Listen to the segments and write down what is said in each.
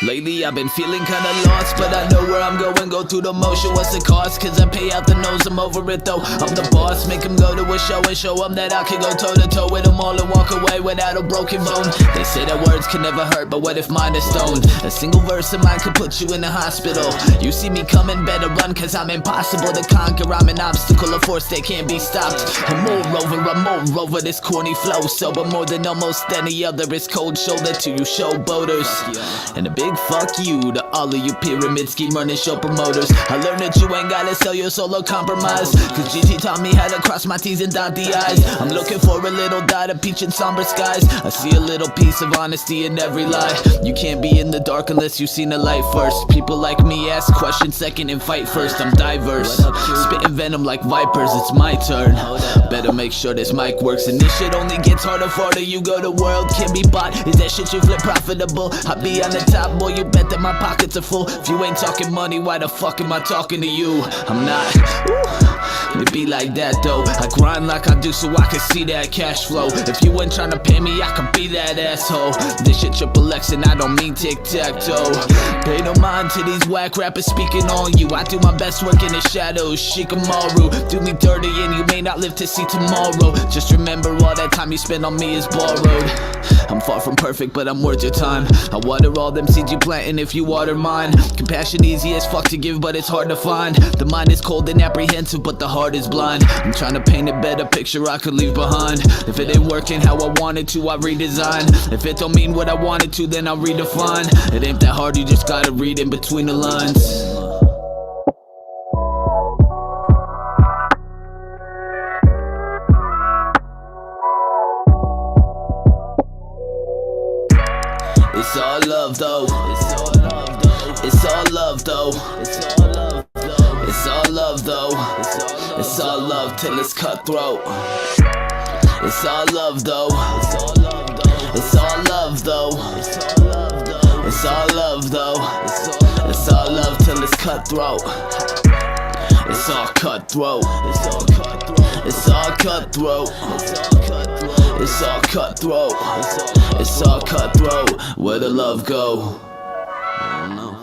Lately I've been feeling kinda lost, but I know where I'm going, go through the motion. What's the cost? Cause I pay out the nose, I'm over it though. I'm the boss, make them go to a show and show them that I can go toe to toe with them all and walk away without a broken bone. They say that words can never hurt, but what if mine is stone? A single verse of mine could put you in the hospital. You see me coming, better run cause I'm impossible to conquer. I'm an obstacle, a force that can't be stopped. I'm moreover this corny flow. So but more than almost any other, it's cold shoulder to you showboaters. And a big fuck you to all of you pyramid scheme running show promoters. I learned that you ain't gotta sell your solo compromise, cause GT taught me how to cross my T's and dot the I's. I'm looking for a little dot of peach in somber skies. I see a little piece of honesty in every lie. You can't be in the dark unless you've seen the light first. People like me ask questions second and fight first. I'm diverse, spitting venom like vipers, it's my turn. Better make sure this mic works, and this shit only gets harder farther you go. The world can be bought, is that shit you flip profitable? I be on the top, boy, you bet that my pockets are full. If you ain't talking money, why the fuck am I talking to you? I'm not, it be like that though. I grind like I do so I can see that cash flow. If you ain't tryna pay me, I can be that asshole. This shit triple X and I don't mean tic-tac-toe. Pay no mind to these whack rappers speaking on you. I do my best work in the shadows, Shikamaru. Do me dirty and you may not live to see tomorrow. Just remember all that time you spend on me is borrowed. I'm far from perfect, but I'm worth your time. I water all them seeds you planting if you water mine. Compassion easy as fuck to give, but it's hard to find. The mind is cold and apprehensive, but the heart is blind. I'm trying to paint a better picture I could leave behind. If it ain't working how I wanted to, I redesign. If it don't mean what I wanted to, then I'll redefine. It ain't that hard, you just gotta read in between the lines. It's all love though. It's all love though. It's all love though. It's all love though. It's all love though. It's all love till it's cutthroat. It's all love though. It's all love though. It's all love though. It's all love though. It's all love till it's cutthroat. It's all cutthroat. It's all cutthroat. It's all cutthroat. It's all cutthroat. It's all cutthroat. Where the love go? I don't know.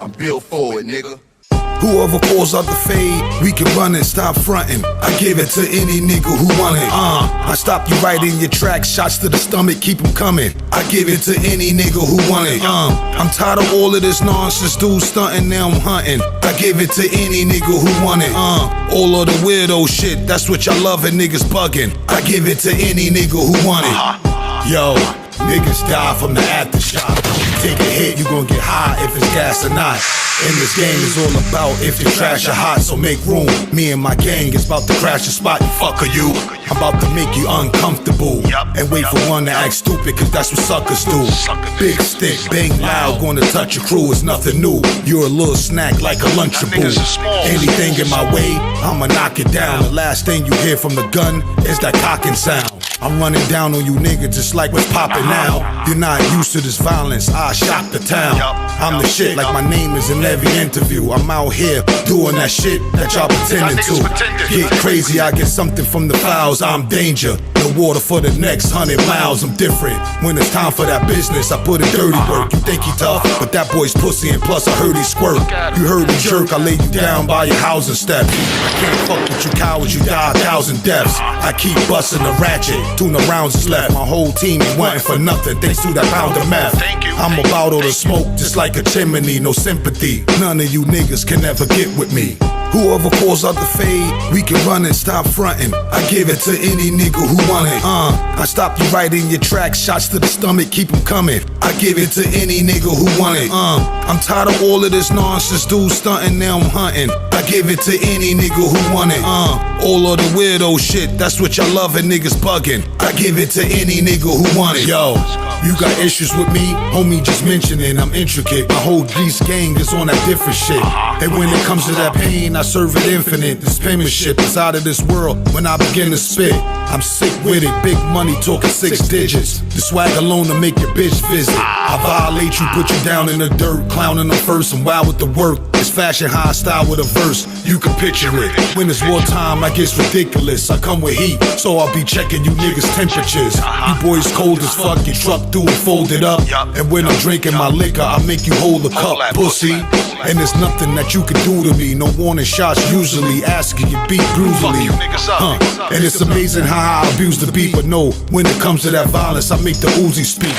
I'm built for it, nigga. Whoever calls out the fade, we can run it, stop frontin'. I give it to any nigga who want it. I stop you right in your tracks, shots to the stomach, keep them coming. I give it to any nigga who want it. I'm tired of all of this nonsense, dudes stuntin', now I'm hunting. I give it to any nigga who want it. All of the weirdo shit, that's what y'all love and niggas bugging. I give it to any nigga who want it. Yo, niggas die from the aftershock. Take a hit, you gon' get high if it's gas or not. And this game is all about if you trash or hot, so make room. Me and my gang is about to crash the spot, you fucker you. I'm about to make you uncomfortable. And wait for one to act stupid, cause that's what suckers do. Big stick, bang loud, gonna touch your crew, it's nothing new. You're a little snack like a Lunchable. Anything in my way, I'ma knock it down. The last thing you hear from the gun is that cocking sound. I'm running down on you niggas just like what's poppin' now. You're not used to this violence, I shock the town. I'm the shit like my name is in every interview. I'm out here doing that shit that y'all pretending to. Get crazy, I get something from the fouls, I'm danger. No water for the next 100 miles, I'm different. When it's time for that business, I put in dirty work. You think he tough, but that boy's pussy and plus I heard he squirt. You heard me jerk, I lay you down by your housing steps. I can't fuck with you cowards, you die 1,000 deaths. I keep busting the ratchet, 2 rounds is left. My whole team ain't wanting for nothing, thanks to that pound of meth. I'm about all the smoke, just like a chimney, no sympathy. None of you niggas can ever get with me. Whoever calls out the fade, we can run and stop frontin'. I give it to any nigga who want it. I stop you right in your tracks, shots to the stomach, keep them coming. I give it to any nigga who want it. I'm tired of all of this nonsense, dudes stuntin', now I'm hunting. I give it to any nigga who want it. All of the weirdo shit, that's what y'all loving, niggas bugging. I give it to any nigga who want it. Yo, you got issues with me? Homie, just mention it, I'm intricate. My whole G's gang is on that different shit. And when it comes to that pain, I serve it infinite. This penmanship is out of this world when I begin to spit. I'm sick with it, big money talking 6 digits. The swag alone to make your bitch visit. I violate you, put you down in the dirt, clowning them first and wild with the work. It's fashion high style with a verse, you can picture it. When it's wartime, I get ridiculous. I come with heat, so I'll be checking you niggas' temperatures. You boys cold as fuck, your truck through and fold it up. And when I'm drinking my liquor, I make you hold the cup, pussy. And there's nothing that you can do to me. No warning shots usually, asking you beat brutally. And it's amazing how I abuse the beat, but no, when it comes to that violence, I make the Uzi speak.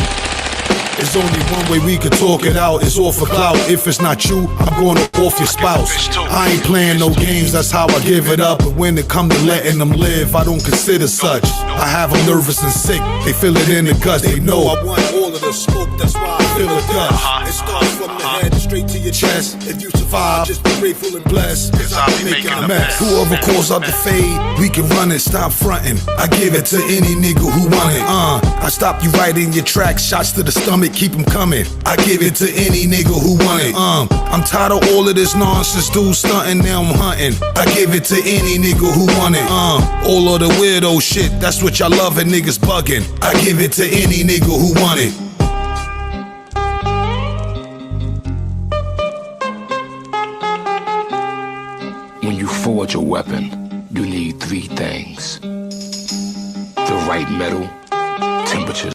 There's only one way we can talk it out, it's all for clout. If it's not you, I'm going off your spouse. I ain't playing no games, that's how I give it up. But when it come to letting them live, I don't consider such. I have them nervous and sick, they feel it in the guts. They know I want all of the smoke, that's why I feel the dust. It starts from the head straight to your chest. If you survive, just be grateful and blessed, cause I be making a mess. Whoever calls out the fade, we can run and stop frontin'. I give it to any nigga who want it. I stop you right in your tracks, shots to the stomach, keep them coming. I give it to any nigga who want it. I'm tired of all of this nonsense, dudes stunting, now I'm hunting. I give it to any nigga who want it. All of the weirdo shit, that's what y'all loving, niggas bugging. I give it to any nigga who want it. When you forge a weapon, you need 3 things: the right metal, temperature.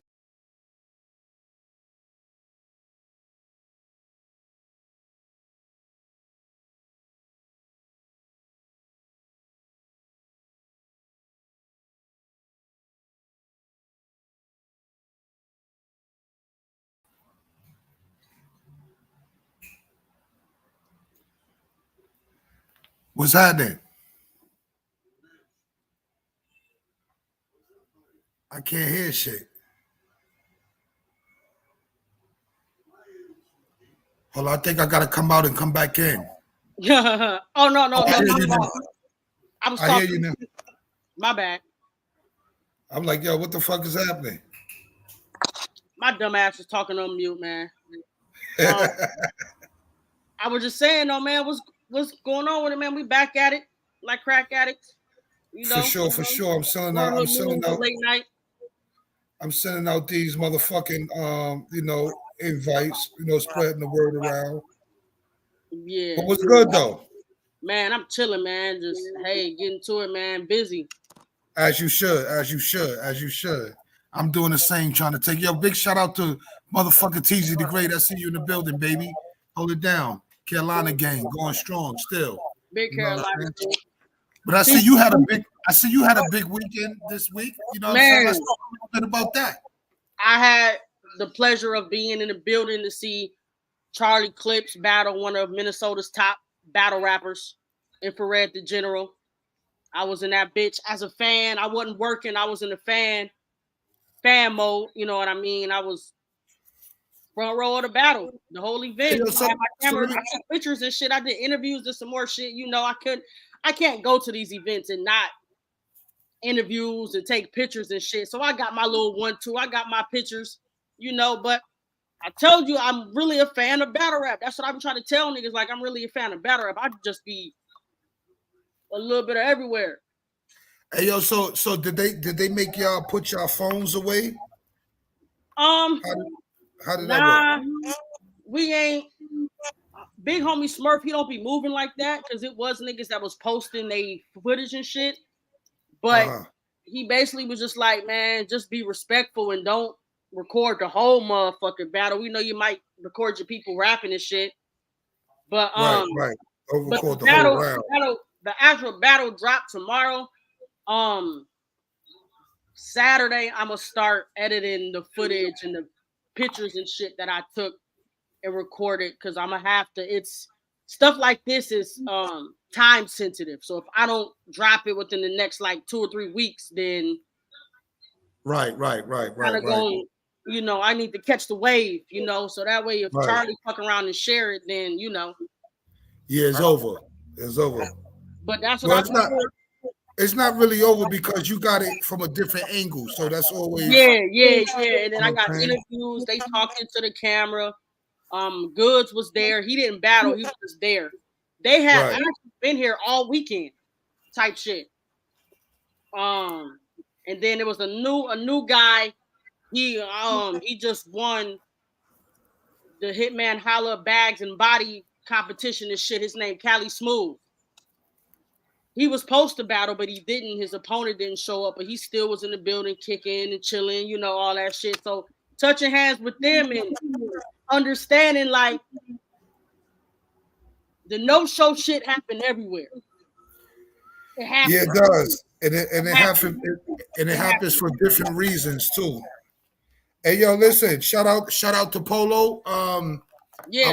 What's happening? I can't hear shit. Hold on, I think I gotta come out and come back in. Oh no. I hear you now. I was I hear talking. you now. My bad. I'm like, yo, what the fuck is happening? My dumb ass was talking on mute, man. I was just saying, though, man, what's going on with it, man? We back at it like crack addicts. You know, For sure. I'm sending out late night. I'm sending out these motherfucking invites, spreading the word around. Yeah. But what's good though? Man, I'm chilling, man. Just getting to it, man. Busy. As you should. I'm doing the same, trying to take big shout out to motherfucking TZ the Great. I see you in the building, baby. Hold it down. Carolina gang going strong still. Big Carolina. But I see you had a big weekend this week. You know what I'm saying? Let's talk a little bit about that. I had the pleasure of being in the building to see Charlie Clips battle one of Minnesota's top battle rappers, Infrared the General. I was in that bitch as a fan. I wasn't working. I was in the fan mode. You know what I mean? I was front row of the battle, the whole event. I had my camera, I took pictures and shit. I did interviews and some more shit. You know, I can't go to these events and not interviews and take pictures and shit. So I got my little 1-2. I got my pictures, but I told you I'm really a fan of battle rap. That's what I'm trying to tell niggas. Like, I'm really a fan of battle rap. I'd just be a little bit of everywhere. Hey yo, so did they make y'all put y'all phones away? How did that work? We ain't. Big homie Smurf, he don't be moving like that because it was niggas that was posting they footage and shit. But he basically was just like, man, just be respectful and don't record the whole motherfucking battle. We know you might record your people rapping and shit. But right. Don't record the whole round. The actual battle dropped tomorrow. Saturday, I'm gonna start editing the footage and the pictures and shit that I took and recorded because I'm gonna have to. It's stuff like this is time sensitive. So if I don't drop it within the next like 2 or 3 weeks, then Right. kind of going, you know, I need to catch the wave, you know, so that way if Charlie fuck around and share it, then you know. Yeah, it's over. It's over. But that's what Well, I'm doing. it's not really over because you got it from a different angle. So that's always Yeah. And then I got interviews, they talking to the camera. Goods was there. He didn't battle, he was just there. They have actually been here all weekend type shit. And then there was a new guy. He just won the Hitman Holla Bags and Body competition and shit. His name Cali Smooth. He was supposed to battle, but he didn't. His opponent didn't show up, but he still was in the building, kicking and chilling, you know, all that shit. So touching hands with them and understanding like the no-show shit happened everywhere. It happens. Yeah, it does. And it happens for different reasons too. Hey, yo, listen, shout out to Polo. I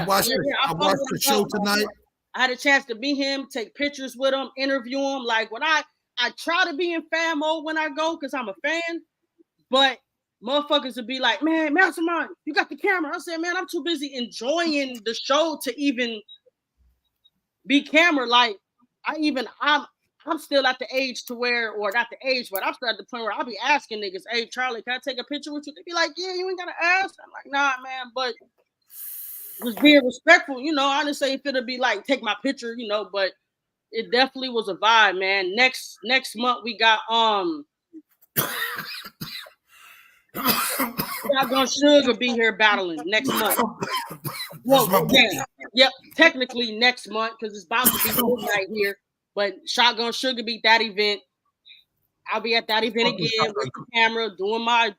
watched the show tonight. I had a chance to meet him, take pictures with him, interview him. Like when I try to be in fan mode when I go because I'm a fan, but motherfuckers would be like, man, Mastermind, you got the camera. I said, man, I'm too busy enjoying the show to even be camera. Like I'm still at the age to where, or not the age, but I'm still at the point where I'll be asking niggas, hey, Charlie, can I take a picture with you? They be like, yeah, you ain't got to ask. I'm like, nah, man, but was being respectful, you know. I didn't say if it'll be like, take my picture, you know, but it definitely was a vibe, man. Next month, we got, Shotgun Sugar be here battling next month. Well, yep, technically next month, because it's about to be midnight here. But Shotgun Sugar beat that event. I'll be at that event again with the camera, doing my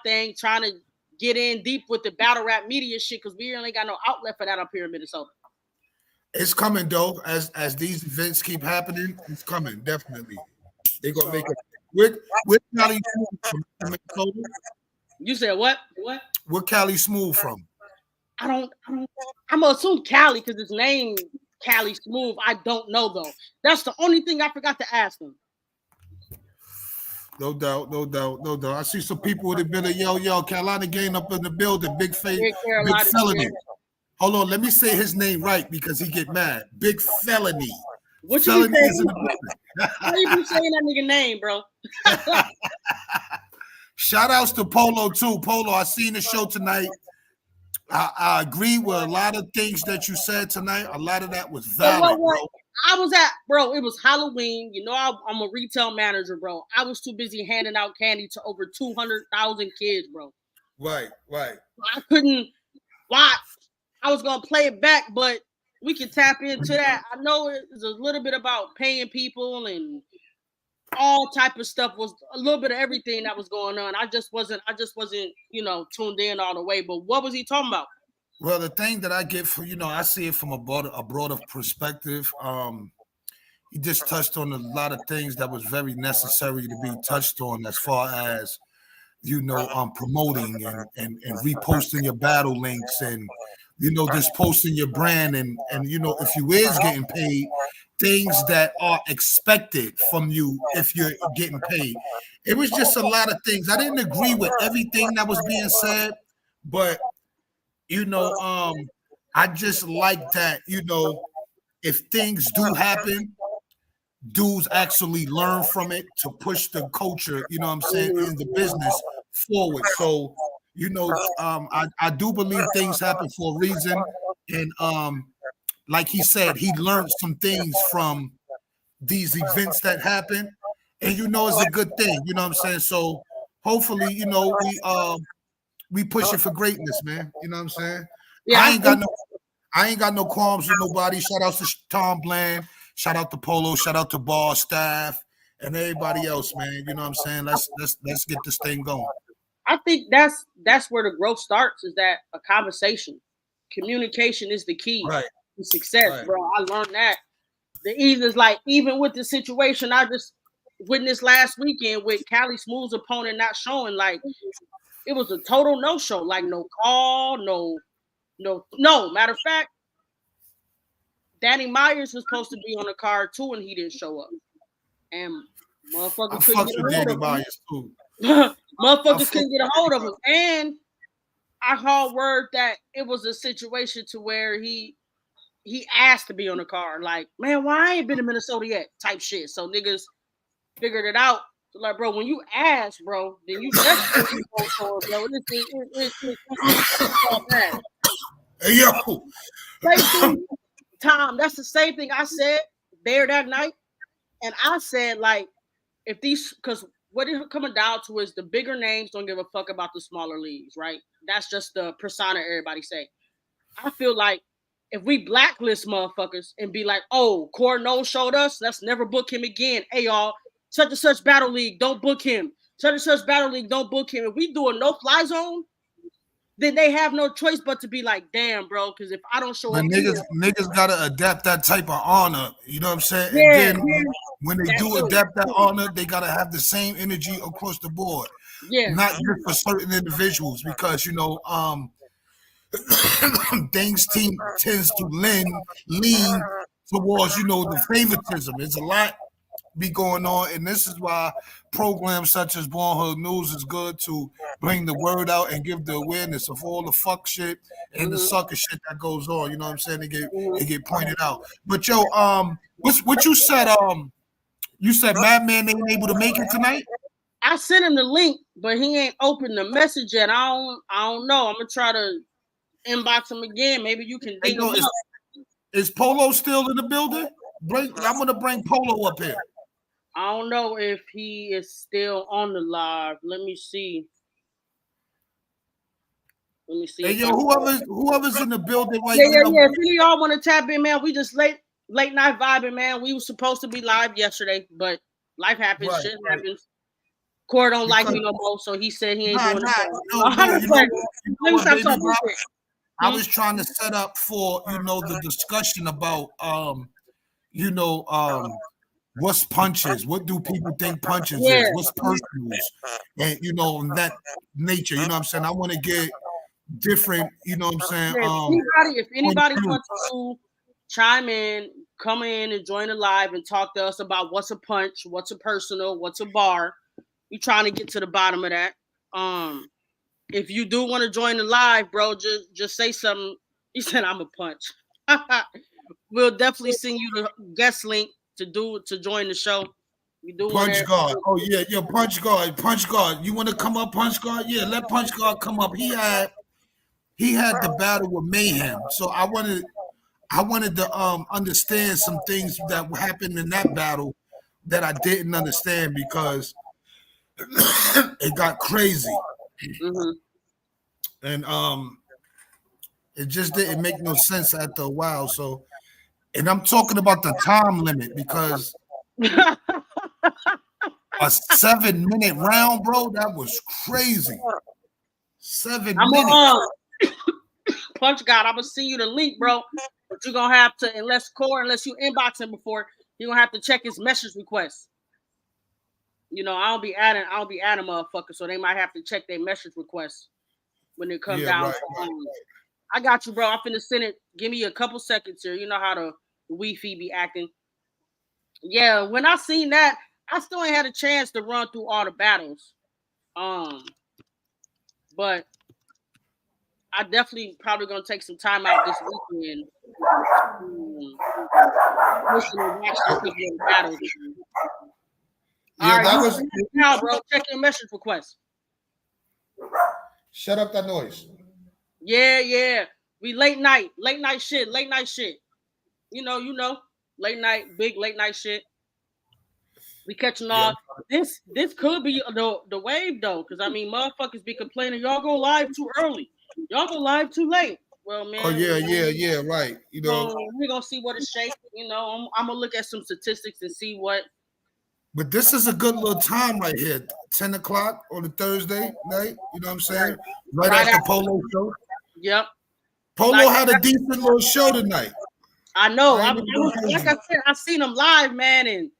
thing, trying to get in deep with the battle rap media shit because we really got no outlet for that up here in Minnesota. It's coming though, as these events keep happening. It's coming, definitely. They're gonna make it. Where Cali Smooth from Minnesota? You said what? Where Cali Smooth from? I'm gonna assume Cali because his name Cali Smooth. I don't know though. That's the only thing I forgot to ask him. No doubt. I see some people would have been yo, Carolina gang up in the building, big felony. Hold on, let me say his name right because he get mad. Big felony. What you been saying? How you been saying that nigga name, bro? Shout outs to Polo too. Polo, I seen the show tonight. I agree with a lot of things that you said tonight. A lot of that was valid, bro. It was Halloween. You know, I'm a retail manager, bro. I was too busy handing out candy to over 200,000 kids, bro. Right. I couldn't watch. I was going to play it back, but we can tap into that. I know it's a little bit about paying people and all type of stuff. Was a little bit of everything that was going on. I just wasn't, you know, tuned in all the way. But what was he talking about? Well, the thing that I get from, I see it from a broader perspective. He just touched on a lot of things that was very necessary to be touched on as far as, promoting and reposting your battle links and, just posting your brand and if you is getting paid, things that are expected from you if you're getting paid. It was just a lot of things. I didn't agree with everything that was being said, but I just like that, if things do happen, dudes actually learn from it to push the culture, in the business forward. So, I do believe things happen for a reason. And like he said, he learned some things from these events that happen. And it's a good thing, So hopefully, we push it for greatness, man. You know what I'm saying? Yeah, I ain't got no qualms with nobody. Shout out to Tom Bland. Shout out to Polo. Shout out to Ball staff and everybody else, man. You know what I'm saying? Let's get this thing going. I think that's where the growth starts. Is that a conversation? Communication is the key to success, bro. I learned that. Even with the situation I just witnessed last weekend with Cali Smooth's opponent not showing, like it was a total no-show. Like no call, no. Matter of fact, Danny Myers was supposed to be on the card too, and he didn't show up. And motherfuckers couldn't get a hold Danny of him. Myers too. Motherfuckers couldn't get a hold of him. And I heard word that it was a situation to where he asked to be on the card. Like, man, why I ain't been to Minnesota yet? Type shit. So niggas figured it out. So like, bro, when you ask, bro, then you definitely go for it, bro. It's all bad. Hey, yo. Same thing, Tom. That's the same thing I said there that night. And I said, like, if these, because what it's coming down to is the bigger names don't give a fuck about the smaller leagues, right? That's just the persona everybody say. I feel like if we blacklist motherfuckers and be like, oh, Corno showed us, let's never book him again. Hey, y'all, such and such battle league, don't book him. Such and such battle league, don't book him. If we do a no-fly zone, then they have no choice but to be like, damn, bro, because if I don't show up, niggas gotta adapt that type of honor. You know what I'm saying? Yeah, and then when they do adapt that honor, they gotta have the same energy across the board. Yeah, not just for certain individuals, because things tends to lean towards the favoritism. There's a lot be going on, and this is why programs such as Born Hood News is good to bring the word out and give the awareness of all the fuck shit and the sucker shit that goes on. You know what I'm saying? They get pointed out. But yo, what you said? You said Madman ain't able to make it tonight. I sent him the link, but he ain't opened the message yet. I don't know. I'm gonna try to inbox him again. Maybe you can ding him up. Is Polo still in the building? I'm gonna bring Polo up here. I don't know if he is still on the live. Let me see. Hey, yo, whoever's in the building right now. Yeah. If any of y'all want to tap in, man, we just late night vibing, man. We were supposed to be live yesterday, but life happens. Shit happens. Core don't like me no more, so he said he ain't doing it. Let me stop talking shit. I was trying to set up for the discussion about what's punches, what do people think punches is, what's personals, and that nature. You know what I'm saying? I want to get different. You know what I'm saying? If anybody wants to chime in, come in and join the live and talk to us about what's a punch, what's a personal, what's a bar. We trying to get to the bottom of that. If you do want to join the live, bro, just say something. He said I'm a punch. We'll definitely send you the guest link to join the show. You do Punch Guard. Oh yeah, Punch Guard. You want to come up, Punch Guard? Yeah, let Punch Guard come up. He had the battle with Mayhem, so I wanted to understand some things that happened in that battle that I didn't understand because it got crazy. And it just didn't make no sense after a while. So, and I'm talking about the time limit because a 7-minute round, bro, that was crazy. 7 minutes. Punch God, I'm gonna send you the link, bro. But you're gonna have to, unless you inbox him before, you're gonna have to check his message request. I'll be adding motherfuckers, so they might have to check their message requests when it comes down. Right. I got you, bro. I'm finna send it. Give me a couple seconds here. You know how the Wi-Fi be acting. Yeah, when I seen that, I still ain't had a chance to run through all the battles. But I definitely probably gonna take some time out this weekend. Listen to watch the battles. Yeah, that was now, bro. Check your message request. Shut up that noise. Yeah. We late night shit. You know, late night shit. We catching off. This could be the wave though, because I mean, motherfuckers be complaining y'all go live too early, y'all go live too late. Well, man. Oh yeah, right. We're gonna see what it's shaking. I'm gonna look at some statistics and see what. But this is a good little time right here. 10 o'clock on a Thursday night. You know what I'm saying? Right after Polo show. Yep. Polo had a decent little show tonight. I know. Like I said, I seen him live, man, and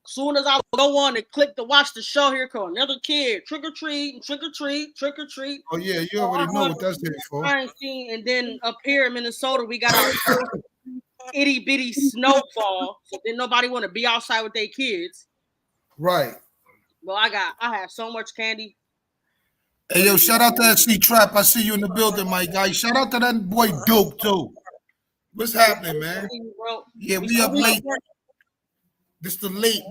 soon as I go on and click to watch the show, here come another kid. Trick or treat, trick or treat, trick or treat. Oh yeah, you already know what that's there for. And then up here in Minnesota, we got our itty bitty snowfall. So then nobody want to be outside with their kids. Right. Well, I have so much candy. Hey yo, shout out to SC Trap. I see you in the building, my guy. Shout out to that boy Durk too. What's happening, man? Yeah, we up late. This the late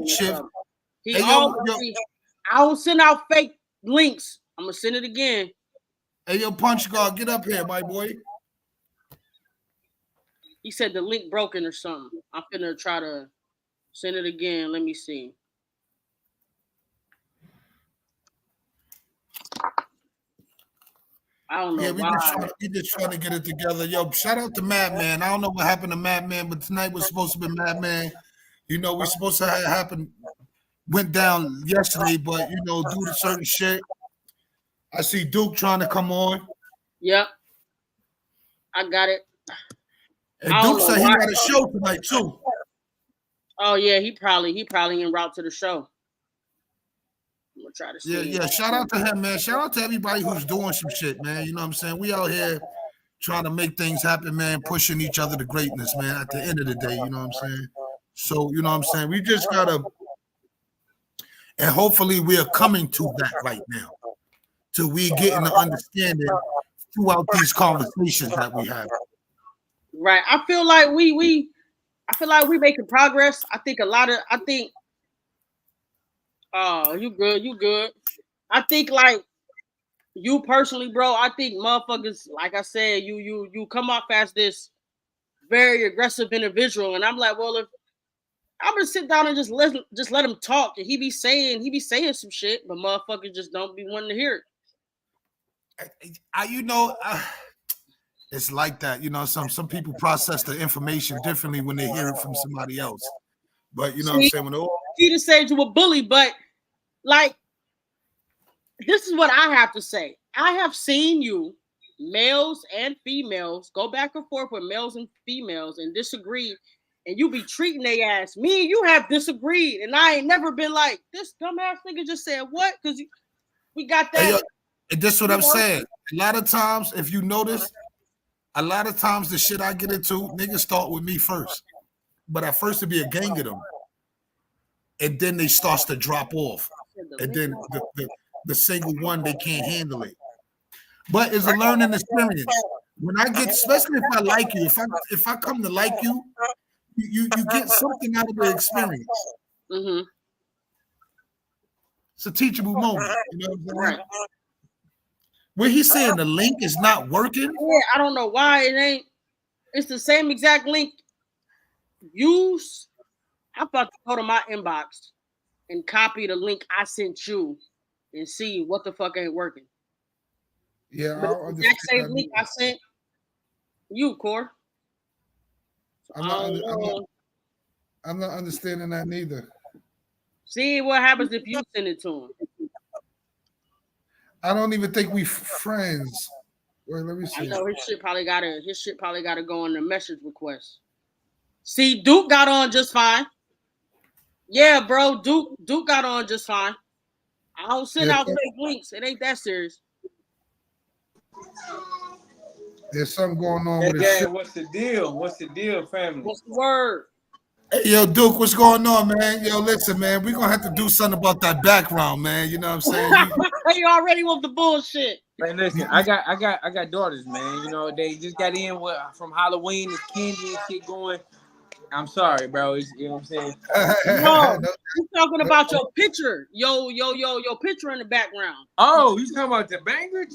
shift. Hey, I don't send out fake links. I'm gonna send it again. Hey yo, Punch Guard, get up here, my boy. He said the link broken or something. I'm finna try to send it again. Let me see. I don't know. Yeah, we just trying to get it together. Yo, shout out to Madman. I don't know what happened to Madman, but tonight was supposed to be Madman. You know, we're supposed to have happen. Went down yesterday, but you know, due to certain shit. I see Duke trying to come on. Yep. I got it. And Duke said he got a show tonight too. Oh yeah, he probably en route to the show. I'm gonna try to see. Yeah. Shout out to him, man. Shout out to everybody who's doing some shit, man. You know what I'm saying? We out here trying to make things happen, man, pushing each other to greatness, man. At the end of the day, you know what I'm saying? So, you know what I'm saying? We just gotta, and hopefully we are coming to that right now. Till we getting the understanding throughout these conversations that we have. Right. I feel like we making progress. Oh, you good. I think like you personally, bro, I think motherfuckers, like I said, you come off as this very aggressive individual. And I'm like, well, if I'm gonna sit down and just let him talk, and he be saying some shit, but motherfuckers just don't be wanting to hear it. It's like that, you know. Some people process the information differently when they hear it from somebody else. But you know what I'm saying? He just said you a bully, but like, this is what I have to say. I have seen you, males and females, go back and forth with males and females and disagree, and you be treating they ass. Me and you have disagreed, and I ain't never been like, this dumbass nigga just said what? Because we got that. Hey, and this is what I'm saying. A lot of times, if you notice, a lot of times the shit I get into, niggas start with me first. But at first it be a gang of them. And then they starts to drop off. And then the single one, they can't handle it. But it's a learning experience. When I get, especially if I like you, if I come to like you, you get something out of the experience. Mm-hmm. It's a teachable moment. You know what I'm saying? Where he's saying the link is not working? Yeah, I don't know why it ain't. It's the same exact link. I'm about to go to my inbox and copy the link I sent you and see what the fuck ain't working. Yeah, the exact same link I sent you, Core. I'm not understanding that neither. See what happens if you send it to him. I don't even think we friends. Wait, let me see. I know his shit probably gotta go on the message request. See, Duke got on just fine. Yeah, bro, Duke got on just fine. I don't send out fake links. It ain't that serious. There's something going on with this shit. What's the deal? What's the deal, family? What's the word? Hey, yo, Duke, what's going on, man? Yo, listen, man, we're gonna have to do something about that background, man. You know what I'm saying? You already with the bullshit. Man, listen, I got daughters, man. You know, they just got in from Halloween, it's candy and shit going. I'm sorry, bro. You know what I'm saying? No, you talking about your picture. Your picture in the background. Oh, you talking about the banger?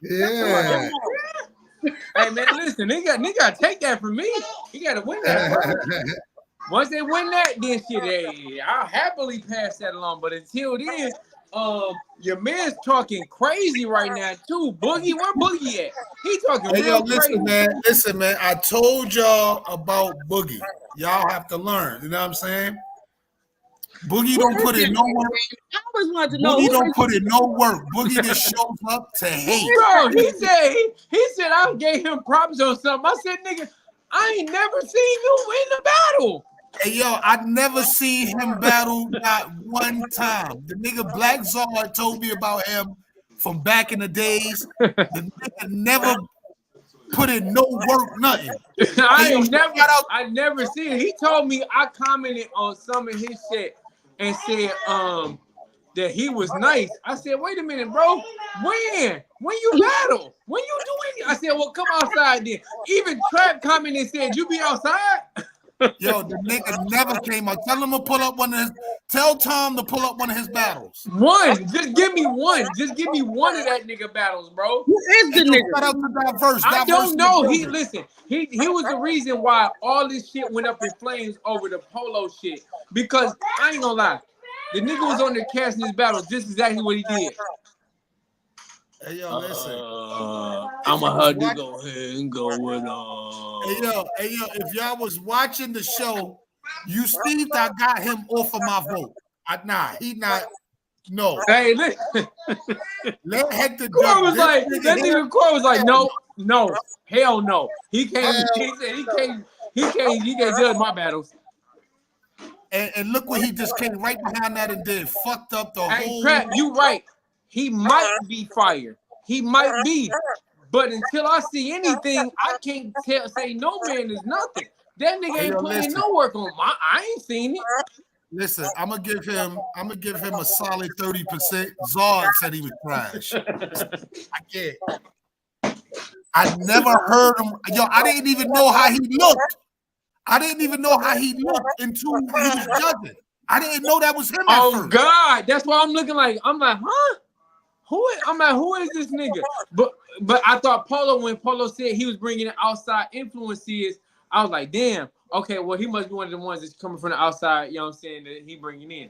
Yeah. Hey man, listen, they gotta take that from me. You gotta win that. Once they win that, then shit, hey, I'll happily pass that along. But until then, your man's talking crazy right now too. Boogie, where Boogie at? He talking real crazy. Listen, man. I told y'all about Boogie. Y'all have to learn. You know what I'm saying? Boogie don't put in no work. I always wanted to know. Boogie don't put in no work. Boogie just shows up to hate. Bro, he said I gave him props on something. I said, nigga, I ain't never seen you in the battle. Hey, yo, I never seen him battle not one time. The nigga Black Zard told me about him from back in the days. The nigga never put in no work, nothing. I never seen it. He told me I commented on some of his shit and said that he was nice. I said, wait a minute, bro. When you battle? When you do it? I said, well, come outside then. Even Trap commented and said, you be outside? Yo, the nigga never came out. Tell him to pull up one of his. Tell Tom to pull up one of his battles. One. Just give me one. Just give me one of that nigga battles, bro. Who is the nigga? Shout out to that verse. I don't know. He was the reason why all this shit went up in flames over the Polo shit. Because I ain't gonna lie, the nigga was on there casting his battles just exactly what he did. Hey yo, listen. I'ma have to go ahead and go with Hey yo, if y'all was watching the show, you see I got him off of my vote. He not. No. Hey, listen. Let Hector Corey was like, that nigga Corey was like, no, hell no. He can't. He can't judge my battles. And look what he just came right behind that and did. Fucked up the whole. Crap, you right. He might be fired. He might be. But until I see anything, I can't say no man is nothing. That nigga ain't putting no work on my. I ain't seen it. Listen, I'm gonna give him a solid 30%. Zard said he was trash. I can't. I never heard him. Yo, I didn't even know how he looked. until he was judging. I didn't know that was him. Oh God, that's why I'm looking like. I'm like, huh? Who is this nigga? But I thought Polo, when Polo said he was bringing in outside influences, I was like, damn. Okay, well, he must be one of the ones that's coming from the outside, you know what I'm saying, that he bringing in.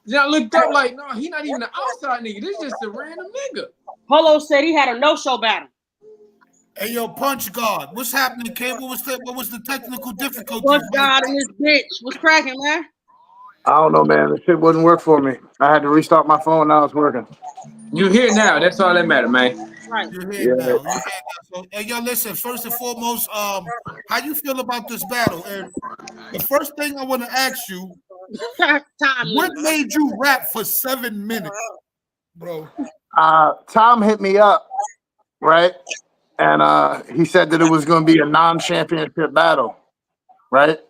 Then I looked up like, no, he not even an outside nigga. This is just a random nigga. Polo said he had a no-show battle. Hey, yo, Punch God, what's happening, kid? What was the technical difficulty? Punch God and his bitch. What's cracking, man? I don't know, man. The shit wouldn't work for me. I had to restart my phone. Now it's working. You here now. That's all that matters, man. Right. You're here now. So, hey, yo, listen, first and foremost, how you feel about this battle? And the first thing I want to ask you, what made you rap for 7 minutes, bro? Tom hit me up, right? And he said that it was going to be a non-championship battle, right?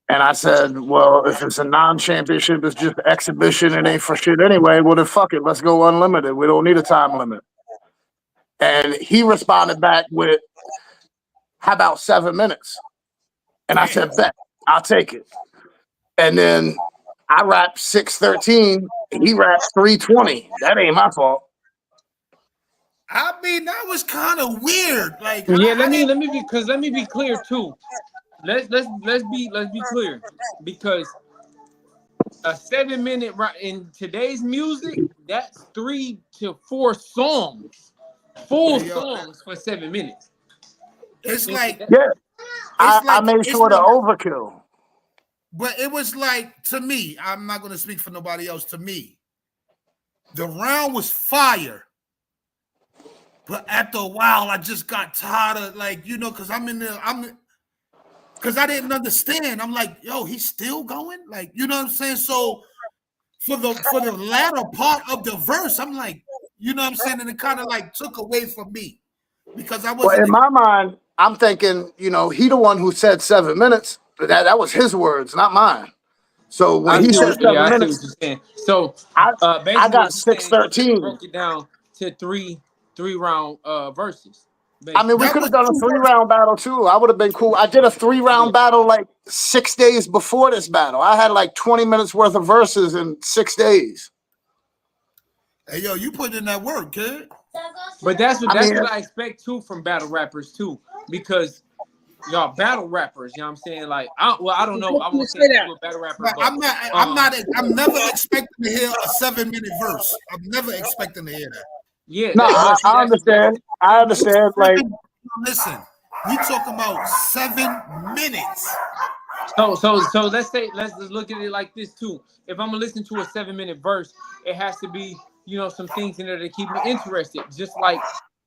And I said, well, if it's a non-championship, it's just exhibition. It ain't for shit anyway. Well, then fuck it. Let's go unlimited. We don't need a time limit. And he responded back with, how about 7 minutes? And I said, bet, I'll take it. And then I rapped 6:13. He rapped 3:20. That ain't my fault. I mean, that was kind of weird. Like, yeah, let me be clear too. Let's be clear, because a 7 minute in today's music, that's 3 to 4 songs, full songs for 7 minutes. It's like, yeah, I made sure to overkill. But it was like, to me, I'm not going to speak for nobody else. To me, the round was fire. But after a while, I just got tired of, like, you know, because because I didn't understand. I'm like, yo, he's still going? Like, you know what I'm saying? So for the latter part of the verse, I'm like, you know what I'm saying? And it kind of like took away from me because I wasn't. Well, in my mind, I'm thinking, you know, he the one who said 7 minutes. That was his words, not mine. So when he said 7 minutes, so I got 6:13. Broke it down to three round verses. I mean, we could have done a 3-round battle too. I would have been cool. I did a 3-round battle like 6 days before this battle. I had like 20 minutes worth of verses in 6 days. Hey, yo, you put in that work, kid. But that's what I expect too from battle rappers too, because y'all battle rappers. You know what I'm saying? Like, I don't know. I won't say that. A battle rapper. But, I'm never expecting to hear a 7 minute verse. I'm never expecting to hear that. Yeah, no, I understand. I understand. Like, listen, we talking about 7 minutes. So let's just look at it like this too. If I'm gonna listen to a 7 minute verse, it has to be, you know, some things in there that keep me interested. Just like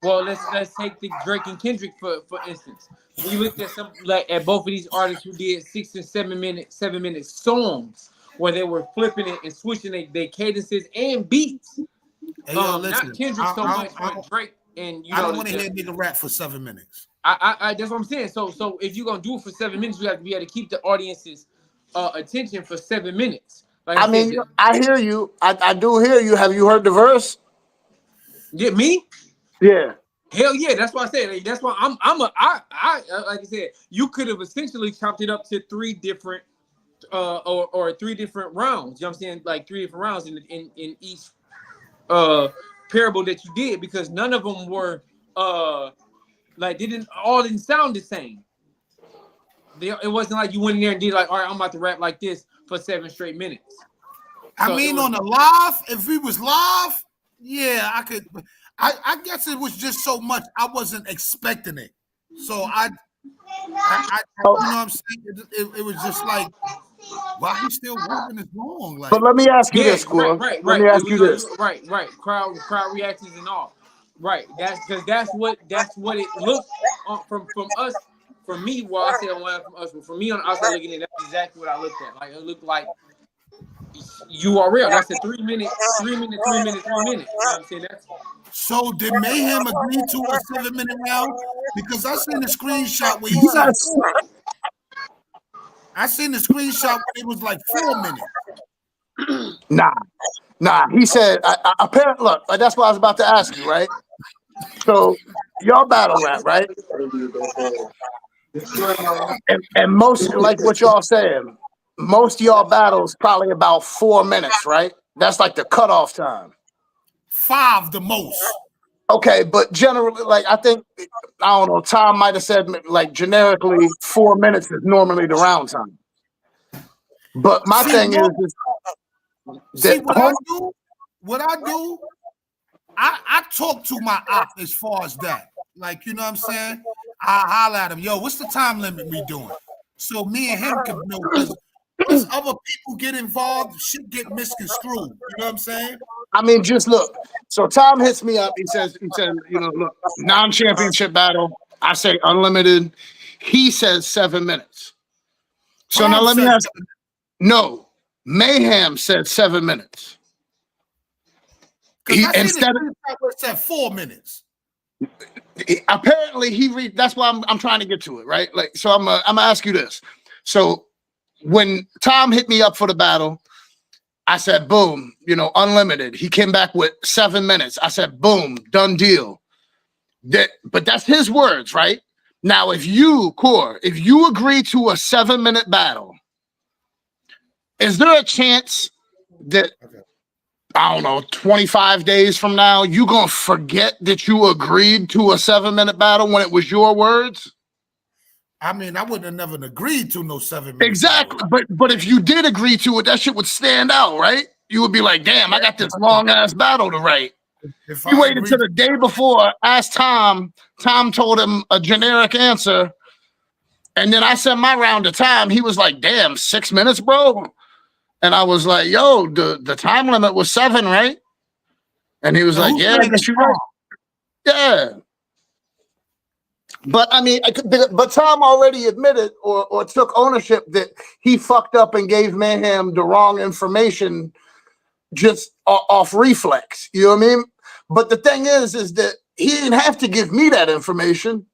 Well, let's take the Drake and Kendrick for instance. We looked at some like at both of these artists who did 6 and 7 minute songs where they were flipping it and switching their cadences and beats. Hey, yo, listen, Not Kendrick so much, but Drake and I don't want to hear nigga rap for 7 minutes. I that's what I'm saying. So if you're gonna do it for 7 minutes, you have to be able to keep the audience's attention for 7 minutes. Like I mean, I hear you. I do hear you. Have you heard the verse? Yeah, me? Yeah. Hell yeah, that's why I said. Like, that's why I like I said, you could have essentially chopped it up to 3 different or 3 different rounds. You know what I'm saying? Like 3 different rounds in each parable that you did, because none of them were like didn't sound the same. It wasn't like you went in there and did like, all right, I'm about to rap like this for 7 straight minutes. I mean, on the live, if we was live, yeah, I could. I guess it was just so much I wasn't expecting it. So I you know what I'm saying? It was just like, why he still working this long? Like, but let me ask you this, Cor. Right. Let me ask you this. Right. Crowd reactions and all. Right. That's because that's what it looked from us. For me, well, I say online from us, but for me on the outside looking in, that's exactly what I looked at. Like it looked like URL. That's a 3 minute. You know what I'm saying? so did Mayhem agree to a 7 minute round? Because I seen the screenshot where he said, I seen the screenshot where it was like 4 minutes. Nah. He said, apparently, look, that's what I was about to ask you, right? So y'all battle rap, right? And most, like what y'all saying, most of y'all battles probably about 4 minutes, right? That's like the cutoff time. 5 the most. Okay, but generally, like I think, I don't know, Tom might have said like generically 4 minutes is normally the round time. But my thing is see what I do, I talk to my op as far as that. Like, you know what I'm saying? I holler at him, yo, what's the time limit we doing? So me and him can know, because as other people get involved, shit get misconstrued. You know what I'm saying? I mean, just look. So Tom hits me up. He says, you know, look, non-championship battle. I say unlimited. He says 7 minutes. So Tom now let me said ask. No, Mayhem said 7 minutes. Instead of it said 4 minutes. Apparently that's why I'm trying to get to it, right? Like, so I'm gonna ask you this. So when Tom hit me up for the battle, I said, boom, you know, unlimited. He came back with 7 minutes. I said, boom, done deal. But that's his words, right? Now, if you agree to a 7 minute battle, is there a chance that, I don't know, 25 days from now, you gonna forget that you agreed to a 7 minute battle when it was your words? I mean, I wouldn't have never agreed to no 7 minutes. Exactly. But if you did agree to it, that shit would stand out, right? You would be like, damn, I got this long ass battle to write. If you waited till the day before, asked Tom, Tom told him a generic answer, and then I sent my round to Tom. He was like, damn, 6 minutes, bro. And I was like, yo, the time limit was 7, right? And he was like, yeah, I guess you're right. Yeah. But I mean, but Tom already admitted or took ownership that he fucked up and gave Mayhem the wrong information just off reflex. You know what I mean? But the thing is that he didn't have to give me that information.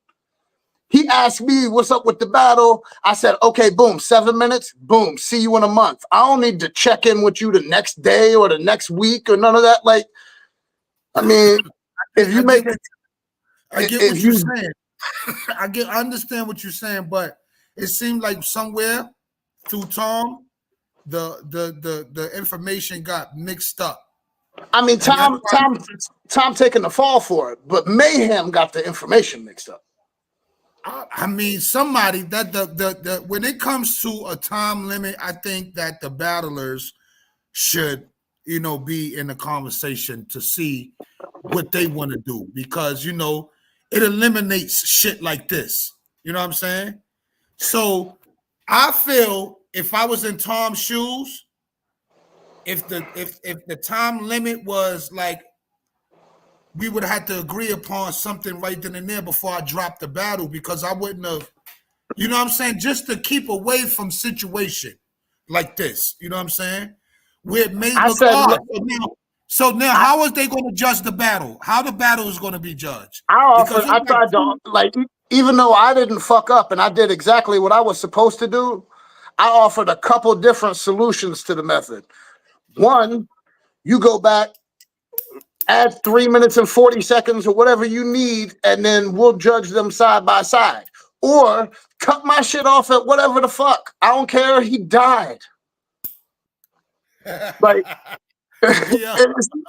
He asked me, what's up with the battle? I said, okay, boom, 7 minutes, boom, see you in a month. I don't need to check in with you the next day or the next week or none of that. Like, I mean, if you make it, I get what you're saying. I understand what you're saying, but it seemed like somewhere through Tom, the information got mixed up. I mean, Tom taking the fall for it, but Mayhem got the information mixed up. I mean, somebody that the when it comes to a time limit, I think that the battlers should, you know, be in the conversation to see what they want to do, because, you know, it eliminates shit like this. You know what I'm saying? So I feel if I was in Tom's shoes, if the time limit was like we would have had to agree upon something right then and there before I dropped the battle, because I wouldn't have, you know what I'm saying, just to keep away from situation like this. You know what I'm saying? Where it may I look said, odd. look, So now, how is they going to judge the battle? How the battle is going to be judged? Because I tried to, like, even though I didn't fuck up and I did exactly what I was supposed to do, I offered a couple different solutions to the method. One, you go back, add 3 minutes and 40 seconds or whatever you need, and then we'll judge them side by side. Or cut my shit off at whatever the fuck. I don't care. He died. Like, yeah.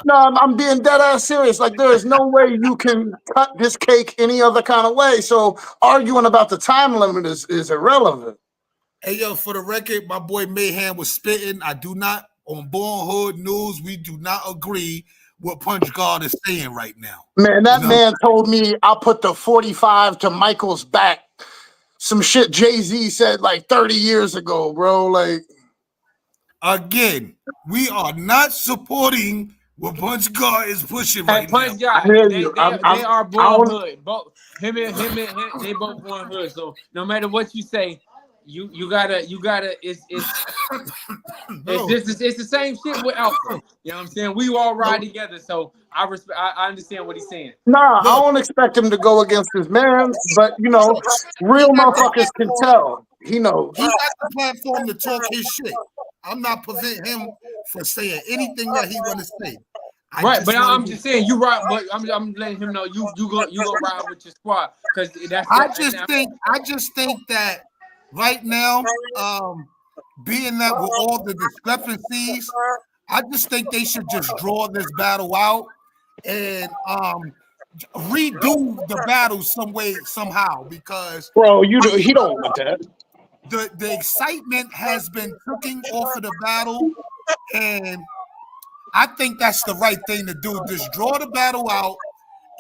no, I'm being dead ass serious. Like, there is no way you can cut this cake any other kind of way. So arguing about the time limit is irrelevant. Hey, yo, for the record, my boy Mayhem was spitting. I do not, on Born Hood News, we do not agree what Punch God is saying right now. Man, that You know? man told me I'll put the 45 to Michael's back. Some shit Jay-Z said like 30 years ago, bro. Like, again, we are not supporting what Punch God is pushing right now. Punch God, I hear they you. are born hood. Both him and they both born hood. So no matter what you say, you gotta it's the same shit with Alpha. You know what I'm saying? We all ride together, so I understand what he's saying. Nah, I don't expect him to go against his man, but you know, real motherfuckers can tell. He knows. He got the platform to talk his shit. I'm not preventing him from saying anything that he want to say. I'm just saying you right, but I'm letting him know you go ride with your squad, because I just think that right now, being that with all the discrepancies, I just think they should just draw this battle out and redo the battle some way, somehow, because Bro, he don't want that. The excitement has been cooking off of the battle, and I think that's the right thing to do. Just draw the battle out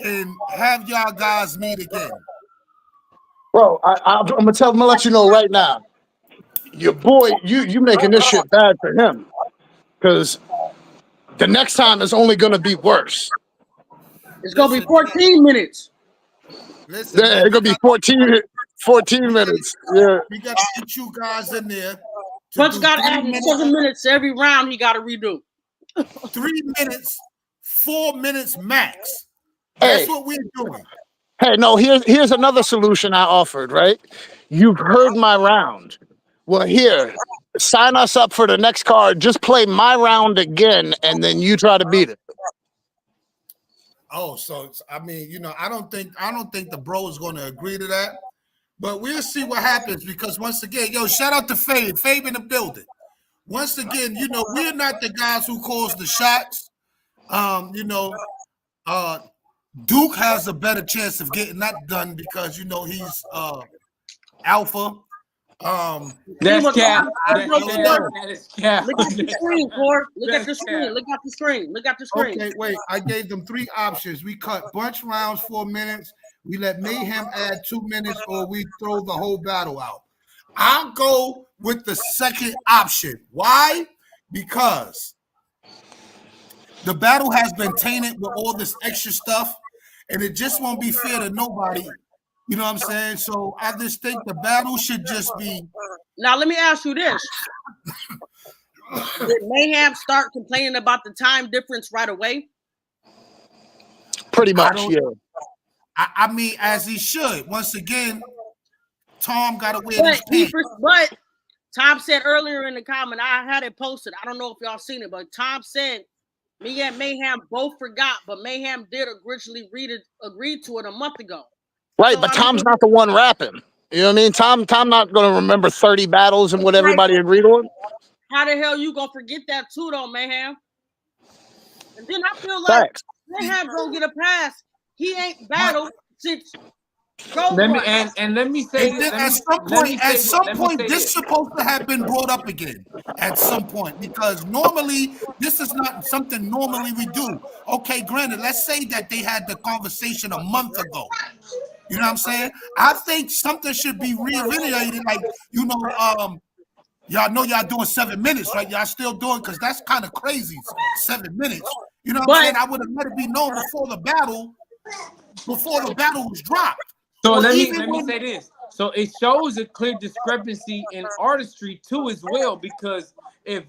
and have y'all guys meet again. Bro, I'm gonna let you know right now. Your boy, you making this shit bad for him, because the next time is only gonna be worse. It's gonna be 14 minutes. Listen, Yeah, it's gonna be 14 minutes. Yeah. we got to get you guys in there. Punch got to add 7 minutes to every round. He got to redo. 3 minutes, 4 minutes max. That's what we're doing. Hey, no, here's another solution I offered, right? You've heard my round. Well, here, sign us up for the next card. Just play my round again, and then you try to beat it. Oh, so I mean, you know, I don't think the bro is going to agree to that, but we'll see what happens, because once again, yo, shout out to Fabe in the building. Once again, you know, we're not the guys who calls the shots. You know, Duke has a better chance of getting that done because, you know, he's alpha. That's cap. That is cap. Look at the screen, Core. Look at the screen. Look at the screen. Look at the screen. Okay, wait. I gave them 3 options. We cut bunch rounds 4 minutes. We let Mayhem add 2 minutes, or we throw the whole battle out. I'll go with the second option. Why? Because the battle has been tainted with all this extra stuff, and it just won't be fair to nobody. You know what I'm saying? So I just think the battle should just be. Now, let me ask you this. Did Mayhem start complaining about the time difference right away? Pretty much, yeah. I mean, as he should. Once again, Tom got to wear this pants. But Tom said earlier in the comment, I had it posted. I don't know if y'all seen it, but Tom said me and Mayhem both forgot, but Mayhem did originally agree to it a month ago. Right, So, but Tom's not the one rapping. You know what I mean? Tom not going to remember 30 battles and what everybody agreed on. How the hell you going to forget that too, though, Mayhem? And then I feel like Mayhem don't get a pass. He ain't battled since. Let me say this. At some point, this is supposed to have been brought up again. At some point, because normally this is not something normally we do. Okay, granted, let's say that they had the conversation a month ago. You know what I'm saying? I think something should be reiterated. Like, you know, y'all know y'all doing 7 minutes, right? Y'all still doing, because that's kind of crazy. 7 minutes. You know what I'm saying? I would have let it be known before the battle was dropped. So Well, let even me when- say this. So it shows a clear discrepancy in artistry too as well, because if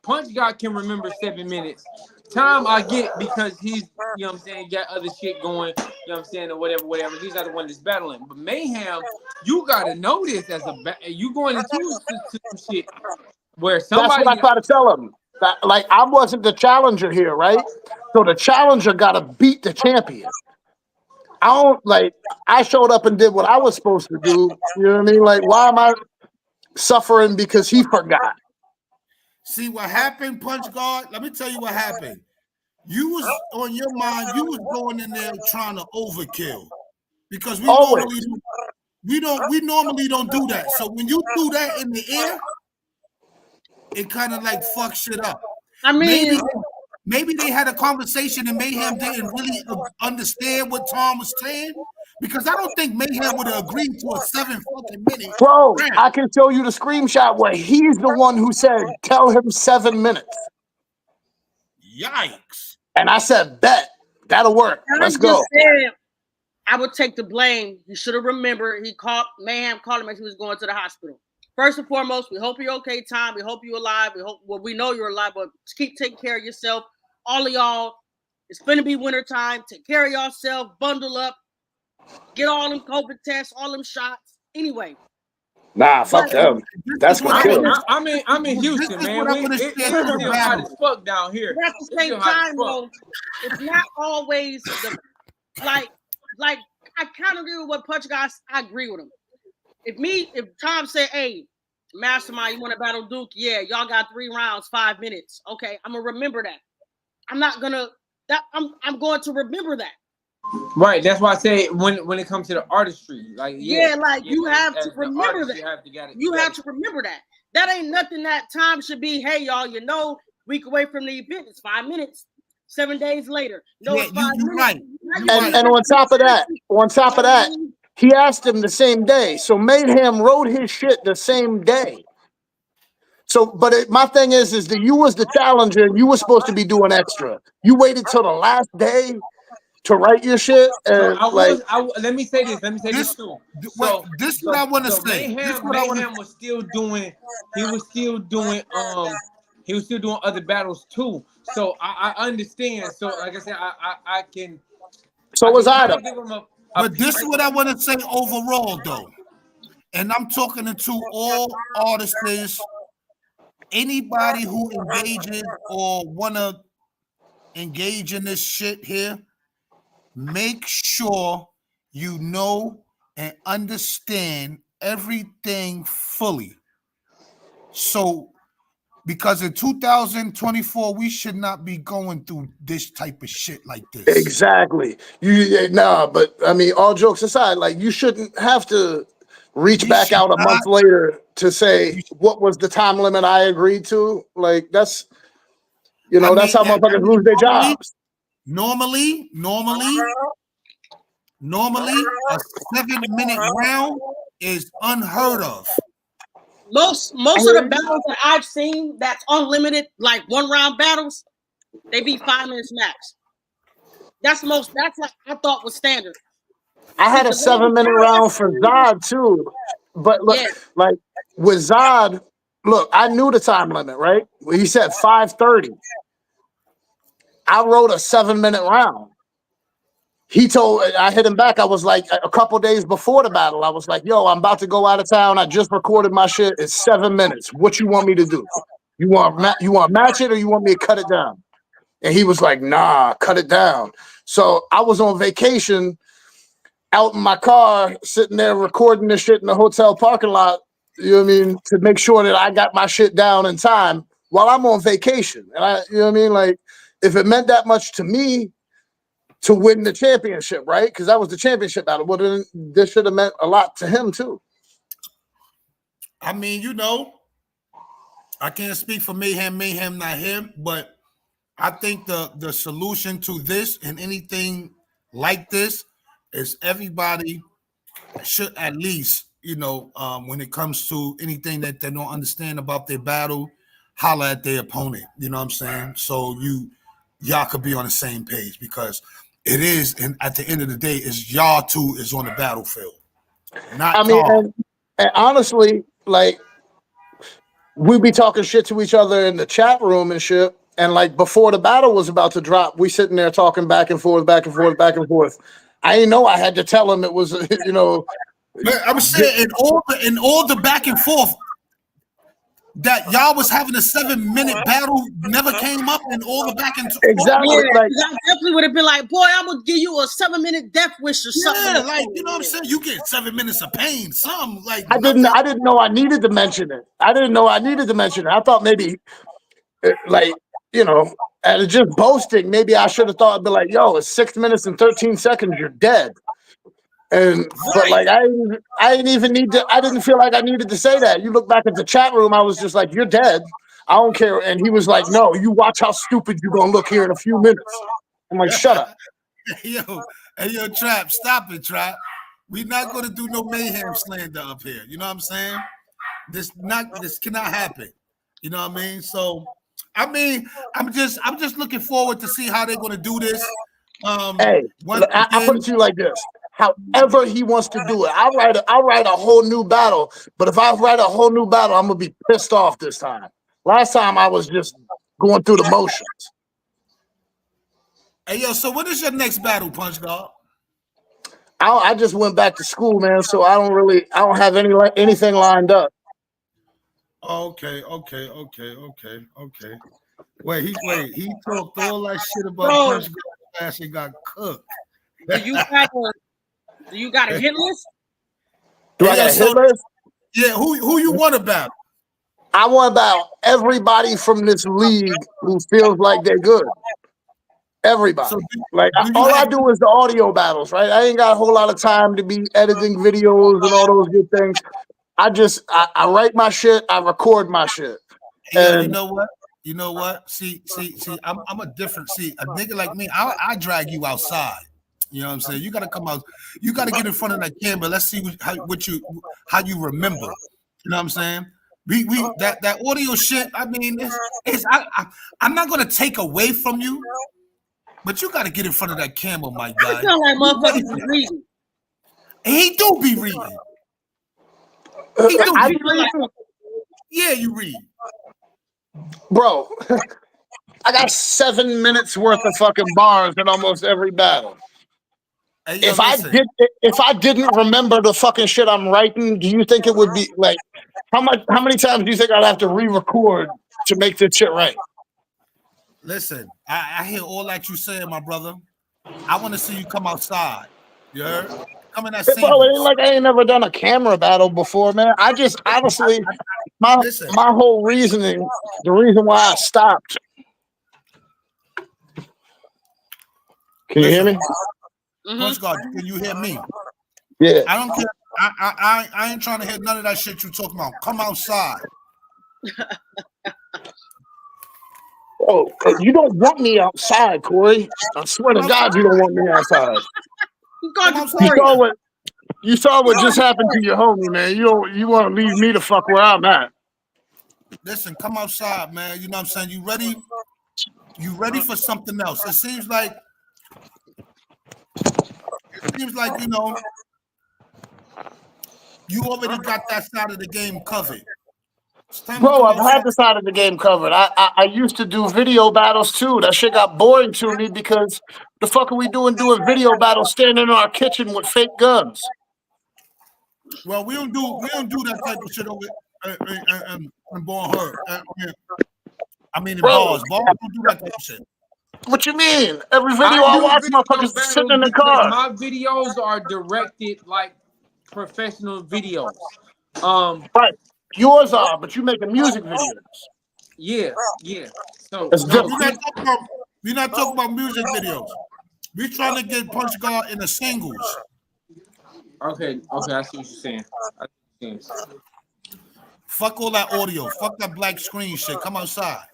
Punch God can remember 7 minutes, Tom I get because he's, you know what I'm saying, got other shit going, you know what I'm saying, or whatever. He's not the one that's battling. But Mayhem, you gotta know this as you going into some shit where somebody. That's what I try to tell him. That, like, I wasn't the challenger here, right? So the challenger got to beat the champion. I showed up and did what I was supposed to do. You know what I mean? Like, why am I suffering because he forgot? See what happened, Punch Guard? Let me tell you what happened. You was on your mind, you was going in there trying to overkill. Because we normally don't do that. So when you do that in the air, it kind of like fucks shit up. I mean, maybe they had a conversation and Mayhem didn't really understand what Tom was saying, because I don't think Mayhem would have agreed to a 7 fucking minute. Bro, I can show you the screenshot where he's the one who said, tell him 7 minutes. Yikes. And I said, bet. That'll work. Let's go. I would take the blame. You should have remembered. Mayhem called him as he was going to the hospital. First and foremost, we hope you're okay, Tom. We hope you're alive. We know you're alive, but keep taking care of yourself. All of y'all, it's finna be winter time. Take care of yourself. Bundle up. Get all them COVID tests, all them shots. Anyway. Nah, fuck them. That's what killed me. I'm in Houston, man. It's hot as fuck down here. But at the same time, though, it's not always like I kind of agree with what Punch guys. I agree with him. If Tom said, "Hey, Mastermind, you want to battle Duke? Yeah, y'all got 3 rounds, 5 minutes. Okay, I'm gonna remember that. I'm going to remember that. Right. That's why I say when it comes to the artistry, like you have to remember that. You have to remember that. That ain't nothing that time should be. Hey, y'all, week away from the event. It's 5 minutes. 7 days later. No, it's 5 minutes. Right. And on top of that, he asked him the same day. So Mayhem wrote his shit the same day. So, but my thing is that you was the challenger and you were supposed to be doing extra. You waited till the last day to write your shit. And let me say this. Too. This is what I want to say. Mayhem was still doing. He was still doing other battles too. So I understand. So like I said, I can. So was I. But this is what I want to say overall, though. And I'm talking to all artists, anybody who engages or want to engage in this shit here, make sure you know and understand everything fully. So, because in 2024, we should not be going through this type of shit like this. Exactly. But I mean, all jokes aside, like, you shouldn't have to reach back out a month later to say what was the time limit I agreed to. Like, that's that's how motherfuckers lose their jobs. Normally, a 7-minute round is unheard of. Most of the battles that I've seen that's unlimited, like 1-round battles, they be 5 minutes max. That's like I thought was standard. I had a 7-minute round for Zod too. But look, like with Zod, look, I knew the time limit, right? He said 5:30. I wrote a 7-minute round. I hit him back. I was like, a couple days before the battle, I was like, yo, I'm about to go out of town. I just recorded my shit. It's 7 minutes. What you want me to do? You want to match it or you want me to cut it down? And he was like, nah, cut it down. So I was on vacation out in my car, sitting there recording this shit in the hotel parking lot, you know what I mean, to make sure that I got my shit down in time while I'm on vacation. And you know what I mean? Like, if it meant that much to me to win the championship, right? Because that was the championship battle. Well, then this should have meant a lot to him too. I mean, I can't speak for Mayhem not him, but I think the solution to this and anything like this is everybody should at least, when it comes to anything that they don't understand about their battle, holler at their opponent. You know what I'm saying? So y'all could be on the same page, because it is, and at the end of the day, is y'all two is on the battlefield, not I mean, Tom. and honestly, like, we be talking shit to each other in the chat room and shit. And like before the battle was about to drop, we sitting there talking back and forth, back and forth, back and forth. I didn't know I had to tell him it was, you know. But I was saying, in all the back and forth, that y'all was having a 7-minute battle never came up in all the back and forth. Exactly. Yeah, Like, I definitely would have been like, boy, I'm gonna give you a 7-minute death wish or something. Yeah, like, you know what I'm saying? You get 7 minutes of pain, something like I didn't know I needed to mention it. I didn't know I needed to mention it. I thought maybe, like, you know, and just boasting, maybe I should have thought, I'd be like, yo, it's 6 minutes and 13 seconds, you're dead. And but like I didn't even need to. I didn't feel like I needed to say that. You look back at the chat room, I was just like, "You're dead. I don't care." And he was like, "No, you watch how stupid you're gonna look here in a few minutes." I'm like, "Shut up." Yo, Trap, stop it, Trap. We're not gonna do no mayhem slander up here. You know what I'm saying? This cannot happen. You know what I mean? So, I mean, I'm just looking forward to see how they're gonna do this. Hey, I put it to you like this. However he wants to do it, I'll write a whole new battle. But if I write a whole new battle, I'm gonna be pissed off this time. Last time I was just going through the motions. Hey, yo, so what is your next battle, Punch God? I just went back to school, man. So I don't have anything lined up. Okay. Wait, he talked all that shit about Punch God ass and got cooked. Do you got a hit list? Do I got a hit list? Yeah, who you want about? I want about everybody from this league who feels like they're good. Everybody. So all I do is the audio battles, right? I ain't got a whole lot of time to be editing videos and all those good things. I write my shit, I record my shit. Yeah, you know what? See, I'm a different. See, a nigga like me, I drag you outside. You know what I'm saying? You gotta come out. You gotta get in front of that camera. Let's see how you remember. You know what I'm saying? We that audio shit. I mean, I'm not gonna take away from you, but you gotta get in front of that camera, my guy. I sound like motherfuckers be reading. He do be reading. Yeah, you read, bro. I got 7 minutes worth of fucking bars in almost every battle. Hey, yo, if I didn't remember the fucking shit I'm writing, do you think it would be like how many times do you think I'd have to re-record to make this shit right? Listen, I hear all that you saying, my brother. I want to see you come outside. You heard? Come in that scene. Bro, it ain't like I ain't never done a camera battle before, man. I just honestly my whole reasoning, the reason why I stopped. Can you hear me? Punch God, can you hear me? Yeah. I don't care. I ain't trying to hear none of that shit you talking about. Come outside. Oh, you don't want me outside, Corey. I swear to God, you don't want me outside. You saw what just happened to your homie, man. You want to leave me to fuck where I'm at. Listen, come outside, man. You know what I'm saying? You ready? You ready for something else? It seems like you know you already got that side of the game covered. Bro, I've had the side of the game covered. I used to do video battles too. That shit got boring to me because the fuck are we doing video battles standing in our kitchen with fake guns? Well, we don't do that type of shit over in Born. I mean in bars. Bars don't do that type of shit. What you mean? Every video I watch, motherfuckers sitting in the car. My videos are directed like professional videos. Right. Yours are, but you making music videos. Yeah. So we're not talking about music videos. We're trying to get Punch God in the singles. Okay, I see what you're saying. Fuck all that audio. Fuck that black screen shit. Come outside.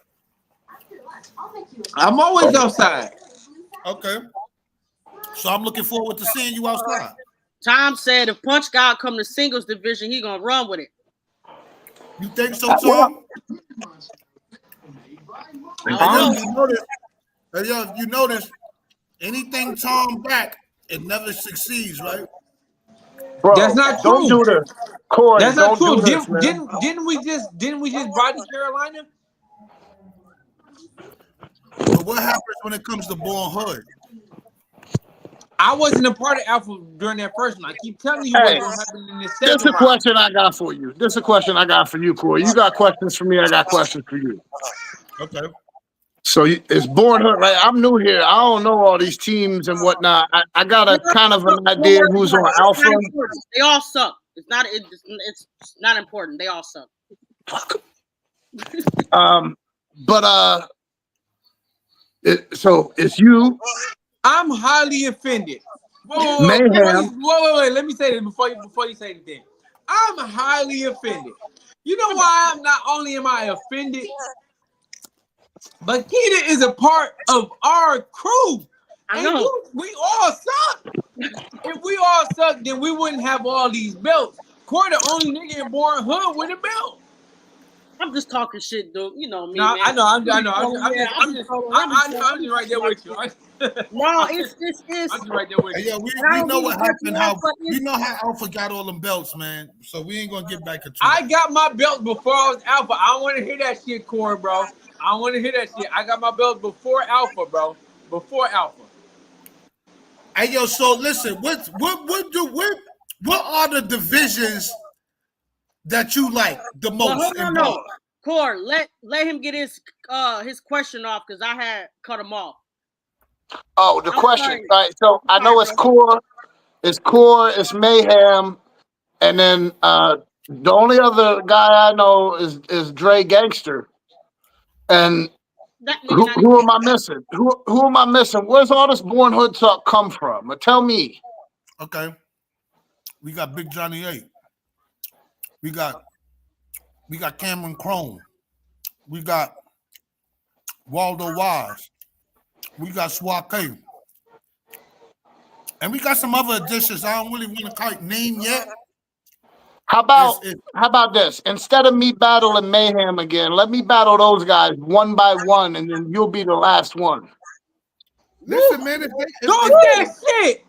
I'm always outside. Okay. So I'm looking forward to seeing you outside. Tom said if Punch God come to singles division, he gonna run with it. You think so, Tom? Hey, yo, if you notice, anything Tom back, it never succeeds, right? Bro, That's not don't true. do this. Corey, That's not don't true. do this, man. Didn't we just body Carolina? But what happens when it comes to Born Hood? I wasn't a part of Alpha during that first one. I keep telling you Hey, what's gonna happen in the this second a round. question I got for you. This a question I got for you, Corey. You got questions for me. I got questions for you. Okay. So it's Born Hood, right? I'm new here. I don't know all these teams and whatnot. I got a kind of an idea who's on Alpha. They all suck. It's not important. They all suck. So it's you, I'm highly offended. Mayhem. Wait. Let me say this before you say anything. I'm highly offended. You know why I'm not only am I offended, but Keita is a part of our crew. I know. We all suck. If we all suck, then we wouldn't have all these belts. Corey, the only nigga in Born Hood with a belt. I'm just talking shit, dude. You know me, No, man. I know. I'm just right there with you. No, it's. I'm just right there with Hey, you. yo, we know what happened. We know how Alpha got all them belts, man. So we ain't gonna get back into I that. got my belt before I was Alpha. I don't want to hear that shit, Corey, bro. I don't want to hear that shit. I got my belt before Alpha, bro. Before Alpha. Hey, yo, so listen, what are the divisions that you like the most? No. Core, let him get his question off because I had cut him off. Oh, the question. Sorry. All right. So I know it's Core, it's Mayhem, and then the only other guy I know is Dre Gangster. And who am I missing? Who am I missing? Where's all this Born Hood talk come from? Tell me. Okay. We got Big Johnny 8. We got Cameron Chrome. We got Waldo Wise. We got Swake. And we got some other additions I don't really want to quite name yet. How about this? Instead of me battling Mayhem again, let me battle those guys one by one, and then you'll be the last one. Listen, man, Talk that shit.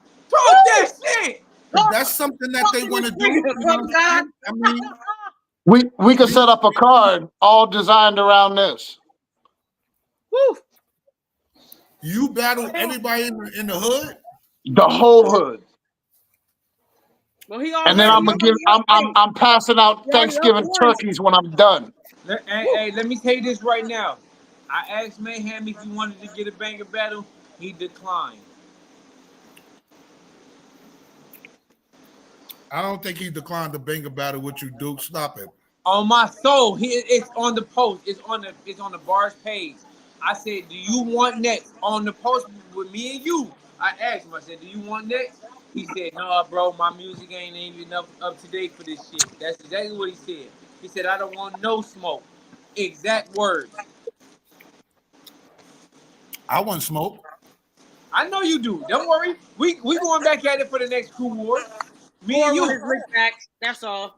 If that's something that they want to do, you know, I mean, we can set up a card all designed around this. Woo. You battle everybody in the hood, the whole hood. Well, he And then I'm passing out Thanksgiving turkeys when I'm done. Hey, let me tell you this right now. I asked Mayhem if he wanted to get a banger battle. He declined. I don't think he declined the banger battle with you, Duke. Stop it. On my soul, it's on the post. It's on the Bars page. I said, "Do you want next?" On the post with me and you, I asked him. I said, "Do you want next?" He said, "No, bro, my music ain't even up to date for this shit." That's exactly what he said. He said, "I don't want no smoke." Exact words. I want smoke. I know you do. Don't worry. We going back at it for the next Crew War. Me and you. That's all.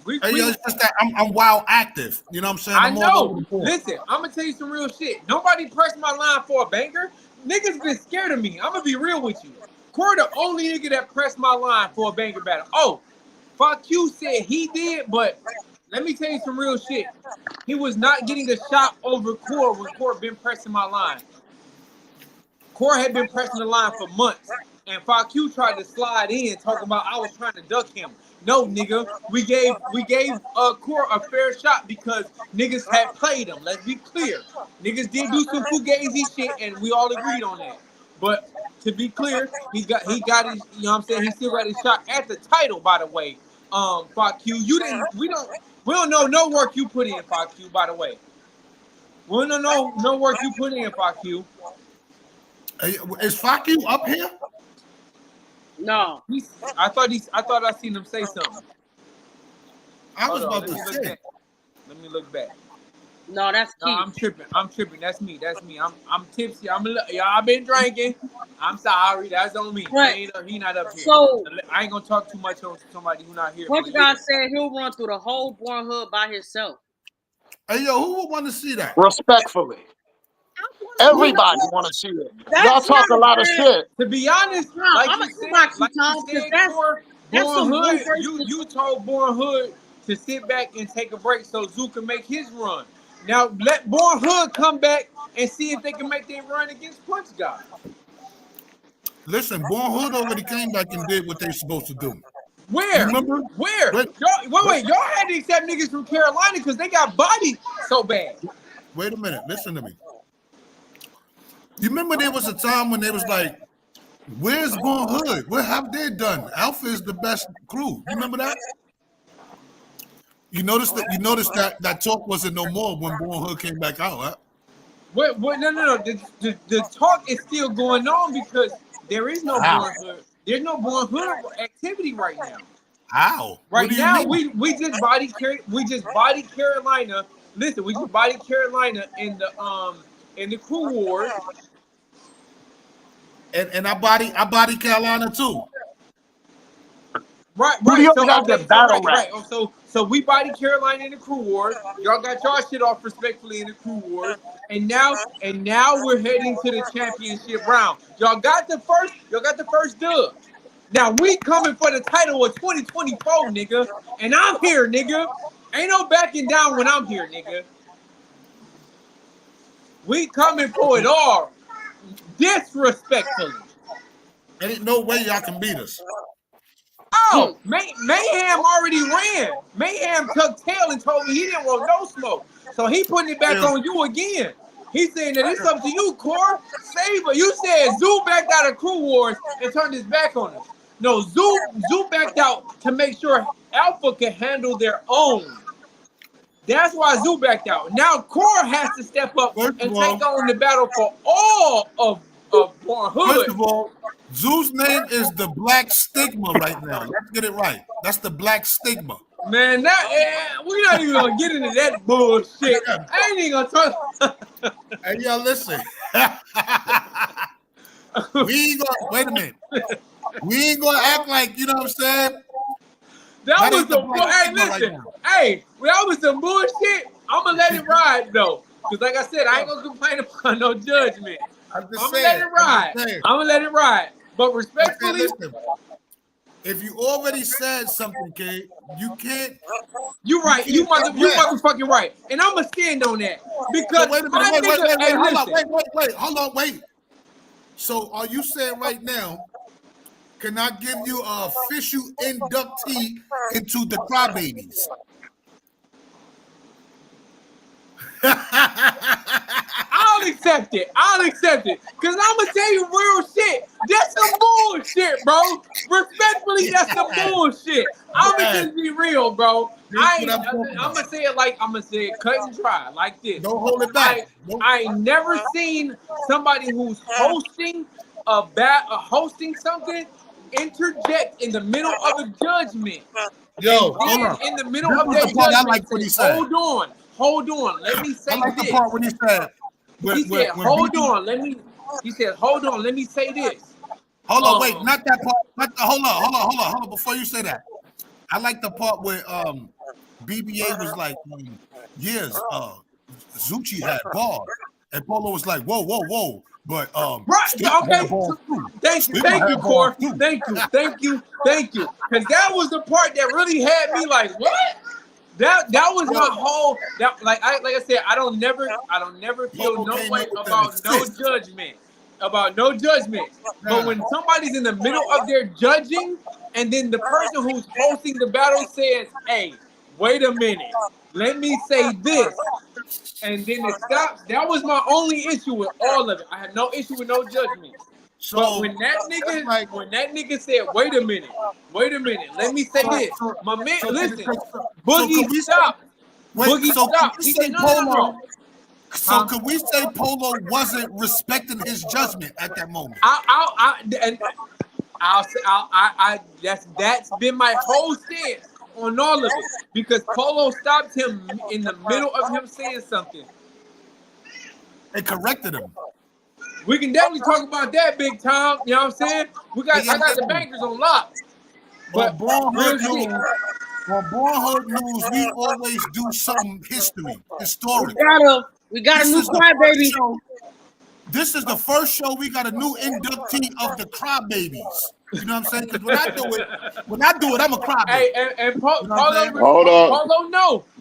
It's just that I'm wild active. You know what I'm saying? I know. Listen, I'm gonna tell you some real shit. Nobody pressed my line for a banger. Niggas been scared of me. I'm gonna be real with you. Corey, the only nigga that pressed my line for a banger battle. Oh, fuck you said he did, but let me tell you some real shit. He was not getting a shot over Corey when Corey been pressing my line. Corey had been pressing the line for months, and fuck you tried to slide in talking about I was trying to duck him. No, nigga, we gave Corey a fair shot because niggas had played him. Let's be clear. Niggas did do some fugazi shit, and we all agreed on that. But to be clear, he got his, you know what I'm saying? He still got his shot at the title, by the way. Fuck you. We don't know no work you put in, fuck you, by the way. We don't know no work you put in, fuck you. Is Faku up here? No. I thought I seen him say something. I was about to say. Let me look back. No, that's Keith. No, I'm tripping. That's me. I'm tipsy. I've been drinking. I'm sorry. That's on me. Right. He not up here. So I ain't gonna talk too much on somebody who not here. What guy said he'll run through the whole Born Hood by himself? Hey, yo, who would want to see that? Respectfully. Everybody want to see it. Y'all That's talk a not lot of fair. shit. To be honest, No, like I'm you gonna said, box you, like Tom, you because said, that's Born some Hood, one you told Born Hood to sit back and take a break so Zoo can make his run. Now let Born Hood come back and see if they can make their run against Punch God. Listen, Born Hood already came back and did what they supposed to do. Where? You remember? Where? Wait, Wait. Y'all had to accept niggas from Carolina because they got bodied so bad. wait a minute. Listen to me. You remember there was a time when they was like, where's Born Hood? What have they done? Alpha is the best crew. You remember that? You noticed that that talk wasn't no more when Born Hood came back out, huh? What? No. The talk is still going on because there is no How? Born Hood. There's no Born Hood activity right now. How? Right What do you now, mean? we just body Carolina. Listen, we just body Carolina in the Crew Wars. And I body Carolina too. Right. Who do y'all So got okay, that so battle right. rap? So we body Carolina in the Crew Wars. Y'all got y'all shit off respectfully in the Crew Wars, and now we're heading to the championship round. Y'all got the first dub. Now we coming for the title of 2024, nigga, and I'm here, nigga. Ain't no backing down when I'm here, nigga. We coming for it all, disrespectfully. Ain't no way y'all can beat us. Oh, Mayhem already ran. Mayhem took tail and told me he didn't want no smoke. So he putting it back on you again. He's saying that it's up to you, Core. Saber, you said Zoo backed out of Crew Wars and turned his back on us. No, Zoo backed out to make sure Alpha can handle their own. That's why Zoo backed out. Now Core has to step up and take on the battle for all of Born Hood. First of all, Zoo's name is the Black Stigma right now. Let's get it right. That's the Black Stigma. Man, we're not even gonna get into that bullshit. I ain't even gonna talk. Hey, y'all, listen. We ain't gonna wait a minute. We ain't gonna act like, you know what I'm saying? That was some hey, listen. Hey, that was some bullshit. I'm gonna let it ride though. Cause like I said, I ain't gonna complain about no judgment. I'm gonna let it ride. I'm gonna let it ride. But respectfully, listen, if you already said something, kid, you can't. You right. You motherfucking right. And I'm gonna stand on that because So wait a minute. Wait. Hold on. Wait. So are you saying right now? Can I give you a official inductee into the Crybabies? I'll accept it. Cause I'm gonna tell you real shit. That's some bullshit, bro. Respectfully, that's some bullshit. I'm gonna just be real, bro. I'm gonna say it cut and dry like this. Don't hold it back. I ain't never seen somebody who's hosting hosting something interject in the middle of a judgment. Yo, hold on. In the middle of that judgment, I like what he said. Hold on. Let me say I like this. The part when he said, hold on. Let me say this. Hold on, wait, not that part. Hold on. Before you say that, I like the part where BBA was like, Zucci had bars, and Polo was like, whoa. But right, okay. Thank you, Core. Thank you. Because that was the part that really had me like, what? That was my whole like I said, I don't never feel no way about no judgment. But when somebody's in the middle of their judging, and then the person who's hosting the battle says, "Hey, wait a minute, let me say this," and then it stops. That was my only issue with all of it. I had no issue with no judgment. So but when that nigga said, wait a minute, let me say this. My man, listen, Boogie, stop. Boogie, stop. He said, no. So could we say Polo wasn't respecting his judgment at that moment? That's been my whole stance on all of it, because Polo stopped him in the middle of him saying something and corrected him. We can definitely talk about that, Big Tom. You know what I'm saying? I got the bankers on lock. But Born Hood News, we always do some historic. We got a new Crybaby. This is the first show we got a new inductee of the crybabies. You know what I'm saying? Because when I do it, I'm a crybaby. Hey, and Polo, You know what I'm saying? Hold up.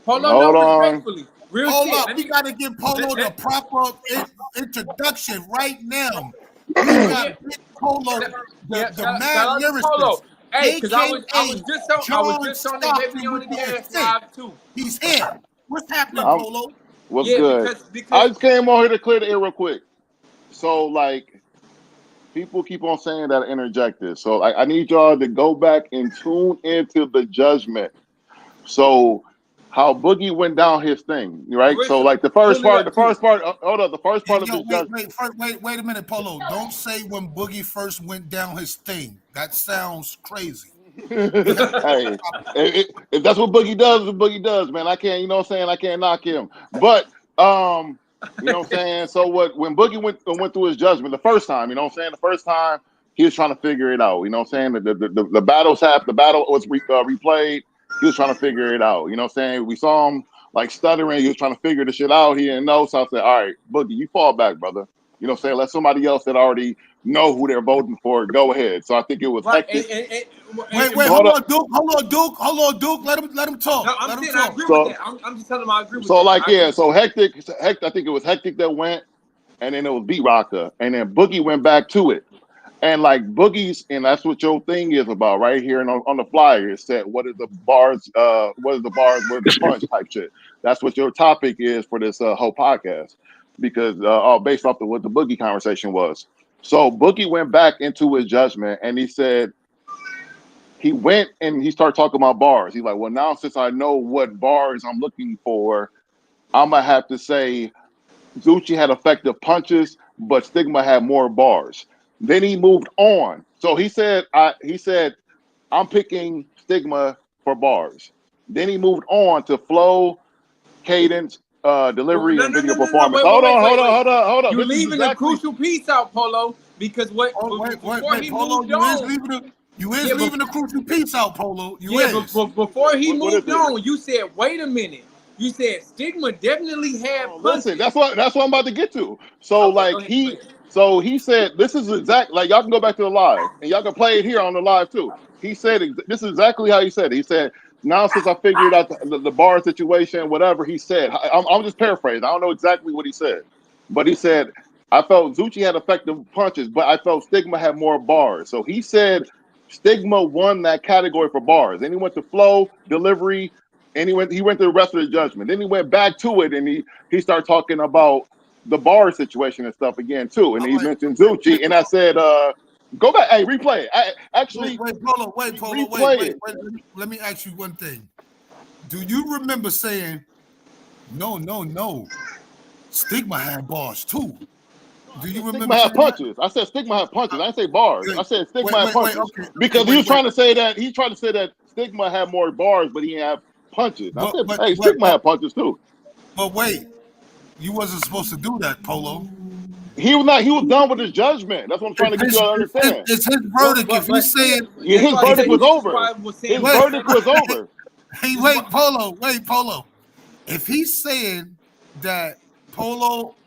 Polo, Hold no, on. respectfully. Real Hold shit. up, we got to give Polo the proper introduction right now. We got Big Polo, the mad lyricist. Polo. Hey, because I was John just on the Heavy on the Gas live too. He's here. What's happening, I'm- Polo? What's Yeah, good? because I just came on here to clear the air real quick. So, like, people keep on saying that I interjected. So, I need y'all to go back and tune into the judgment. So, how Boogie went down his thing, right? So, like, the first part, hold up, the first part of his judgment. Wait a minute, Polo. Don't say when Boogie first went down his thing. That sounds crazy. Hey, if that's what Boogie does, what Boogie does, man. I can't, you know what I'm saying? I can't knock him. But you know what I'm saying? So when Boogie went through his judgment the first time, you know what I'm saying? The first time he was trying to figure it out. You know what I'm saying? The battles happened, the battle was replayed. He was trying to figure it out. You know what I'm saying? We saw him like stuttering, he was trying to figure the shit out. He didn't know. So I said, all right, Boogie, you fall back, brother. You know what I'm saying? Let somebody else that already know who they're voting for go ahead. So I think it was hectic. Wait, hold on, Duke. Let him talk. No, I'm saying I agree with that. I'm just telling him I agree with that. So like, yeah, so hectic. I think it was hectic that went, and then it was Beat Rocker, and then Boogie went back to it. And like Boogie's, and that's what your thing is about right here and on the flyer. It said, what is the bars, what is the punch type shit. That's what your topic is for this whole podcast. Because all based off of what the Boogie conversation was. So Boogie went back into his judgment and he said, he went and he started talking about bars. He's like, well, now since I know what bars I'm looking for, I'm gonna have to say Zucci had effective punches, but Stigma had more bars. Then he moved on. So he said, I'm picking Stigma for bars. Then he moved on to flow, cadence, delivery, and video performance. Hold on. You're leaving the crucial piece out, Polo, because before he moved on. You is leaving the crucial piece out, Polo. But before he moved on, you said, wait a minute. You said Stigma definitely had punches. Listen, that's what I'm about to get to. So okay, he said, this is exact, like y'all can go back to the live and y'all can play it here on the live too. He said, this is exactly how he said it. He said, now since I figured out the bar situation, whatever he said, I'm just paraphrasing. I don't know exactly what he said, but he said, I felt Zucci had effective punches, but I felt Stigma had more bars. So he said Stigma won that category for bars. Then he went to flow, delivery, and he went to the rest of the judgment. Then he went back to it and he started talking about the bar situation and stuff again too. And he mentioned Zucci, and I said, go back, hey, replay it. Wait. Let me ask you one thing. Do you remember saying, no, Stigma had bars too? Do you remember? Stigma had punches. I said Stigma had punches. I didn't say bars. I said Stigma had punches. Okay. Because he was trying to say that Stigma had more bars, but he didn't have punches. I said, hey, Stigma had punches too. But wait, you wasn't supposed to do that, Polo. He was done with his judgment. That's what I'm trying to get you to understand. It's his verdict. If he's saying his verdict was over. His verdict was over. Hey, wait, Polo. If he's saying that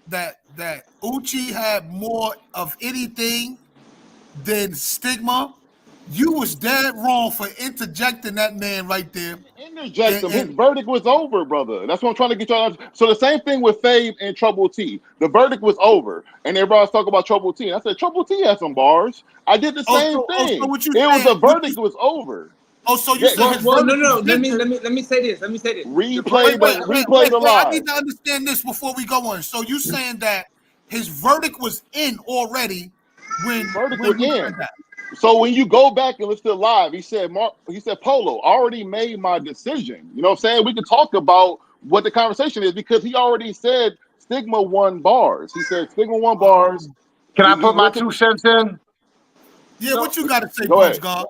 that Uchi had more of anything than Stigma, you was dead wrong for interjecting that man right there. Interject him. His verdict was over, brother. That's what I'm trying to get y'all. So the same thing with Fave and Trouble T. The verdict was over, and everybody was talking about Trouble T. And I said Trouble T had some bars. I did the same thing. The verdict was over. Oh, so you said no. Let me say this. Replay the live. I need to understand this before we go on. So you saying that his verdict was in already when we heard that. So when you go back and listen to live, he said, Polo, already made my decision. You know what I'm saying? We can talk about what the conversation is because he already said Stigma won bars. He said Stigma won bars. Can I put my 2 cents in? Yeah, what you got to say, Punch God?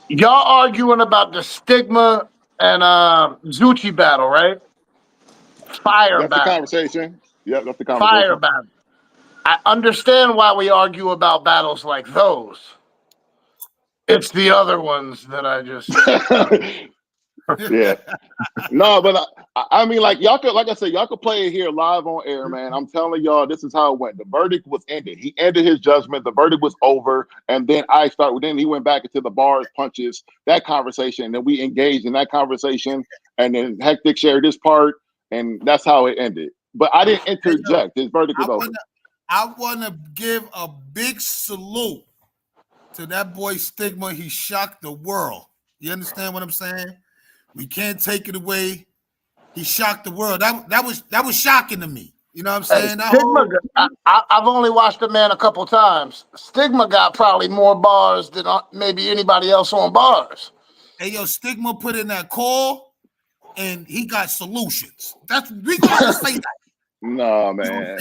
Y'all arguing about the Stigma and Zucci battle, right? Fire battle. That's the conversation. Yep, that's the conversation. Fire battle. I understand why we argue about battles like those. It's the other ones that I just Yeah. No, but I mean, like y'all could, like I said, y'all could play it here live on air, man. I'm telling y'all, this is how it went. The verdict was ended. He ended his judgment. The verdict was over, and then Then he went back into the bars, punches, that conversation. And then we engaged in that conversation, and then Hectic shared his part, and that's how it ended. But I didn't interject. His verdict was over. I want to give a big salute to that boy Stigma. He shocked the world. You understand what I'm saying? We can't take it away. He shocked the world. That was shocking to me. You know what I'm saying? Stigma, I've only watched the man a couple times. Stigma got probably more bars than maybe anybody else on bars. Hey, yo, Stigma put in that call, and he got solutions. We gonna say that. No, man.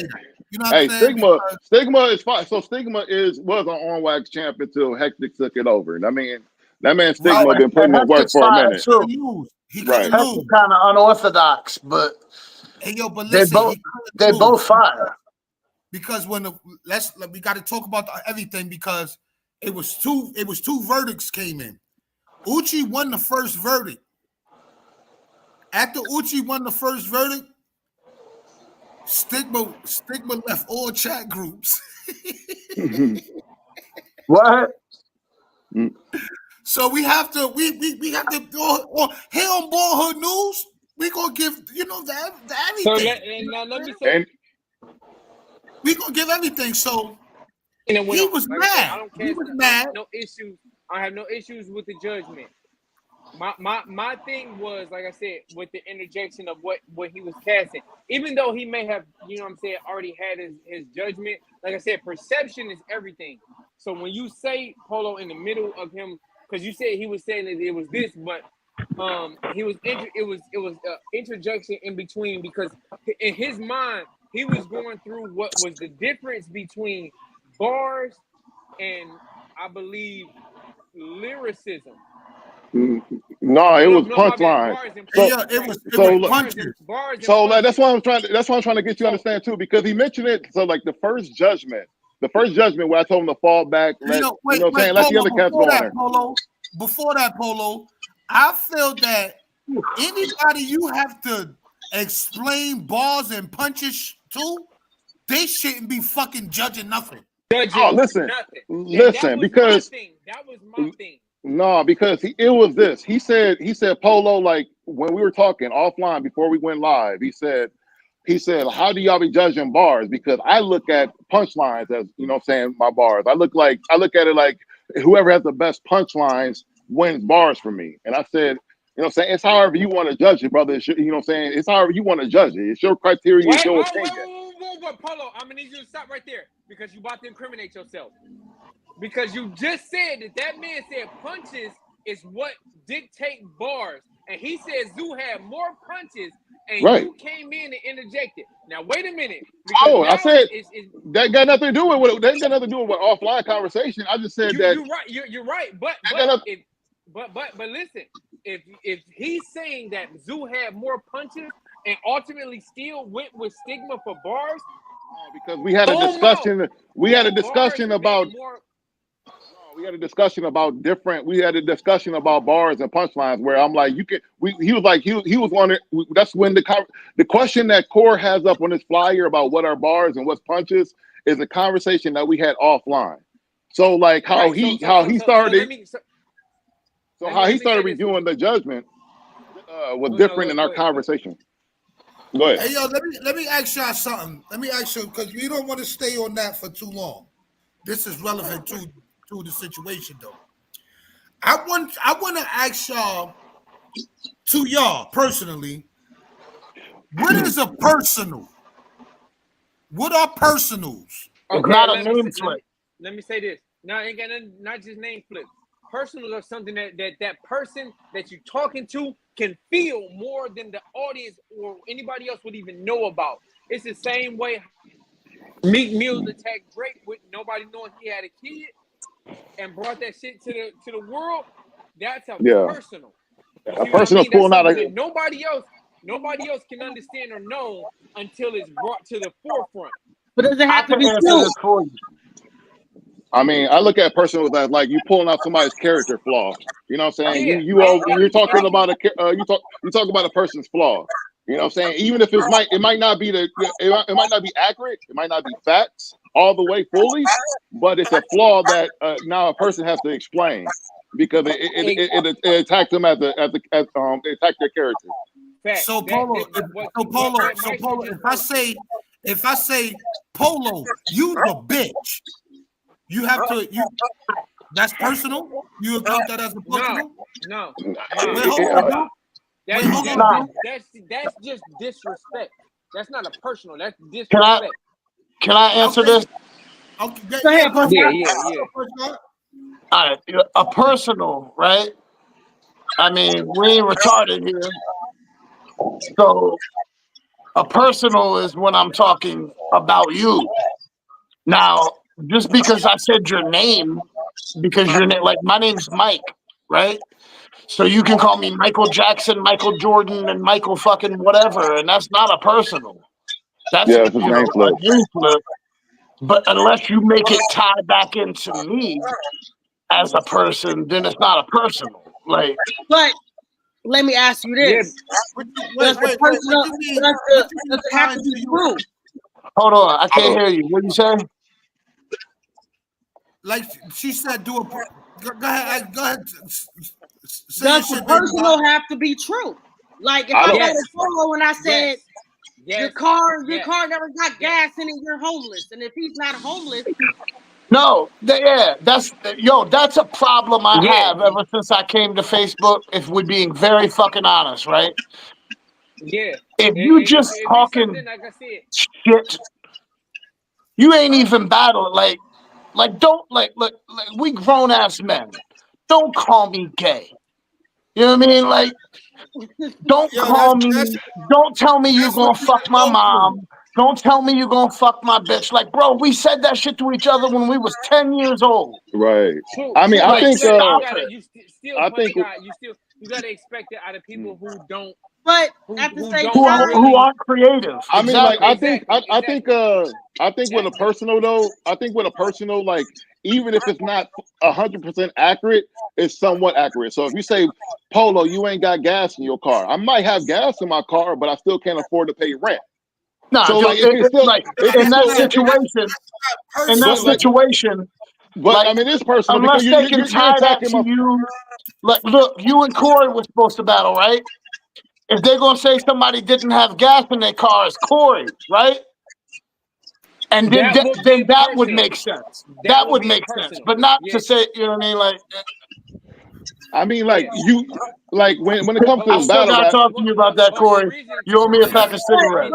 You know what I'm saying? Stigma is fine. So Stigma was an on-wax champ until Hectic took it over. I mean, that man Stigma been putting in work for a minute. He couldn't lose. Kind of unorthodox, but hey, yo, but listen, they both fire. Because we got to talk about everything because it was two verdicts came in. Uchi won the first verdict. After Uchi won the first verdict, Stigma left all chat groups. What? So we have to go here on Boyhood News. We gonna give the everything. Now let me say, we gonna give everything. So he was mad. He was mad. No issues. I have no issues with the judgment. My thing was, like I said, with the interjection of what he was casting. Even though he may have, already had his judgment. Like I said, perception is everything. So when you say Polo in the middle of him, because you said he was saying that it was this, but it was interjection in between, because in his mind he was going through what was the difference between bars and, I believe, lyricism. No, it was punchline. So that's what I'm trying to get you to understand too, because he mentioned it. So like the first judgment where I told him to fall back, let the other cats go on. Before that, Polo, I feel that anybody you have to explain bars and punches to, they shouldn't be fucking judging nothing. Listen, because that was my thing. No, because it was this. He said Polo, like when we were talking offline before we went live, he said, how do y'all be judging bars? Because I look at punchlines as, my bars. I look at it like whoever has the best punchlines wins bars for me. And I said, it's however you want to judge it, brother. It's, it's however you want to judge it. It's your criteria, it's your opinion. Wait, Polo, I'm gonna need you to stop right there, because you about to incriminate yourself. Because you just said that man said punches is what dictate bars. And he said Zoo had more punches, and you came in and interjected. Now, wait a minute. I said that got nothing to do with it. That got nothing to do with offline conversation. I just said that. You're right. But listen, if he's saying that Zoo had more punches and ultimately still went with Stigma for bars, because we had a discussion. We had a discussion about. We had a discussion about bars and punchlines where I'm like, he was wondering. That's when the question that Core has up on his flyer about what are bars and what's punches is a conversation that we had offline. So like how he started reviewing the judgment was different in our conversation. Go ahead. Hey, yo, let me ask y'all something. Let me ask you, because we don't want to stay on that for too long. This is relevant to the situation, though. I want to ask y'all, to y'all personally, what is a personal? What are personals? Okay, not a name flip. Let me say this. No, ain't got not just name flips. Personals are something that person that you're talking to can feel more than the audience or anybody else would even know about. It's the same way Meek Mill attacked Drake with nobody knowing he had a kid and brought that shit to the world. That's a personal. A personal pulling out of nobody else can understand or know until it's brought to the forefront. But does it have to be true? I mean, I look at personal as like you pulling out somebody's character flaw. You know what I'm saying? Yeah. You're talking about you talk about a person's flaw. You know what I'm saying? Even if it might not be it might not be accurate, it might not be facts all the way fully, but it's a flaw that now a person has to explain because it attacked them it attacked their character. Facts. So Polo, if I say Polo, you's a bitch. You have to that's personal? You account that as a personal? No. Wait, hold on. That's just disrespect. That's not a personal. That's disrespect. Can I answer this? Okay, Go ahead, Yeah. All right, a personal, right? I mean, we ain't retarded here. So a personal is when I'm talking about you. Now, just because I said your name, because your name, like my name's Mike, right? So you can call me Michael Jackson, Michael Jordan, and Michael fucking whatever, and that's not a personal. That's Yeah, it's a name flip. a name flip. But unless you make it tie back into me as a person, then it's not a personal. Like, but let me ask you this: does it have to be true? hold on, I can't hear you. What you say? Like she said, go ahead. Does the personal have to be true? Like if I got a photo and I said your car never got gas in it, you're homeless, and if he's not homeless. No, that's a problem I have ever since I came to Facebook. If we're being very fucking honest, right? Yeah. If you just talking like I said, shit, you ain't even battling. Like don't like we grown ass men. Don't call me gay. You know what I mean? Like, don't call me. Don't tell me you're gonna fuck my mom. Don't tell me you're gonna fuck my bitch. Like, bro, we said that shit to each other when we was 10 years old. Right. True. I mean, I think you gotta expect it out of people who don't. But at the same time, who aren't creative. I mean, like, I think Exactly. with a personal though, like, even if it's not 100% accurate, it's somewhat accurate. So if you say, Polo, you ain't got gas in your car, I might have gas in my car, but I still can't afford to pay rent. Nah, so like, in that situation, but like, I mean, it's personal unless because they can tie that to you. Like, look, you and Corey were supposed to battle, right? If they're gonna say somebody didn't have gas in their car, it's Corey, right? And then that would make sense. That would make sense, but not to say, you know what I mean? Like, I mean, like when it comes to I still gotta talk to you about that, Corey. You owe me a pack of cigarettes.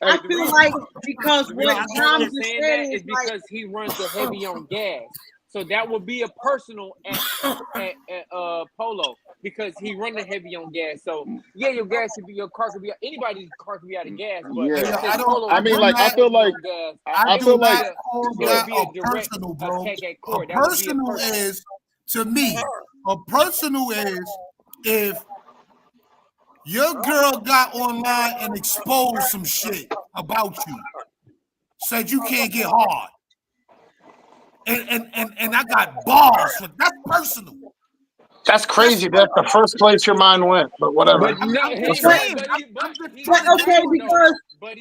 I feel like because what Tom just said is because he runs the heavy on gas. So that would be a personal at Polo because he running heavy on gas. So yeah, your car could be anybody's car could be out of gas. But yeah, I feel like that a personal, bro. A personal is to me. A personal is if your girl got online and exposed some shit about you, said you can't get hard. And I got balls. So that's personal. That's crazy. That's the first place your mind went. But whatever. But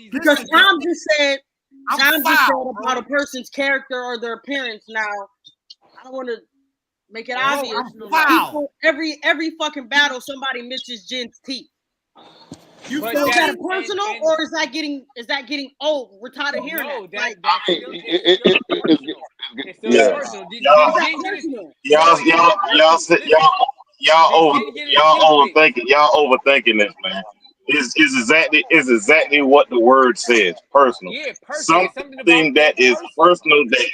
because Tom just said about a person's character or their appearance. Now, I don't want to make it obvious. People, every fucking battle, somebody misses Jen's teeth. Is that personal, or is that getting old? We're tired of hearing that. Y'all overthinking this, man. Is exactly what the word says. Personal. Yeah, personal. Something that is personal. That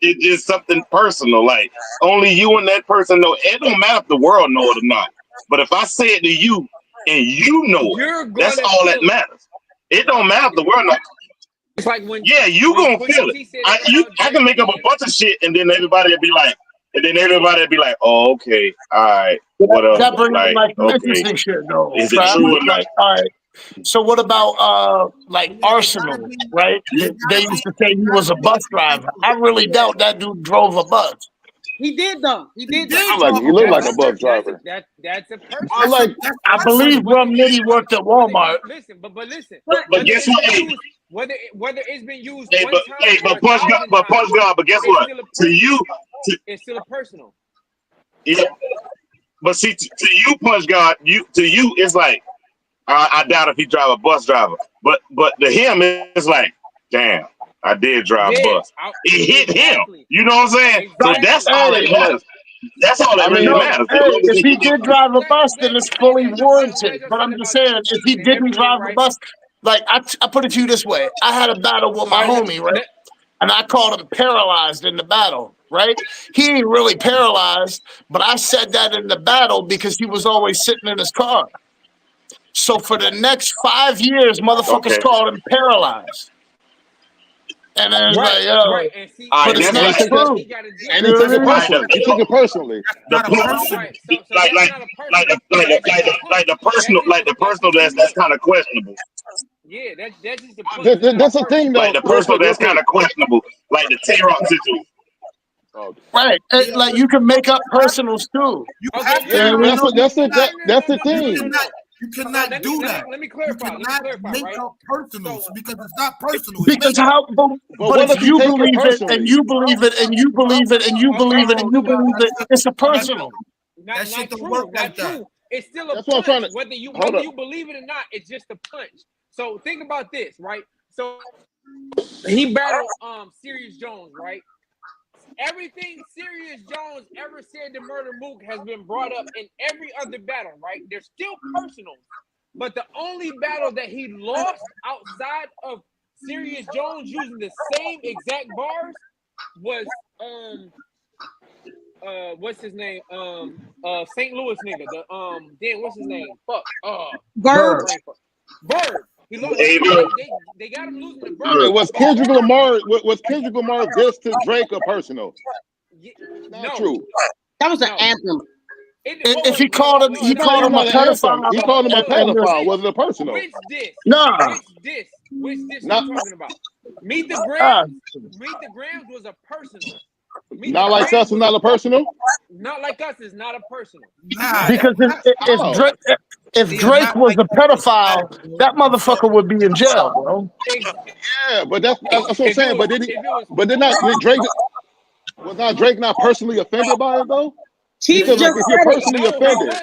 it's just something personal. Like only you and that person know. It don't matter if the world know it or not. But if I say it to you and you know it, that's all that matters. It don't matter if the world knows. It's like when you gonna feel it. I can make up a bunch of shit and then everybody will be like, oh, okay, all right, what else? That brings like interesting shit though. Is it true or not? All right. So what about like Arsenal, right? They used to say he was a bus driver. I really doubt that dude drove a bus. He did though. He did. He looked like a bus driver. That's a person. But like, I believe Rum Nitty worked at Walmart. Listen, but listen. But guess what? Hey, Whether it's been used hey, one but time hey, or but punch God, but punch God. But guess what? To you, it's still a personal. yeah. But see, to you, punch God, to you, it's like I doubt if he drive a bus driver. But to him, it's like, damn, I did drive a bus. It hit him. You know what I'm saying? So that's all that matters. That's all that really matters. Hey, if he did drive a bus, then it's fully warranted. But I'm just saying, if he didn't drive a bus, like I put it to you this way: I had a battle with my homie, right? And I called him paralyzed in the battle, right? He ain't really paralyzed, but I said that in the battle because he was always sitting in his car. So for the next 5 years, motherfuckers called him paralyzed. And then like, yo, but it's not true. And he took it personally. He took it personally. Like the personal that's kind of questionable. Yeah, that's just the That's the thing though. Like the personal that's kind of questionable. Like the Tay-Rock situation. Right, like you can make up personals too. That's the thing. You cannot do that. Let me clarify. Make up personals because it's not personal. Because how? But if you believe it, and you believe it, and you believe it, and you believe it, and you believe it, it's a personal. That shit don't work like that. It's still a punch. Whether you believe it or not, it's just a punch. So think about this, right? So he battled Serious Jones, right? Everything Serious Jones ever said to Murder Mook has been brought up in every other battle, right? They're still personal, but the only battle that he lost outside of Serious Jones using the same exact bars was what's his name? St. Louis nigga. The damn, what's his name? Fuck. Bird. Bird. He lost. They got him losing the Bird. Was Kendrick Lamar this to Drake a personal? Not true. That was an anthem. If he called him, he called him a pedophile. He called him a pedophile. Was it a personal? Which diss? Nah. Which diss are you talking about? Meet the Grams was a personal. Not like us is not a personal? Not like us is not a personal. Because if Drake was a pedophile, that motherfucker would be in jail, bro. Yeah, but that's what I'm saying. But was not Drake not personally offended by it though? Chief because just if you're personally offended,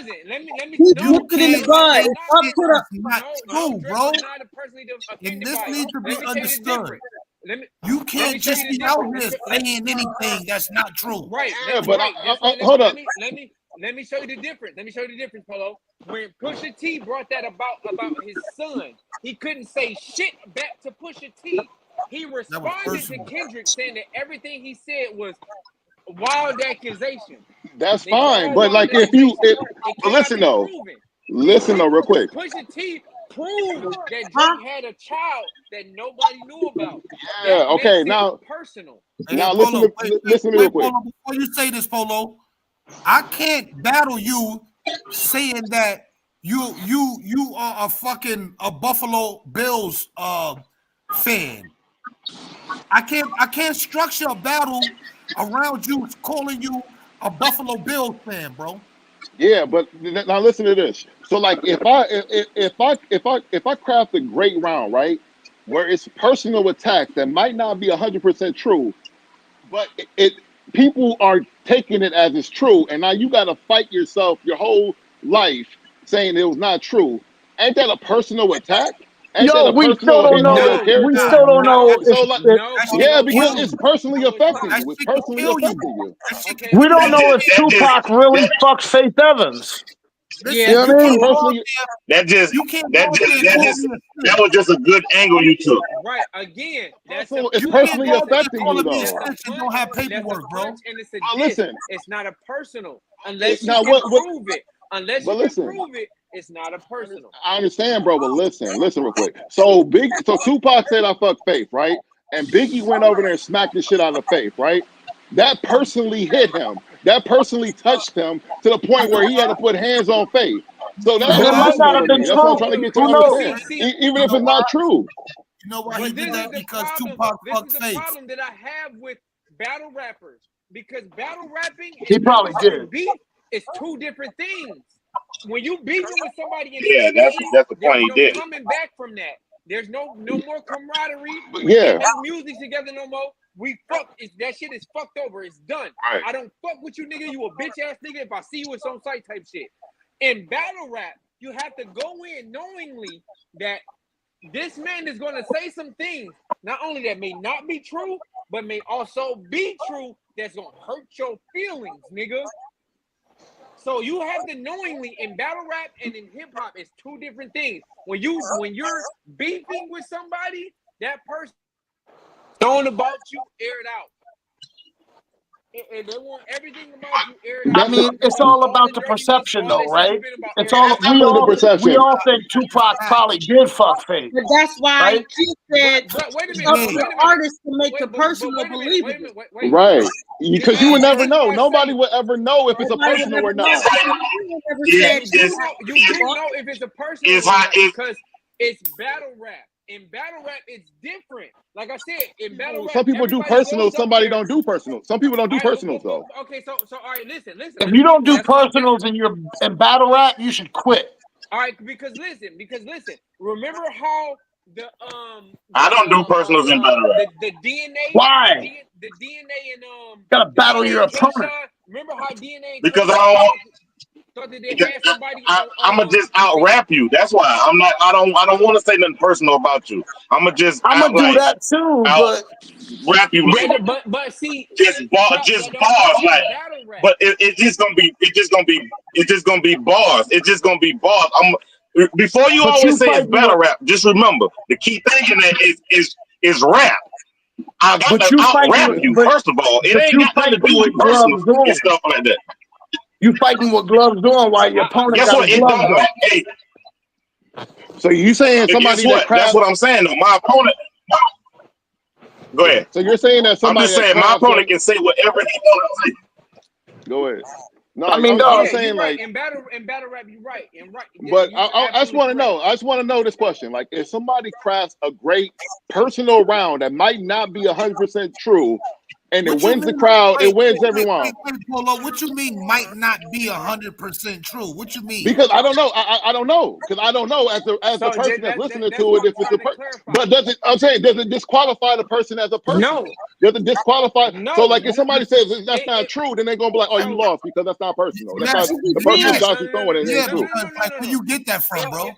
he took it in the bud. It's not true, bro. And this needs to be understood. You can't just be out here saying anything that's not true. Right. Yeah, but hold up. Let me show you the difference. Polo. When Pusha T brought that about his son, he couldn't say shit back to Pusha T. He responded to Kendrick saying that everything he said was wild accusation. That's fine, but like but listen though, real quick. Pusha T proved that Drake had a child that nobody knew about. Yeah, okay, now personal. Now listen to me real quick. Polo, before you say this, Polo, I can't battle you saying that you are a Buffalo Bills fan. I can't structure a battle around you calling you a Buffalo Bills fan, bro. Yeah, but now listen to this. So like if I craft a great round, right, where it's personal attacks that might not be 100% true, but people are taking it as it's true, and now you got to fight yourself your whole life saying it was not true. Ain't that a personal attack? Yo, we still don't know. We still don't know. Yeah, because it's personally affecting you. It's personally affecting you. We don't know if Tupac really fucked Faith Evans. Yeah, you know what I mean? That was just a good angle you took. Right, again, it's personally affecting you though. Don't have paperwork, bro. Listen, it's not a personal unless you can prove it. Unless you can prove it, it's not a personal. I understand, bro, but listen real quick. So Tupac said I fucked Faith, right? And Biggie went over there and smacked the shit out of Faith, right? That personally hit him. That personally touched him to the point where he had to put hands on Faith. So that's And what's it might not possible have to been me. That's what I'm true. trying to get to Who knows? understand. Even if it's not true. You know why he did that? Because Tupac fucked This is the Faith. problem that I have with battle rappers. Because battle rapping He and probably battle did. beef is two different things. When you beefing with somebody in Yeah, the that's the there's point he no did. coming back from that. There's no more camaraderie. We Yeah. can't make music together no more. We fuck. That shit is fucked over. It's done. Right. I don't fuck with you, nigga. You a bitch ass nigga. If I see you, it's on site type shit. In battle rap, you have to go in knowingly that this man is going to say some things, not only that may not be true, but may also be true, that's going to hurt your feelings, nigga. So you have to knowingly, in battle rap and in hip hop, it's two different things. When you're beefing with somebody, that person knowing about you, air it out. And they want everything about you aired out. I mean, it's all about the perception, though, right? It's all we all think Tupac probably did fuck Faith. But that's why right? Keith said wait a it's minute, up to the artist to make the person wait a minute, believable. Right. Because you would never know. Nobody would ever know if it's a personal or not. You do know if it's a personal or not because it's battle rap. In battle rap, it's different. Like I said, in battle rap, some people do personal, somebody don't do personal. Some people don't do personals though. Okay, so all right, listen. If you don't do personals in battle rap, you should quit. All right, because listen. Remember how I don't do personals in battle rap. The DNA. Why? The DNA and gotta battle your opponent. Remember how DNA? Because I'ma just out rap you. That's why I don't want to say nothing personal about you. I'ma do that too, but rap you. But see, just bars like. But it's just gonna be bars. It's just gonna be bars. Before you always say it's battle rap. Just remember the key thing in that is rap. I got to out rap you. First of all, it ain't got nothing to do with personal and stuff like that. You fighting with gloves on while your opponent got his gloves on. Hey, so you saying somebody that's what I'm saying. Though. My opponent. Go ahead. So you're saying that somebody. I'm just saying my opponent can say whatever he wants to say. Go ahead. No, I mean, I'm saying like in battle rap, you're right. But I just want to know. I just want to know this question. Like, if somebody crafts a great personal round that might not be 100% true, and it wins the crowd, it wins everyone. Polo, what you mean might not be 100% true? What you mean? Because I don't know. I don't know. Because I don't know as the person that's listening to it if it's a person. But does it? I'm saying, does it disqualify the person as a person? No. Does it disqualify? No. So like, if somebody says that's not true, then they're gonna be like, "Oh, you lost because that's not personal. That's not the person Johnson throwing it ain't true." Where you get that from, bro?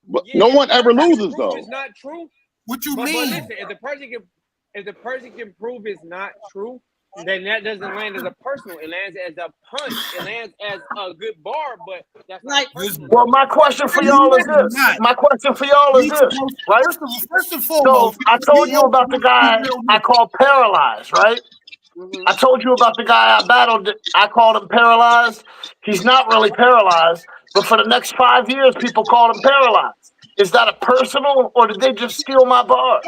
But no one ever loses though. It's not true. What you mean? But listen, if the person can prove it's not true, then that doesn't land as a personal. It lands as a punch. It lands as a good bar, but that's not personal. Well, my question for y'all is this. Right? First and foremost, so I told you about the guy I called paralyzed, right? I told you about the guy I battled. I called him paralyzed. He's not really paralyzed, but for the next 5 years, people called him paralyzed. Is that a personal, or did they just steal my bars?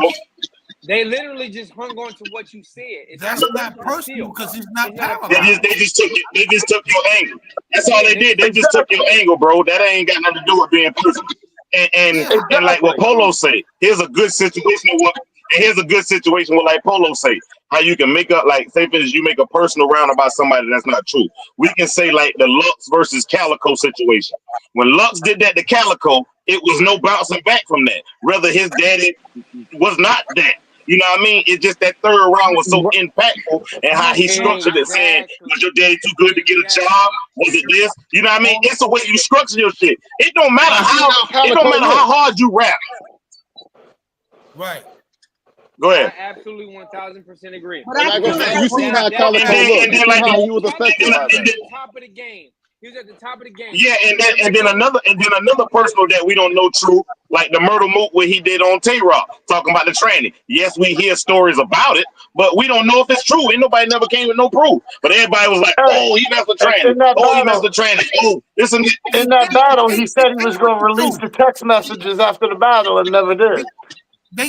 They literally just hung on to what you said. That's not personal because he's not paralyzed. They just took your angle. That's all they did. They just took your angle, bro. That ain't got nothing to do with being personal. And like what Polo say, here's a good situation with like Polo say, how you can make up, like, say for instance, you make a personal round about somebody that's not true. We can say like the Lux versus Calico situation. When Lux did that to Calico, it was no bouncing back from that. Rather, his daddy was not that. You know what I mean? It's just that third round was so impactful, and how he structured it, saying, was your daddy too good to get a job? Was it this? You know what I mean? It's the way you structure your shit. It don't matter how hard you rap. Right. Go ahead. I absolutely 1000% agree. You see how Calico looked. You see how he was affected by that. Top of the game. He was at the top of the game. Yeah, and then another personal that we don't know true, like the Murder Moot what he did on Tay-Rock, talking about the training. Yes, we hear stories about it, but we don't know if it's true. Ain't nobody never came with no proof. But everybody was like, "Oh, he messed with training. Oh, he messed with training. Oh, this and in that battle, he said he was going to release the text messages after the battle, and never did.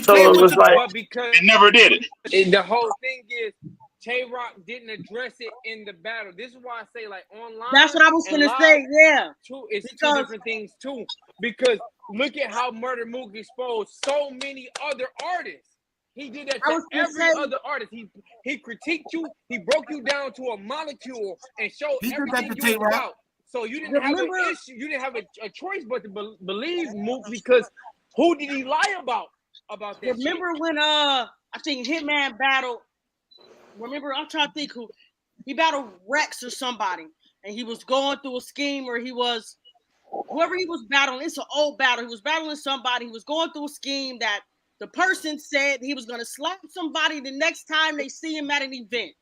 So it was like because he never did it. And the whole thing is, Tay-Rock didn't address it in the battle. This is why I say, like, online. That's what I was gonna say. Yeah, it's two different things too. Because look at how Murder Mook exposed so many other artists. He did that to every other artist. He critiqued you. He broke you down to a molecule and showed everything you was about. So you didn't have an issue. You didn't have a choice but to believe Mook, because who did he lie about that? Remember when I think Hitman battled. Remember, I'm trying to think who he battled Rex or somebody, and he was going through a scheme where he was whoever he was battling. It's an old battle. He was battling somebody. He was going through a scheme that the person said he was going to slap somebody the next time they see him at an event,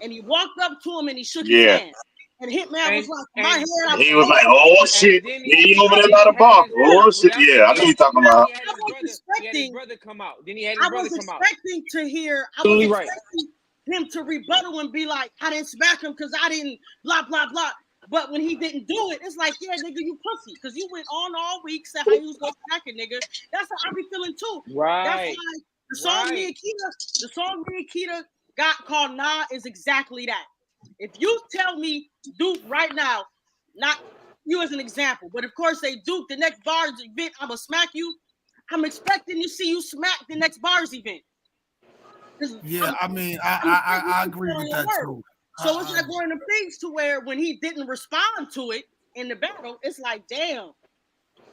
and he walked up to him and he shook his hand. And Hitman was like, "My hand." He was like, "Oh shit, he over there by the bar." Oh shit, yeah, I know you're talking about. He had his brother come out. Then he had his I brother was come out. expecting to hear. I was expecting him to rebuttal and be like, "I didn't smack him because I didn't blah blah blah." But when he didn't do it, it's like, "Yeah, nigga, you pussy," because you went on all week saying how you was gonna smack a nigga. That's how I be feeling too. Right. That's why the song me and Keita got called Nah is exactly that. If you tell me Duke right now, not you as an example, but of course say Duke, the next bars event, I'm gonna smack you. I'm expecting to see you smack the next bars event. Yeah, I agree with that too. So it's like one of the things to where when he didn't respond to it in the battle, it's like, damn,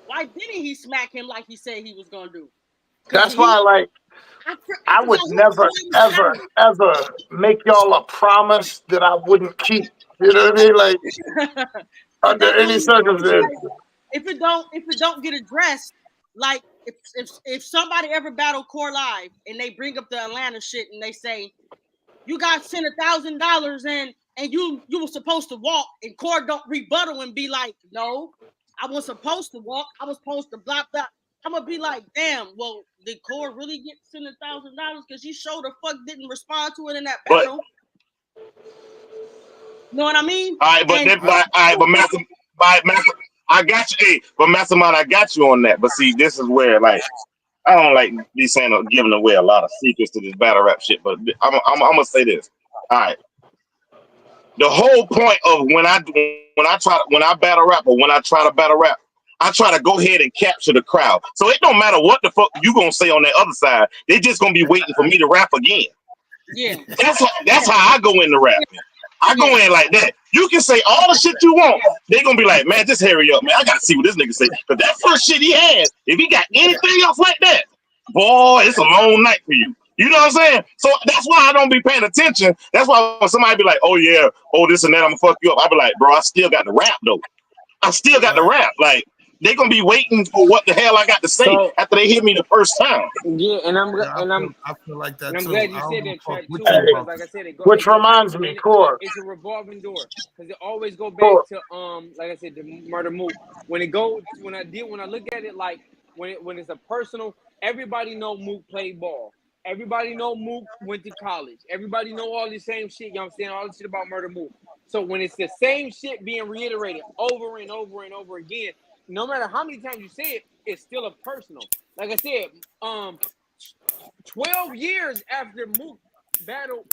why didn't he smack him like he said he was gonna do? That's why, like, I would never, ever make y'all a promise that I wouldn't keep. You know what I mean? Like, under any circumstance. If it don't get addressed, like if somebody ever battle Core Live and they bring up the Atlanta shit and they say, you got sent $1,000 and you were supposed to walk, and Core don't rebuttal and be like, no, I was supposed to walk. I was supposed to blah blah. I'm gonna be like, damn. Well, did Core really get sent $1,000 because he sure the fuck didn't respond to it in that battle? Know what I mean? All right, but Master, I got you. Hey, but Mastermind, I got you on that. But see, this is where, like, I don't like be saying or giving away a lot of secrets to this battle rap shit. But I'm gonna say this. All right, the whole point of when I battle rap, or when I try to battle rap, I try to go ahead and capture the crowd. So it don't matter what the fuck you gonna say on that other side. They just gonna be waiting for me to rap again. Yeah, that's how I go into rapping. I go in like that. You can say all the shit you want. They gonna be like, man, just hurry up, man. I gotta see what this nigga say. But that first shit he had, if he got anything else like that, boy, it's a long night for you. You know what I'm saying? So that's why I don't be paying attention. That's why when somebody be like, oh yeah, oh this and that, I'm gonna fuck you up. I be like, bro, I still got the rap though. I still got the rap. Like, they gonna be waiting for what the hell I got to say after they hit me the first time. Yeah, I feel like that and I'm too. glad you said that track too, because like I said, which reminds me, Core. It's a revolving door, because it always go back to like I said, the Murder Mook. When I look at it, like when it's a personal, everybody know Mook played ball. Everybody know Mook went to college. Everybody know all the same shit. You know what I'm saying? All the shit about Murder Mook. So when it's the same shit being reiterated over and over and over again, no matter how many times you say it, it's still a personal. Like I said, 12 years after Mook battled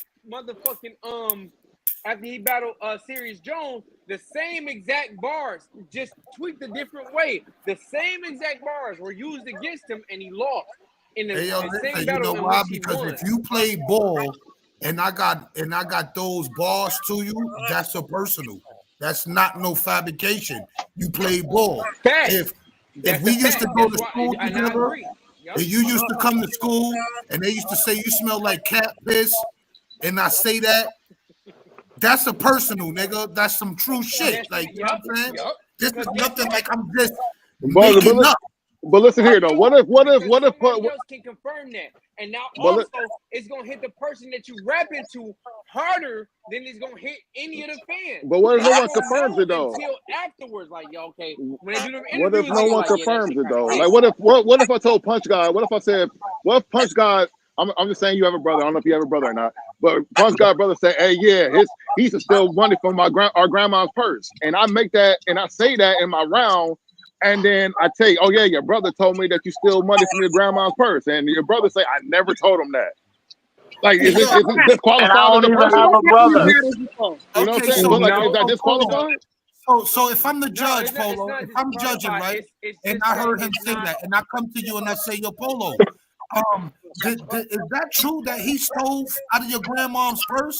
after he battled Sirius Jones, the same exact bars, just tweaked a different way. The same exact bars were used against him, and he lost in the same battle. You know why? Because if you play ball and I got those bars to you, that's a personal. That's not no fabrication. You play ball. If we used to go to school together, and you used to come to school, and they used to say you smell like cat piss, and I say that, that's a personal, nigga. That's some true shit. Like, you know what I'm saying? This is nothing like I'm just making up. But listen here though. What if somebody else can confirm that? And now also it's gonna hit the person that you rap into harder than it's gonna hit any of the fans. But what if no one confirms it though? Until afterwards, like, yo, okay. When they do them what if no one confirms it though? Crazy. Like, what if I told Punch God? What if I said, what if Punch God? I'm just saying you have a brother. I don't know if you have a brother or not. But Punch God brother say, hey, yeah, he used to steal money from our grandma's purse, and I make that and I say that in my round. And then I tell you, oh yeah, your brother told me that you steal money from your grandma's purse, and your brother say I never told him that. Like, is it And I disqualified as don't a even have personal? a brother. You know what I'm saying? But like, is that disqualified? So if I'm the judge, Polo, if I'm judging, right, and I heard him say that, and I come to you and I say, yo, Polo, is that true that he stole out of your grandmom's purse?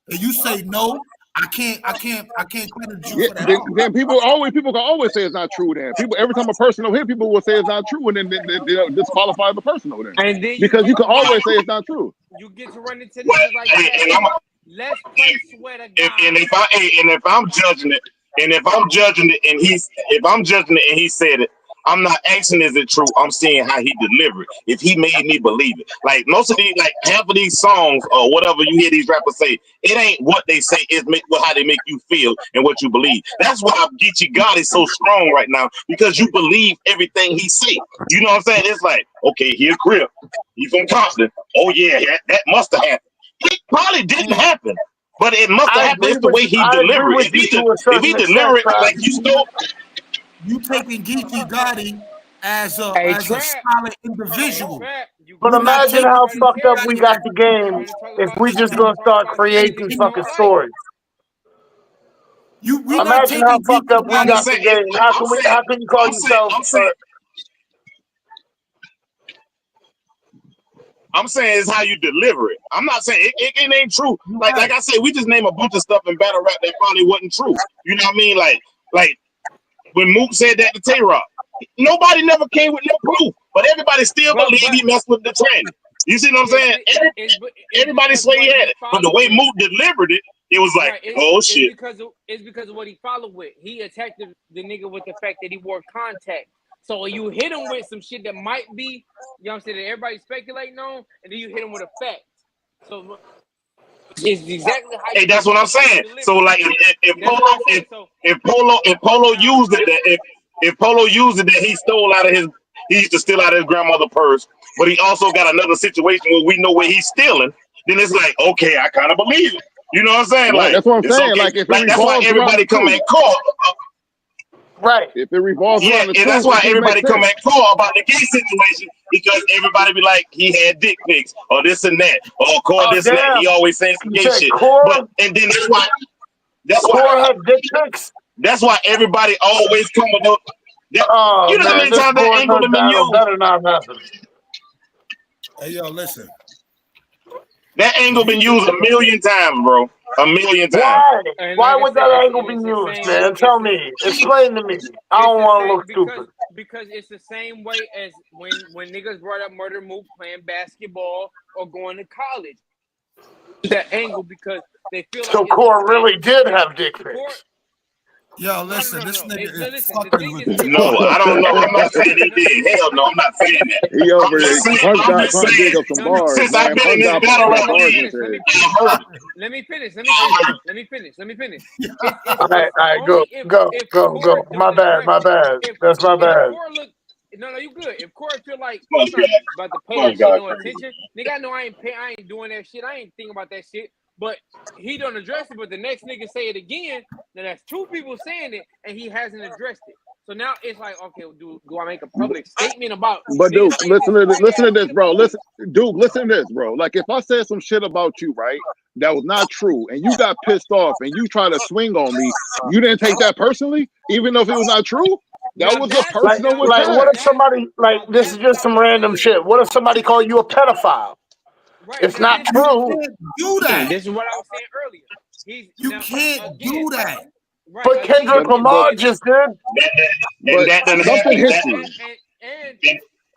And you say no, I can't credit you Yeah, for that. then people can always say it's not true. Then people, every time a personal hit, people will say it's not true, and then they'll disqualify the personal. Then And then because you can always say it's not true. You get to run into niggas like that. Let's play swear to God. And if I'm judging it, and if I'm judging it and he said it, I'm not asking is it true. I'm seeing how he delivered it. If he made me believe it, like most of these, like half of these songs or whatever you hear these rappers say, it ain't what they say. It's how they make you feel and what you believe. That's why Geechee God is so strong right now, because you believe everything he say. You know what I'm saying? It's like, okay, here's Crip. He's from Compton. Oh yeah, that must have happened. It probably didn't happen. But it must have happened. It's the way he delivered it. If he delivered it like you stole, you taking Geechee Gotti as a solid individual. But imagine how fucked up we got the game if we just gonna start creating fucking stories. Imagine how fucked up we got the game. How can you call yourself? I'm saying it's how you deliver it. I'm not saying it ain't true. Like I said, we just name a bunch of stuff in battle rap that probably wasn't true. You know what I mean? Like when Mook said that to Tay-Rock, nobody never came with no proof, but everybody still believed he messed with the trend. You see what I'm saying? Everybody say he had it, but the way Mook delivered it, it was like, oh shit. It's because of what he followed with. He attacked the nigga with the fact that he wore contact. So you hit him with some shit that might be, you know what I'm saying, that everybody's speculating on, and then you hit him with a fact. So it's exactly how. Hey, that's what I'm saying. So like, if Polo used it, if Polo used it that he stole out of he used to steal out of his grandmother's purse, but he also got another situation where we know where he's stealing. Then it's like, okay, I kind of believe it. You know what I'm saying? Right, like that's what I'm saying. Okay. Like if that's why everybody come at court. Right. If it revolves around the truth, that's why everybody come at court about the gay situation, because everybody be like, he had dick pics or this and that, or this and that. He always saying some gay shit. And then that's why had dick pics. That's why everybody always come with those. You know how many times that angle have been used? Better not happen. Hey yo, listen. That angle been used 1,000,000 times, bro. 1,000,000 times. Why would that angle be used, man? Tell me. Explain to me. I don't want to look stupid. Because it's the same way as when niggas brought up Murder Mook playing basketball or going to college. That angle because they feel so like Core really did have dick pics. Yo, listen, this nigga is fucking ridiculous. No, I don't know. I'm not saying he did. Hell no, I'm not saying that. He over there. Punch dig up some bars, since I've been in this battle rap, let me finish. All right, go. My bad. That's my bad. No, you good. If Corey feel like I'm not about to pay that shit no attention, nigga, I know I ain't doing that shit. I ain't thinking about that shit. But he don't address it, but the next nigga say it again. Now that's two people saying it, and he hasn't addressed it. So now it's like, okay, do I make a public statement about? But Duke, listen to this, bro. Listen to this, bro. Like if I said some shit about you, right, that was not true, and you got pissed off, and you try to swing on me, you didn't take that personally, even though if it was not true. That was a personal attack. What if somebody this is just some random shit? What if somebody called you a pedophile? Right, it's not true. You can't do that. This is what I was saying earlier. You can't do that. Right, but Kendrick Lamar just did. And that didn't happen. It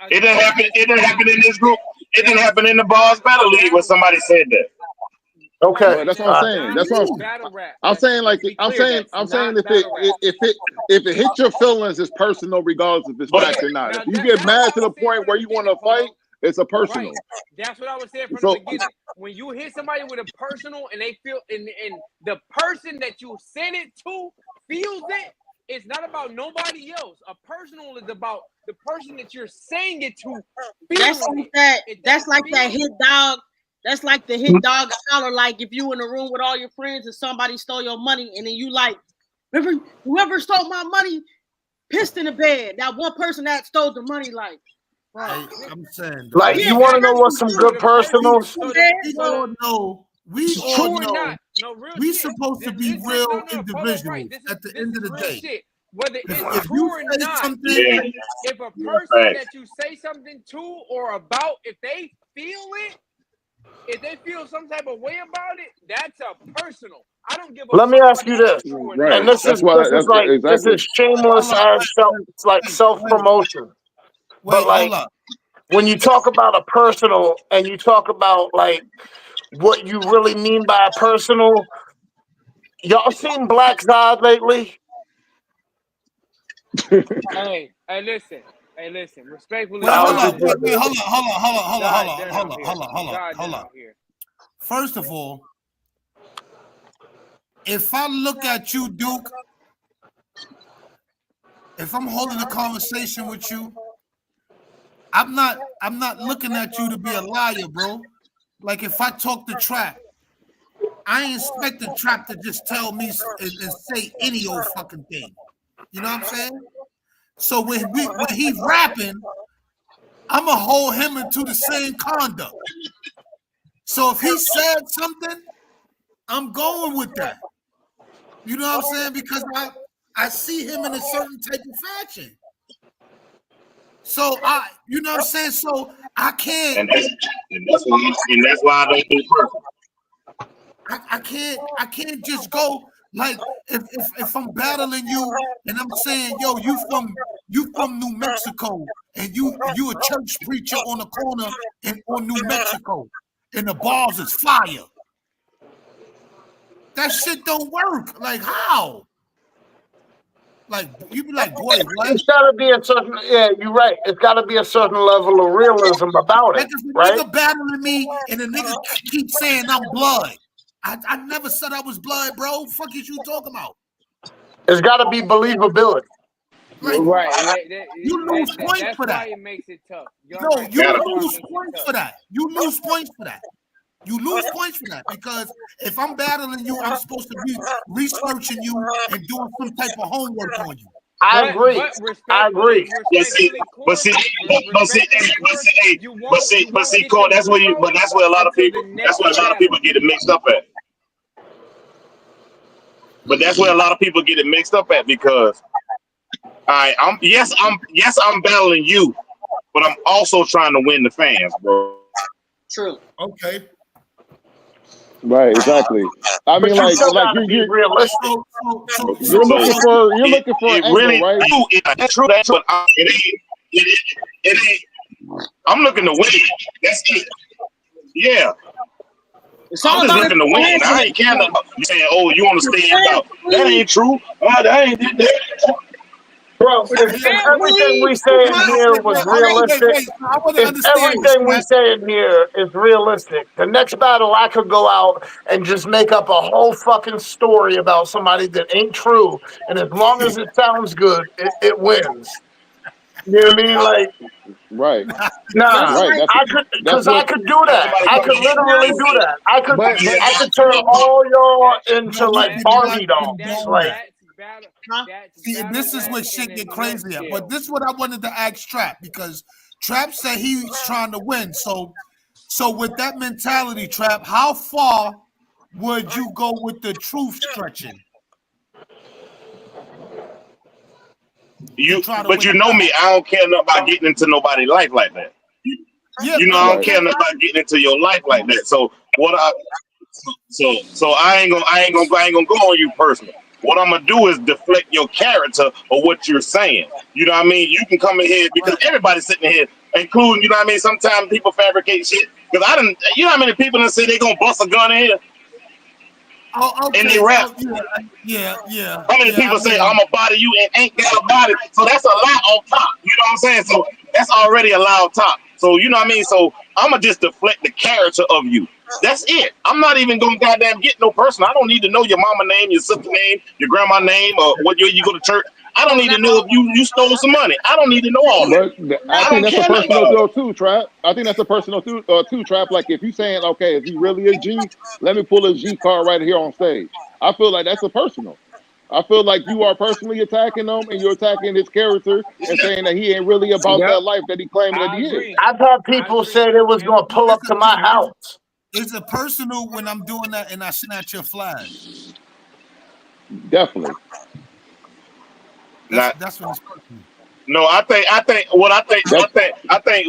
didn't happen. It didn't happen in this group. It didn't happen in the Bars Battle League when somebody said that. Okay, but that's what I'm saying. That's what I'm saying. Like I'm saying if it hits your feelings, it's personal, regardless if it's fact or not. If you get mad to the point where you want to fight, it's a personal. Right. That's what I was saying from the beginning. When you hit somebody with a personal and they feel, and the person that you sent it to feels it, it's not about nobody else. A personal is about the person that you're saying it to. That's like that. That's like that hit dog. That's like the hit dog holler. Like if you in a room with all your friends and somebody stole your money, and then you like, whoever stole my money pissed in the bed. That one person that stole the money, like. I'm saying, Like, dog. you want to know what some good personals? We all know. We all True or know. not? No, real We shit. supposed to be This is real no, hold up, right? individuals at the This end is of the real day. shit. Whether it's If true you or say not, something, if a person that you say something to or about, if they feel it, if they feel some type of way about it, that's a personal. I don't give a Let me fuck ask about you if this, it's true or Right. not. and this That's is why. That's this exactly. is shameless as self promotion. But wait, hold like, up. when you talk about a personal and you talk about like what you really mean by a personal, y'all seen Black Zod lately? Hey, listen. Respectfully, Wait, I hold was up. just Wait, wondering. hold up. First of all, if I look at you, Duke, if I'm holding a conversation with you, I'm not looking at you to be a liar, bro. Like if I talk to Trap, I ain't expecting Trap to just tell me and say any old fucking thing. You know what I'm saying? So when he's rapping, I'ma hold him into the same conduct. So if he said something, I'm going with that. You know what I'm saying? Because I see him in a certain type of fashion. So you know what I'm saying? So I can't. And that's why I don't do personal. I can't just go like if I'm battling you and I'm saying, yo, you from New Mexico and you a church preacher on the corner on New Mexico and the bars is fire. That shit don't work. Like how? Like you be like, boy, what? It's gotta be a certain, yeah, you're right. It's gotta be a certain level of realism about Like it, if a right? nigga battling me and a nigga keep saying I'm blood. I never said I was blood, bro. Fuck is you talking about? It's gotta be believability. Like you lose points That's for why that. it makes it tough. You're No, right. you Gotta lose points for that. You lose points for that. You lose points for that because if I'm battling you, I'm supposed to be researching you and doing some type of homework on you. I agree. I agree. Cole, that's where a lot of people get it mixed up at. But that's where a lot of people get it mixed up at because I'm battling you, but I'm also trying to win the fans, bro. True. Okay. Right, exactly. I mean, like you're realistic. You're looking for an angle, really, right? That's true. But it ain't. I'm looking to win. That's it. Yeah. I'm just looking to win. I ain't caring about you saying, "Oh, you want to stand out." That ain't true. That ain't that. Bro, if everything we say in here was realistic, if everything we say in here is realistic, the next battle I could go out and just make up a whole fucking story about somebody that ain't true, and as long as it sounds good, it wins. You know what I mean? Like, right. Nah, Right. I could do that. I could literally do that. I could turn all y'all into like Barbie dolls. Like, See, this is what shit get crazy at. But this is what I wanted to ask Trap because Trap said he's trying to win. So with that mentality, Trap, how far would you go with the truth stretching? But you know me, I don't care about getting into nobody's life like that. Yeah, I don't care about getting into your life like that. So I ain't gonna go on you personally. What I'm gonna do is deflect your character or what you're saying. You know what I mean? You can come in here because everybody's sitting here, including, you know what I mean? Sometimes people fabricate shit. Because you know how many people that say they gonna bust a gun in here? Okay. And they rap. Yeah. How many people say I'm gonna body you and ain't got a body? So that's a lie on top. You know what I'm saying? So that's already a lie on top. So you know what I mean? So I'm gonna just deflect the character of you. That's it. I'm not even gonna goddamn get no person. I don't need to know your mama name, your sister name, your grandma name, or what year you go to church. I don't need to know if you stole some money. I don't need to know all that. But I think that's a personal though too, Trap. I think that's a personal too, Trap. Like if you saying, okay, is he really a G? Let me pull a G card right here on stage. I feel like that's a personal. I feel like you are personally attacking him, and you're attacking his character and saying that he ain't really about Yep, that life that he claiming that I he is. agree. I've had I people agree. say they was gonna pull up to my house. Is it personal when I'm doing that and I snatch your flag? Definitely. That's when it's personal. No, I think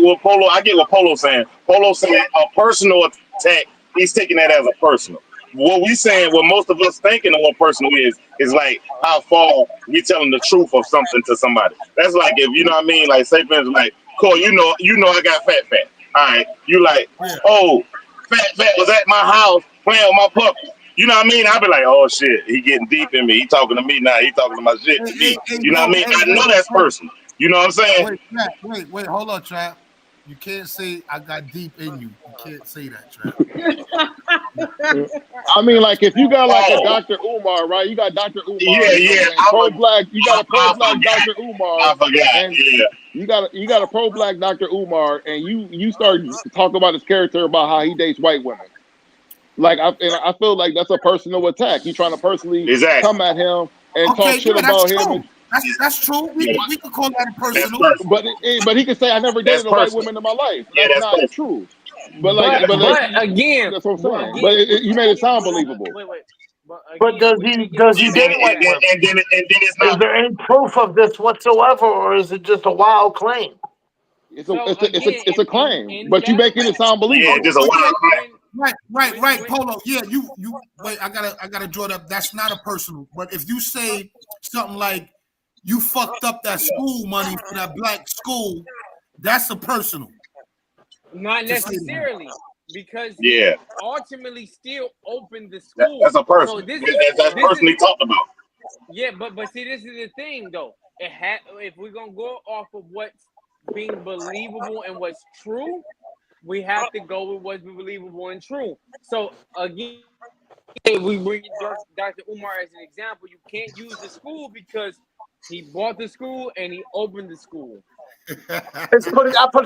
what Polo. I get what Polo's saying. Polo's saying a personal attack. He's taking that as a personal. What we saying, what most of us thinking of what personal is like how far we telling the truth of something to somebody. That's like if you know what I mean. Like say for instance, like Cole, you know I got fat. All right, you like, oh, fat was at my house playing with my puppy. You know what I mean? I'll be like, oh shit, he getting deep in me. He talking to me now. He talking to my shit to me. You know what I mean? I know that's personal. You know what I'm saying? Wait, hold on, Trap. You can't say I got deep in you. You can't say that, Trap. I mean, like if you got like a Dr. Umar, right? You got Dr. Umar. Yeah. Pro-black. You got a pro-black Dr. Umar. I forgot. And you got a pro-black Dr. Umar, and you start talking about his character about how he dates white women. Like I feel like that's a personal attack. He's trying to personally come at him and talk shit about him. That's true. We could call that a personal. But he could say I never dated a white woman in my life. That's not true. But again, that's what I'm saying. But you made it sound believable. But does he date white women? And then it's Is there any proof of this whatsoever, or is it just a wild claim? It's a claim, but you making it sound believable. Yeah, just a wild claim. Right, Polo. Yeah, you wait. I gotta draw it up. That's not a personal. But if you say something like you fucked up that school money for that black school, that's a personal. Not necessarily, because ultimately still opened the school. That's a person. So that's personally talked about. Yeah, but see, this is the thing though. If we're gonna go off of what's being believable and what's true, we have to go with what's believable and true. So again, if we bring Dr. Umar as an example, you can't use the school because he bought the school and he opened the school. I'll put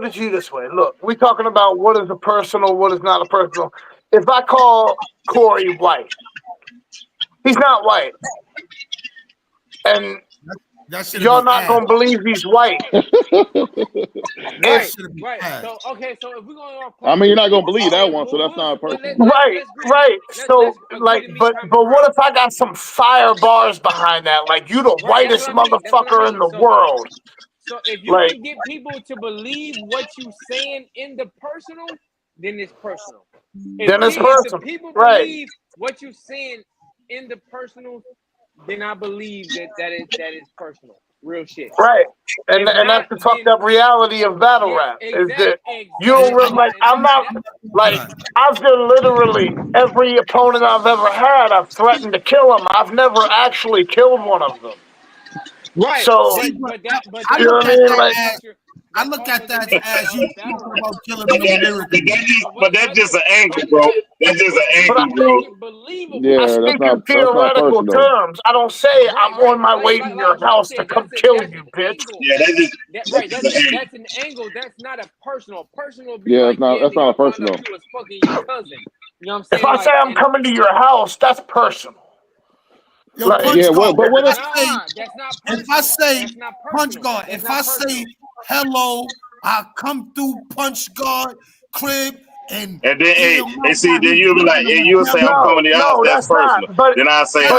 it to you this way. Look, we're talking about what is a personal, what is not a personal. If I call Corey white, he's not white. And y'all not gonna believe he's white. Right. So if we're going I mean, you're not gonna believe that one, so that's not personal. Right. So but what if I got some fire bars behind that? Like you the whitest motherfucker in the world. So if you can get people to believe what you saying in the personal, then it's personal. If people believe what you saying in the personal, then I believe that is personal. Real shit. Right. And that's the fucked up reality of battle rap. Is that you don't really like I'm not like I've been literally every opponent I've ever had, I've threatened to kill them. I've never actually killed one of them. Right. So you know what I mean? Like I look at that as you talking about killing them lyrically. But that's just an angle, bro. That's just an angle, bro. Yeah, I speak in theoretical terms. I don't say I'm on my way to your house to come kill you, bitch. Yeah, that's an angle. That's not a personal. Personal. That's not a personal. You was fucking your cousin. You know what I'm saying? If I say I'm coming to your house, that's personal. But what if I say punch guard, if I say hello, I come through punch guard crib and then then you'll be like, you'll say I'm coming to your house. That's personal. Then I say, if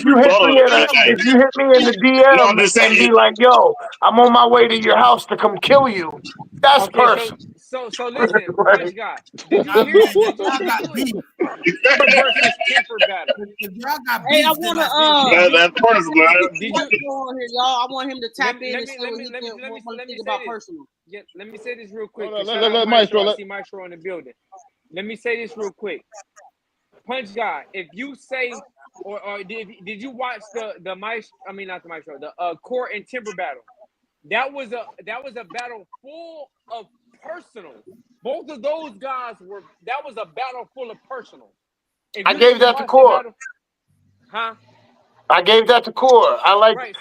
you hit me in the DM and be like, yo, I'm on my way to your house to come kill you, that's personal. So listen, punch guy. Did you hear that? Y'all got beef versus temper battle. Y'all got beef. Hey, I wanna that's personal. I want him to tap in and say what he think about personal. Yeah, let me say this real quick. Let Maestro. I see Maestro in the building. Let me say this real quick. Punch guy, if you say or did you watch the Maestro? I mean not the Maestro, the Court and Timber battle. That was a battle full of personal. Both of those guys that was a battle full of personal. I gave that to Core. I gave that to Core. I like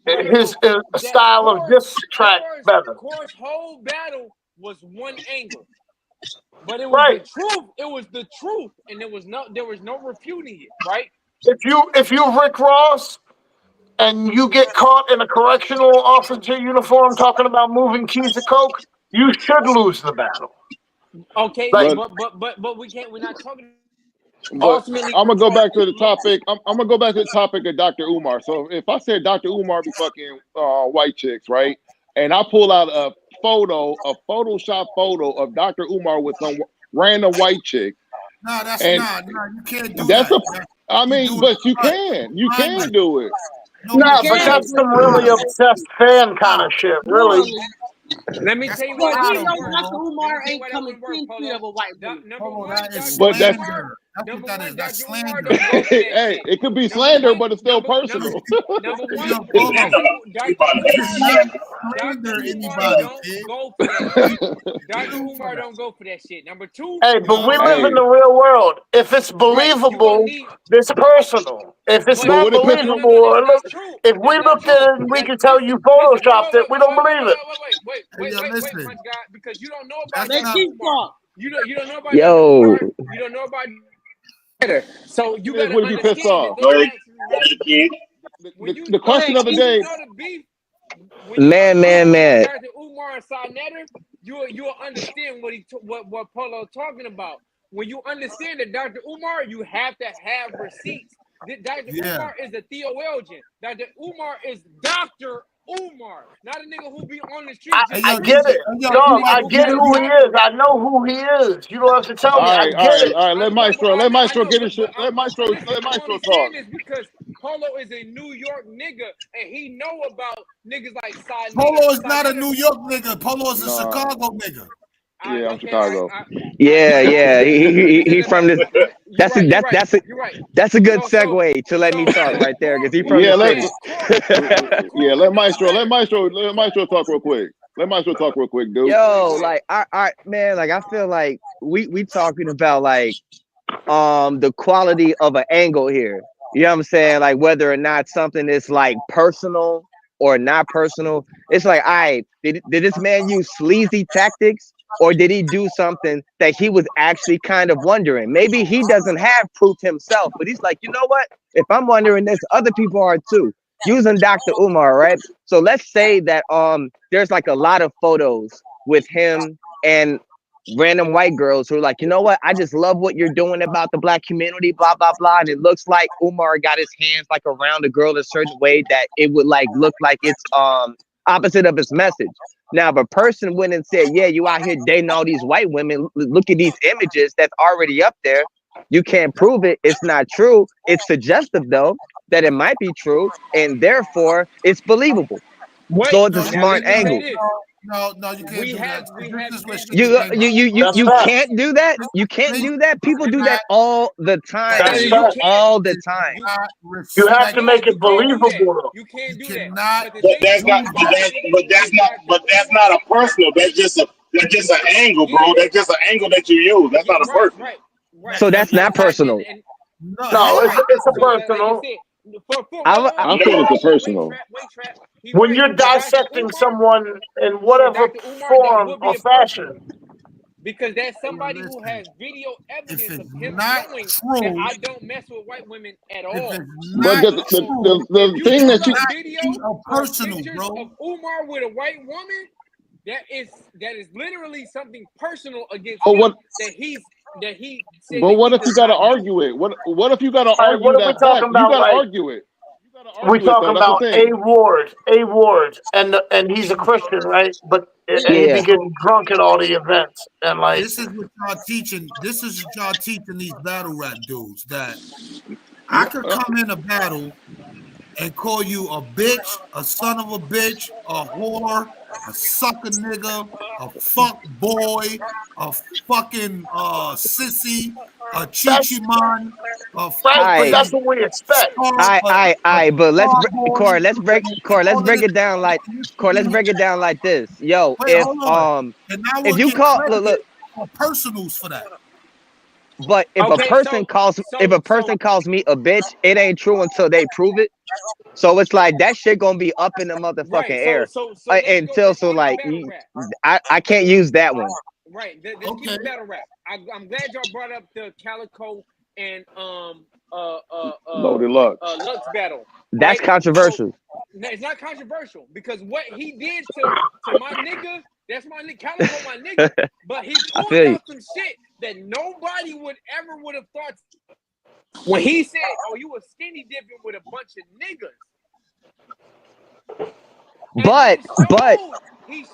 his style of this track better. Core's whole battle was one angle. But it was the truth. It was the truth. And there was no refuting it, right? if you Rick Ross and you get caught in a correctional officer uniform talking about moving keys of coke, you should lose the battle. Okay, Like, but we can't. We're not talking. But Ultimately, I'm gonna go back to the topic. I'm gonna go back to the topic of Dr. Umar. So if I said Dr. Umar be fucking white chicks, right? And I pull out a Photoshop photo of Dr. Umar with some random white chick. No, that's And not. No, you can't do that's that. I mean, but you can do it. No, nah, you but can't. that's some really obsessed fan kind of shit, really. let me That's tell you But why he that know wouldn't work. Dr. Let me Umar tell you ain't why that coming wouldn't work, 10 feet Polo. of a white woman. Number Polo, one, that is Dr. But that's Umar. slander. That's Number what that one, is. That's Dr. Umar slander. don't go for that hey, shit. it could be Number slander, one, but it's still personal. number one, Yo, Polo, Dr. you Umar cannot don't. slander Dr. Umar anybody, don't kid. go for that You shit. Dr. do for Umar that. don't go for that shit. Number two, Hey, but we live in Hey, the real world. If it's right? You gonna believable, need. it's personal. If it's But but not would it piss no, him? no, believable, no, that's or not look, true. if we That's not looked at true. it and we That's can tell you listen. photoshopped it, we don't believe it. Hey, yo, Wait, listen. Punch God, because you don't know about That's Let Dr. not. Chief Umar. talk. You don't know about Dr. Yo, Umar. You don't know about better. So you It is gotta would he be pissed understand that off? those Go ahead, actually happen. kid. When you The Go question ahead, of the Chief. day. know the beef, when you understand Dr. Umar and Sarnetter, you'll understand what Polo talking about. When you understand that Dr. Umar, you have to have receipts. Dr. Yeah. Umar is a theologian. Dr. Umar is Dr. Umar, not a nigga who be on the street Hey, just I yo, get DJ. it. Hey, yo, This Dog, nigga I who get got a who he is. doctorate. I know who he is. You don't have to tell me. I get it. All right. Let Maestro, I know, get but his shit. Let but Maestro, listen, I'm talk. only saying this because Polo is a New York nigga and he know about niggas like Polo is not a Sarnetter. New York nigga. Polo is a Nah, Chicago nigga. yeah, I'm Okay, all right, Chicago. yeah, yeah. He let me. from this. You're right. You're right. That's a You're right. that's a good So segue to let me talk right there because he from Yeah, the let city. let Maestro, talk real quick. Let Maestro talk real quick, dude. Yo, like I man, like I feel like we talking about like the quality of an angle here. You know what I'm saying? Like whether or not something is like personal or not personal. It's like, did this man use sleazy tactics or did he do something that he was actually kind of wondering? Maybe he doesn't have proof himself, but he's like, you know what? If I'm wondering this, other people are too. Using Dr. Umar, right? So let's say that there's like a lot of photos with him and random white girls who are like, you know what? I just love what you're doing about the black community, blah, blah, blah. And it looks like Umar got his hands like around a girl a certain way that it would like look like it's opposite of his message. Now, if a person went and said, yeah, you out here dating all these white women, look at these images that's already up there. You can't prove it. It's not true. It's suggestive, though, that it might be true. And therefore, it's believable. So Wait, it's a No, now smart let me say angle. this. no, you can't We do that. have See, this is where shit You depends That's you facts. can't do that. You can't do that. People do that all the time. That's you facts. can't All the time. you on You have to respect. yeah, make you it can't do that. believable, though. You can't You do that. cannot But the But thing that's do not. about But that. that's. niggas But who that's is not. Dr. But that's Umar, not a personal. That's just a. That's just an angle, bro. yeah, That's just an angle that you use. That's not a right, personal. right, right. So that's not personal. And No, No, hell right. it's a So like you personal. said, for I, I I feel it's a personal. wait trap. He When right. you're For Dr. dissecting Umar, someone in for whatever Dr. Umar, that form would be or a personal. fashion. Because that's yo, somebody who listen. has video If evidence it's of him not showing that true, I don't mess with white women at if all. it's But not So true, if the you thing it pull that you up cannot video be a or personal, pictures of bro. Umar with a white woman, that is literally something personal against but him what that he said but that what he if you does gotta not do. argue it? What if you gotta All right, argue what are we that talking fact? You about? gotta Like, argue it. You gotta we argue it though. talking That's the about thing. A Ward, and he's a Christian, right? But and Yeah. he be yeah. getting drunk at all the events, and like, This is what y'all teaching. This is what y'all teaching these battle rap dudes that I could come in a battle and call you a bitch, a son of a bitch, a whore, a sucker nigga, a fuck boy, a fucking sissy, a that's chichiman, a right. But I that's fucking what we expect. but star boy, Corey, let's all of break this. it down like Corey, let's break it down like this. Yo, Wait, hold on. And I if will you get call credited look, for personals for that. but Okay, if a person calls me a bitch, it ain't true until they prove it. So it's like that shit gonna be up in the motherfucking right. air until Let's so go to like battle rap. I can't use that one. Right. Let's keep Okay. it battle rap. I'm glad y'all brought up the Calico and Loaded Lux. Lux battle. That's Right? controversial. No, it's not controversial because what he did to my nigga, that's my nigga, Calico, my nigga. But he I pulled feel you. out some shit that nobody would have thought. When he said, "Oh, you were skinny dipping with a bunch of niggas," But he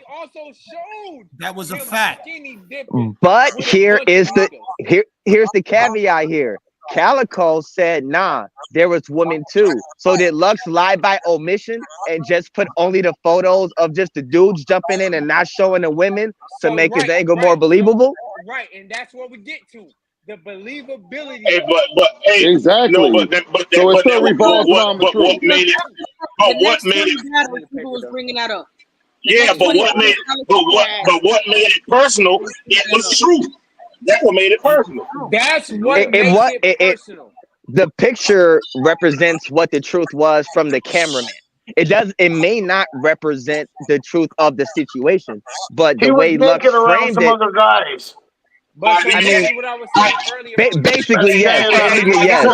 also showed That was a him fact. skinny dipping. But with a here bunch is of the niggas. here's the caveat here. Calico said, nah, there was women too. So did Lux lie by omission and just put only the photos of just the dudes jumping in and not showing the women to make his angle more believable? Right, and that's what we get to. The believability. Hey, hey, Exactly. no, So it still revolves around the what truth. made it? The But what next made 20 it? battles, people was bringing that up. Yeah, but what made? But what made it personal? It was true. That's what made it personal. That's what makes it personal. The picture represents what the truth was from the cameraman. It may not represent the truth of the situation, but He the was way Lux naked around framed some it. other guys. But I mean, what I was saying earlier. basically yes. Basically yes.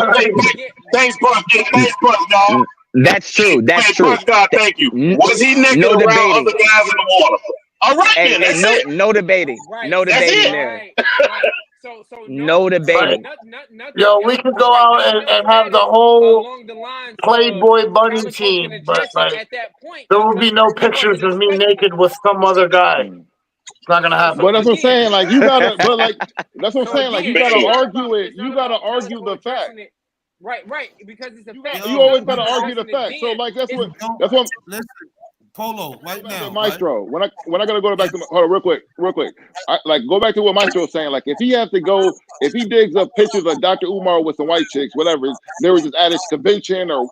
Thanks, y'all. That's true. That's true. God, thank you. Was he naked No around debating. other guys in the water? All right, then. That's it. No debating. Right. No That's debating it. there. Right. So no debating. Yo, we could go out and have the whole along the lines Playboy bunny Calico team, can but address it like at that point. there will be no pictures of me naked with some other guy. It's not gonna happen. But that's what I'm saying. Like you gotta, but like that's what I'm saying. Like you gotta again, argue it. You gotta argue the fact. Right, because it's a fact. You always gotta argue the fact. So like that's what. Listen, Polo, right now, Maestro. When I gotta go back to hold on, real quick. Like go back to what Maestro was saying. Like if he has to go, if he digs up pictures of Dr. Umar with some white chicks, whatever, there was just at his convention or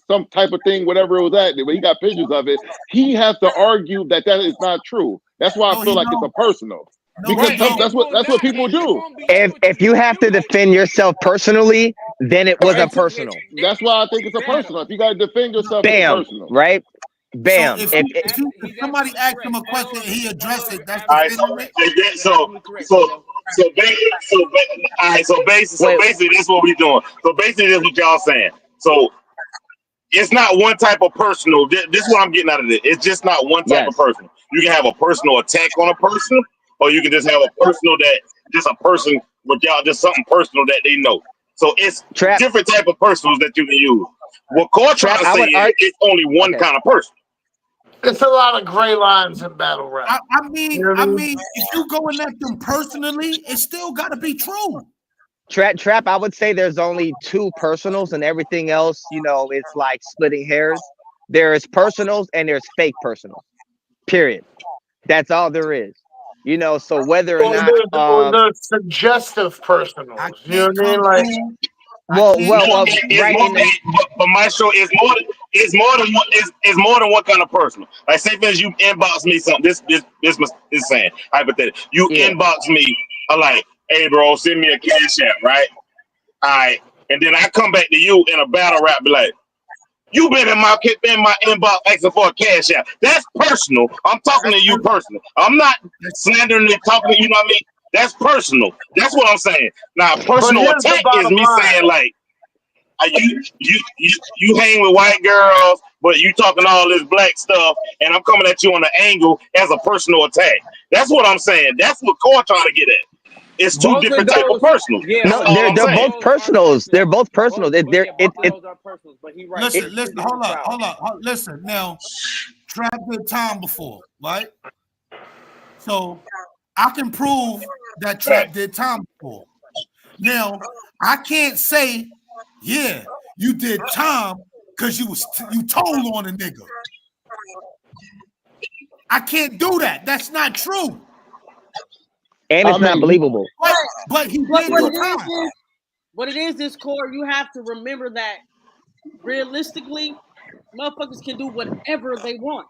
some type of thing, whatever it was at, but he got pictures of it. He has to argue that is not true. That's why I feel like it's a personal. Because that's what people do. If you have to defend yourself personally, then it was a personal. That's why I think it's a personal. If you gotta defend yourself, it's a Bam, personal. right? Bam. So if somebody asks him a question and he addresses it, that's All right, defending it. So basically, this is what we're doing. So basically, this is what y'all saying. So it's not one type of personal. This is what I'm getting out of it. It's just not one type of personal. You can have a personal attack on a person, or you can just have a personal that just a person with y'all, just something personal that they know. So it's different type of personals that you can use. What Core trying to say is it's only one kind of person. It's a lot of gray lines in battle rap. I mean, if you going at them personally, it still got to be true. Trap, I would say there's only two personals and everything else, it's like splitting hairs. There's personals and there's fake personals. Period. That's all there is. So whether or not there's suggestive personals. You know what I mean? Like right in the, but my show is more than one kind of personal. Like say for instance, you inbox me something. This is saying hypothetical. You inbox me like, hey bro, send me a cash app, right? All right, and then I come back to you in a battle rap, be like, you been in my inbox asking for a cash app. That's personal. I'm talking to you personal. I'm not slandering and talking to you. Know what I mean? That's personal. That's what I'm saying. Now, personal attack is me saying like, you hang with white girls, but you talking all this black stuff, and I'm coming at you on the angle as a personal attack. That's what I'm saying. That's what Core trying to get at. It's two different type of personals. Yeah, no, they're both personals. They're both personal. Listen, hold on. Listen, now, Trap did time before, right? So I can prove that Trap did time before. Now, I can't say, yeah, you did time because you told on a nigga. I can't do that. That's not true. And it's not believable. But he did do time. What it is, Core, you have to remember that realistically, motherfuckers can do whatever they want.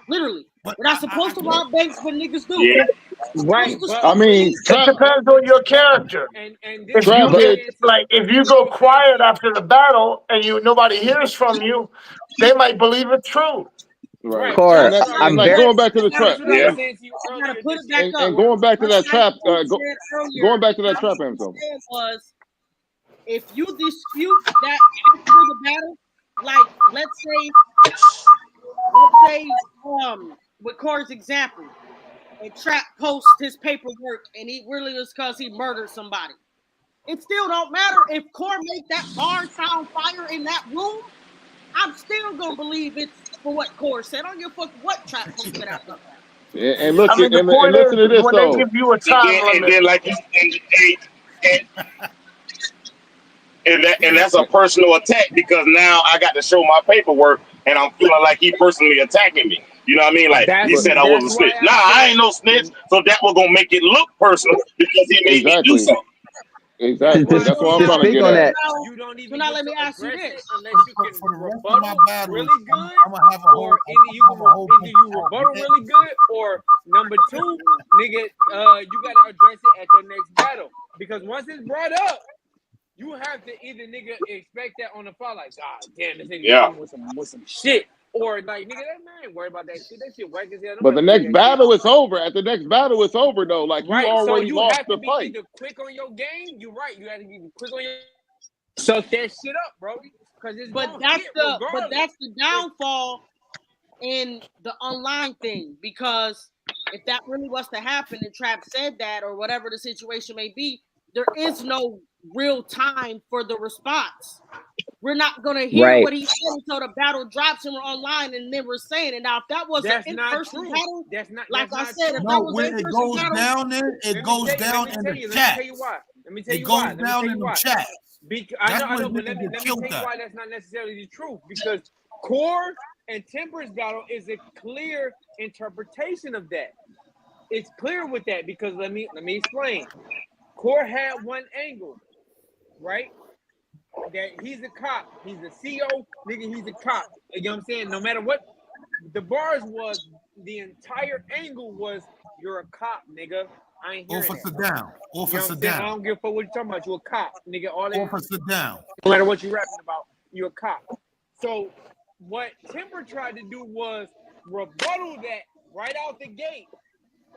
Literally. We're not supposed to rob banks, but niggas do. Yeah. Right. I mean, it depends on your character. If you go quiet after the battle and nobody hears from you, they might believe it's true. Right. Core, I'm like going back to the trap. Yeah. And going back to that trap. Going back to that trap, If you dispute that after the battle, like let's say, with Corey's example, and Trap posts his paperwork and he really is because he murdered somebody. It still don't matter if Core made that bar sound fire in that room. I'm still gonna believe it's for what Core said. I don't give a fuck what Trap posted out there. And look, I mean, the and point listen to is this when they though. give you a time and limit. then like and that's a personal attack because now I got to show my paperwork and I'm feeling like he personally attacking me. You know what I mean? Like he said I was a snitch. Nah, I ain't no snitch. So that was gonna make it look personal because he made me do something. Exactly. That's what I'm trying to Speak get on at. that. You don't even So now get let me to ask you address this. it unless you can For the rest of rebuttal my battles, really good, I'm gonna have a whole. or either you rebuttal really good, or number two, nigga, you gotta address it at your next battle. Because once it's brought up, you have to either nigga expect that on the fly, like, God damn, this nigga came with some shit. Or like, nigga, that man ain't worried about that shit. That shit whack as hell. But the next battle is over. At the next battle, it's over though. Like you Right, so already you lost have to the be fight. either quick on your game. You're right. You have to be quick on your suck that shit up, bro. Because it's But that's the downfall in the online thing, because if that really was to happen and Trap said that or whatever the situation may be, there is no real time for the response. We're not gonna hear what he said until the battle drops and we're online and then we're saying it. Now, if that was an in-person battle, like I said, if that was an it goes in-person battle, down there. It goes down in the chat. Let me tell you why. It goes down in the chat. I know, but let me tell you why that's not necessarily the truth. Because Core and Temper's battle is a clear interpretation of that. It's clear with that because let me explain. Core had one angle, right? That he's a cop, he's a CO, nigga, he's a cop. You know what I'm saying? No matter what the bars was, the entire angle was you're a cop, nigga. I ain't hearing Officer that. down. Officer down. I don't give a fuck what you're talking about. You a cop, nigga. All that. Officer down. No matter what you're rapping about, you a cop. So what Timber tried to do was rebuttal that right out the gate.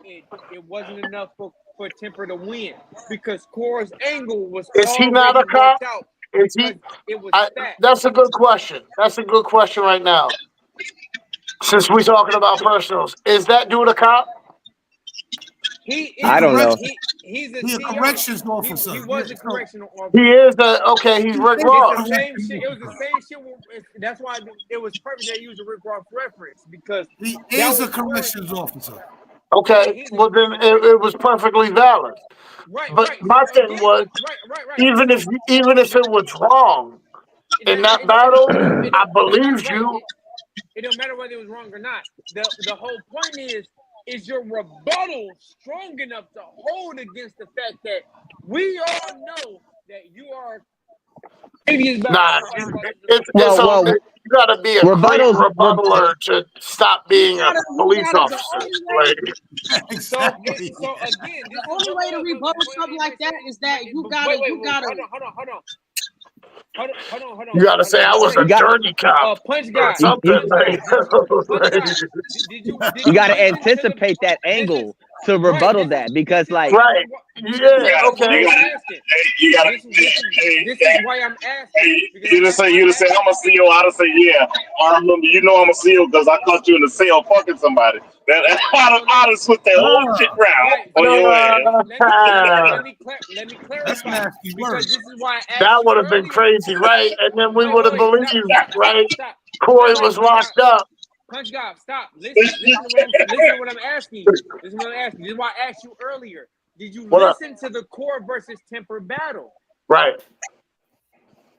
It wasn't enough for Temper to win because Core's angle was Is he not a already cop? worked out. Is he? It was That's a good question. That's a good question right now. Since we're talking about personals, is that dude a cop? I don't know. He's a corrections officer. He was a correctional officer. He is he's Rick Ross. It's the same shit. It was the same shit. That's why it was perfect they used a Rick Ross reference because he is a corrections officer. Okay, well then it was perfectly valid. But my thing was, even if it was wrong in that battle, I believed you. It don't matter whether it was wrong or not. The whole point is your rebuttal strong enough to hold against the fact that we all know that you are. Nah, you gotta be a great rebuttaler to stop being a police officer. Exactly. So again, the only way to rebuttal something like that is that you gotta. Hold on. You gotta say I was a dirty cop. Punch guy. Something like you gotta anticipate that angle to rebuttal that because, like, right? Yeah. Okay. This is why I'm asking. You just say I'm a CEO. I just say yeah. I remember. You know I'm a CEO because I caught you in the cell fucking somebody. I just switched that whole shit round on your ass. Let me clarify. Because this is why I asked that would have been crazy, right? And then we would have believed, right? Corey was locked up. Punch God, stop. Listen to what I'm asking you. This is what I'm asking you. This is why I asked you earlier. Did you listen to the Core versus Temper battle? Right.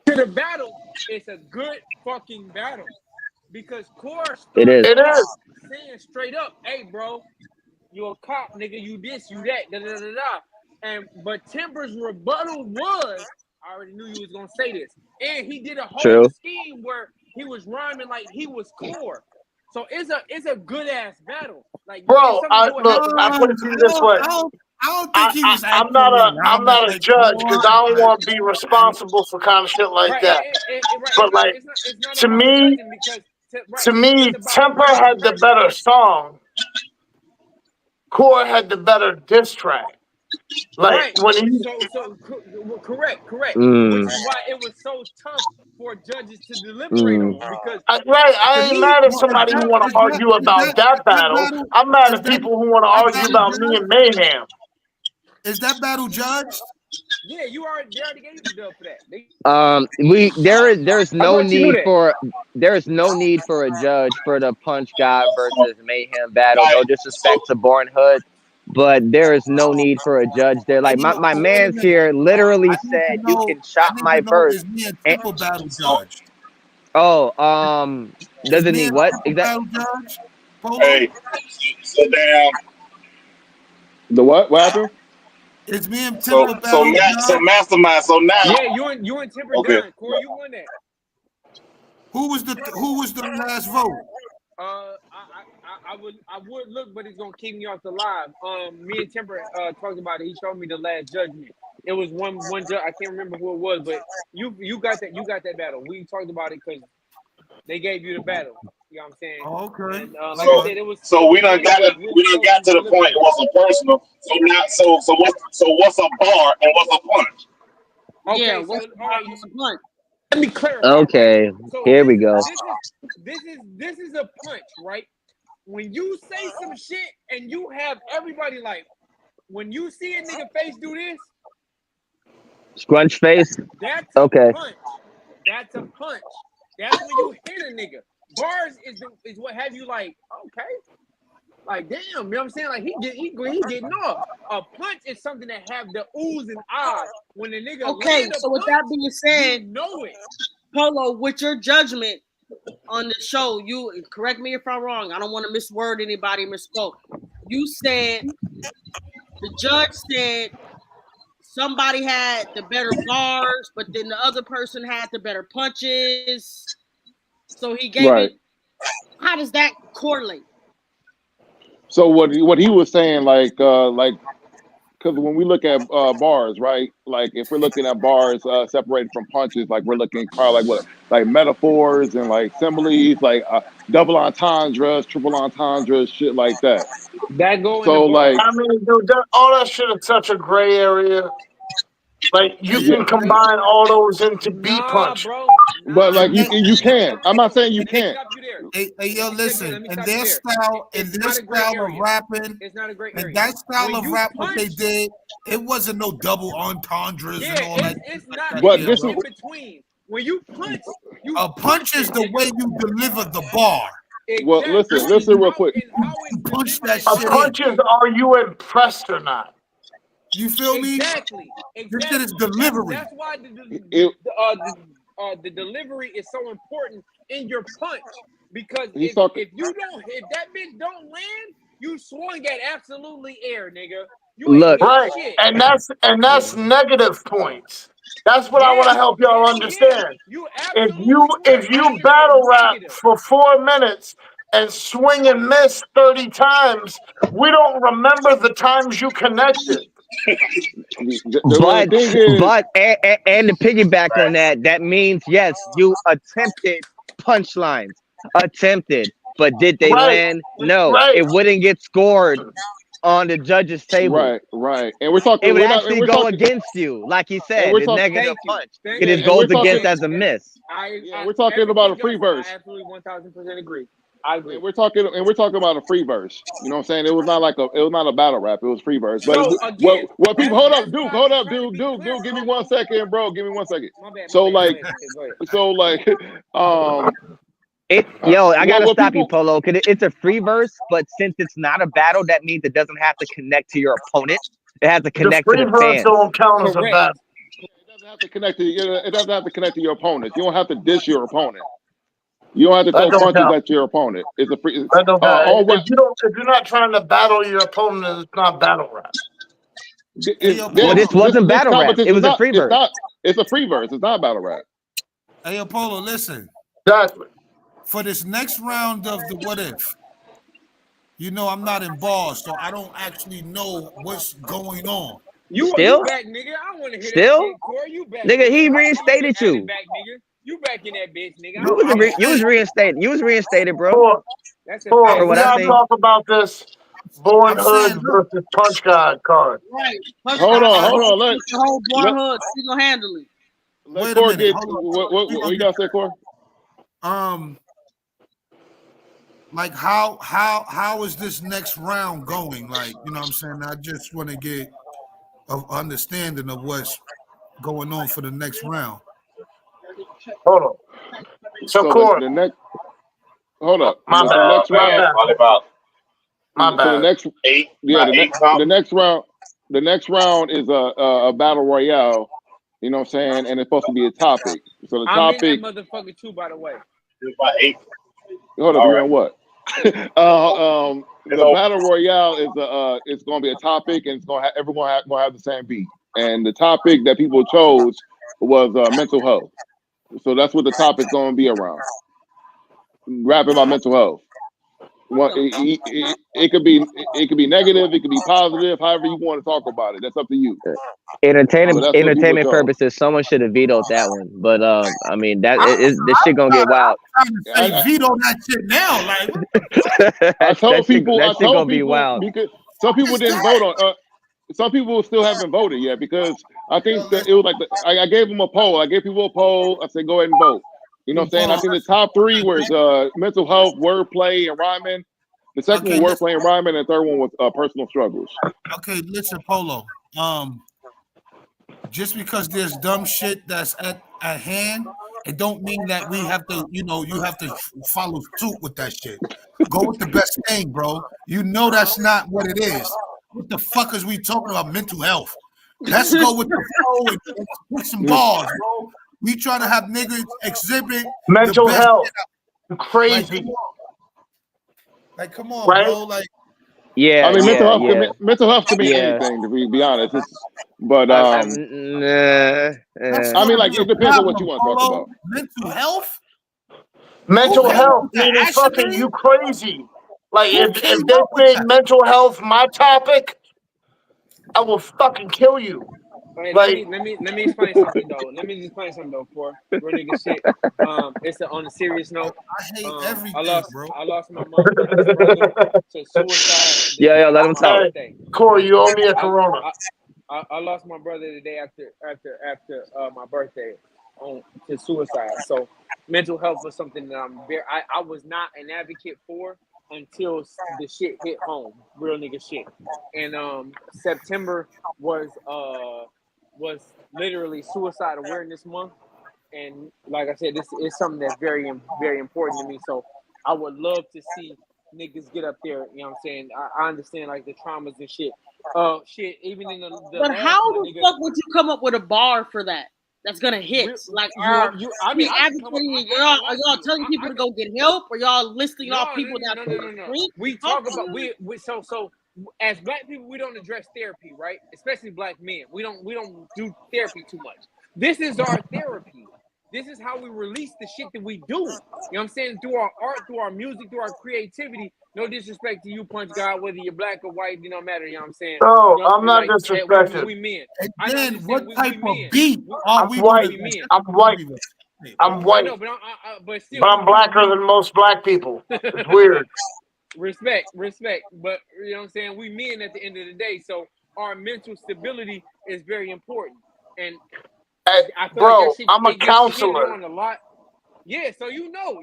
To the battle, it's a good fucking battle. Because Core it is saying straight up, hey bro, you a cop, nigga, you this, you that, da da da da. But Temper's rebuttal was, I already knew you was gonna say this. And he did a whole scheme where he was rhyming like he was Core. So it's a good ass battle. Like, bro, I put it to you this way. I don't think he was. I'm not a judge because I don't want to be responsible for kind of shit like that. But like, to me, Temper had the better song. Core had the better diss track. Like Right. when he, Correct. Which Mm, is why it was so tough for judges to deliberate on because to I ain't me, mad at Well, somebody who want to argue about that that battle. battle I'm mad is at that people who want to that argue battle about me judged? and Mayhem. Is that battle judged? yeah, they already gave you the dub for that. there's I no thought you knew need that. for a judge for the Punch God versus Mayhem battle. No disrespect to Born Hood, but there is no need for a judge there. Hey, Like yo, my so wait a man's minute. here literally I need to said you know. can I chop need my to know. verse. Is me and And, Temple battle judged? oh, Is doesn't me need and what Temple exactly? battle judged? Polo. Hey, so damn. The what? What happened? Is me and So Temple so battle so judged? mastermind. So now, Yeah, you and Timber okay. done. Corey, you won that. Who was the last vote? I would look, but it's gonna keep me off the live. Me and Timber talked about it. He showed me the last judgment. It was one judge. I can't remember who it was, but you got that battle. We talked about it because they gave you the battle. You know what I'm saying? Oh, okay. And like I So said, so we done one that got was it. really We done close got in to the point. It delivery. wasn't personal. So now, so what's a bar and what's a punch? Okay, Yeah, so what's all right, the punch? let me clarify, right? Okay, So here we go. this is a punch, right? When you say some shit and you have everybody like, when you see a nigga face do this, Scrunch face. that's a Okay. punch. That's a punch. That's when you hit a nigga. Bars is what have you like, okay. Like damn, you know what I'm saying? Like he getting off. A punch is something that have the oohs and ahs. When the nigga Okay, land a so with punch, that being said, you know it. Polo, with your judgment on the show, you correct me if I'm wrong. I don't want to misword anybody, misspoke. You said the judge said somebody had the better bars, but then the other person had the better punches. So he gave Right. it. How does that correlate? So what he was saying, because when we look at bars, right? Like if we're looking at bars separated from punches, like we're looking probably like what, like metaphors and like similes, like double entendres, triple entendres, shit like that. That go in the So bars. like, I mean, dude, all that shit is such a gray area. Like you yeah, can combine all those into beat Nah, punch. bro. but Nah. like you can. I'm not saying you Let me can't. stop you there. Hey, yo, Let listen. me In stop you their there. style, in It's their not a gray style of area. rapping, It's not a gray and area. that style When of you rap, what punch, they did, it wasn't no double entendres yeah, and all that. it's not. That But there, this It's is bro. in between. When you punch, you A punch punch is it, the way nigga. you deliver the bar. well. Exactly. Listen real quick. And how You it's punch delivered that and A how shit it's in. punch is, used. are you impressed or not? You feel me? Exactly. This shit is That's delivery. why It, the delivery is so important in your punch because he's talking. if that bitch don't land, you swung at absolutely air, nigga. You ain't Look, hit Right. shit. And that's negative points. That's what I want Yeah, to help y'all understand. you If absolutely if right. you That shit was battle rap negative. for 4 minutes and swing and miss 30 times, we don't remember the times you connected. The but thing is, and to piggyback on that, that means yes, you attempted punchlines, attempted, but did they Right, land? No, right. it wouldn't get scored on the judge's table. right, and It would we're not, and actually we're go talking, against you, like he and said, we're it's talking, negative Thank you. punch. Thank It you. just and goes we're against talking, as a miss. we're talking about a Everything free else, I verse. absolutely 1000% agree. I agree. And we're talking about a free verse. You know what I'm saying? It was not a battle rap. It was free verse. But So again, what people hold that's up, what Duke, I've hold been up, trying to Duke, be Duke, clear Duke, give me on. 1 second, bro. Give me 1 second. My bad. So Go like, ahead. Go ahead. so like, um, Yo, I gotta what stop you, people, Polo, because it's a free verse, but since it's not a battle, that means it doesn't have to connect to your opponent. It has to The connect to free the verse fans. don't count as a Correct. battle. it doesn't have to connect to it doesn't have to connect to your opponent. You don't have to dish your opponent. You don't have to That throw don't punches count. at your opponent. It's a free. That don't count. All rap. If you're not trying to battle your opponent, it's not battle rap. Hey, yo, Well, this wasn't This battle rap. It competition is was a not. free verse. It's a free verse. It's not battle rap. Hey, Apollo, listen. Exactly. For this next round of the what if, you know, I'm not in bars, so I don't actually know what's going on. You Still? back, nigga. I don't want to hear that Still? shit, Corey. You back, Nigga, he nigga. reinstated Added you. back, nigga. You back in that bitch, nigga. You was reinstated. You was reinstated, bro. For That's a for For fact. what we I gotta seen. talk about this. Born I'm saying, Hood look, versus Punch God card. Right. Punch Hold God. on, hold on. The whole Let Born Hood single handedly. let wait a Core minute. get Hold on. what We what gonna you get gotta say, Core? like how is this next round going? Like, you know what I'm saying? I just want to get an understanding of what's going on for the next round. Hold on. So, So Corey, the next hold up. my The bad. next round. Probably about My So the bad. next eight, yeah about eight top. the next round is a battle royale. You know what I'm saying? And it's supposed to be a topic. So the I'm in that topic. motherfucker too, by the way. It's about eight. Hold up, All you're right. in what? It's The over. battle royale is it's going to be a topic, and it's going to everyone going to have the same beat. And the topic that people chose was mental health. So that's what the topic's going to be around. Rapping about mental health. It could be negative, it could be positive, however you want to talk about it. That's up to you. So that's what people Entertainment chose. purposes, someone should have vetoed that one. But I mean this shit gonna get wild. I'm trying to say veto that shit now. Like, I told people gonna be wild. because some people didn't vote on. Some people still haven't voted yet because I think that it was like I gave them a poll. I gave people a poll. I said go ahead and vote. You know what I'm saying? I think the top three was mental health, wordplay, and rhyming. The second one, wordplay and rhyming, and the third one was personal struggles. Okay, listen, Polo. Just because there's dumb shit that's at hand, it don't mean that we have to, you have to follow suit with that shit. Go with the best thing, bro. You know that's not what it is. What the fuck is we talking about mental health? Let's go with the flow and put some balls, bro. We trying to have niggas exhibit mental the best health. Shit. Crazy. Like, come on, right? bro. Like, yeah, I mean, yeah, mental health can be yeah. anything. To be honest, but I I mean, like it depends on what you want to talk about. Mental health. Mental Okay, health meaning fucking you crazy. Like if they made mental health my topic, I will fucking kill you. Hey, Like, let me explain something though. Let me just explain something though, for real nigga shit. It's on a serious note. I hate everything, bro. I lost my motherfucking brother to suicide. Yeah, let him talk. Birthday. Corey, you owe me a Corona. I lost my brother the day after my birthday to suicide. So mental health was something that I was not an advocate for until the shit hit home, real nigga shit. And September was literally Suicide Awareness Month, and like I said, this is something that's very, very important to me. So I would love to see niggas get up there. You know what I'm saying? I understand like the traumas and shit. Shit, even in the but how the fuck would you come up with a bar for that? That's gonna hit. Like, are y'all telling people to go get help, or y'all listing off people that? No. We talk about so as black people, we don't address therapy, right? Especially black men. We don't do therapy too much. This is our therapy. This is how we release the shit that we do. You know what I'm saying? Through our art, through our music, through our creativity. No disrespect to you, Punch God, whether you're black or white, you know, matter. You know what I'm saying? No, I'm not like, disrespecting. We men. And then what type of beat are we white. I'm white. I'm white. I know, but still, but I'm blacker than most black people. It's weird. Respect. But you know what I'm saying? We men at the end of the day, so our mental stability is very important. And I feel bro, like that shit, I'm a counselor. on a lot. Yeah, so you know,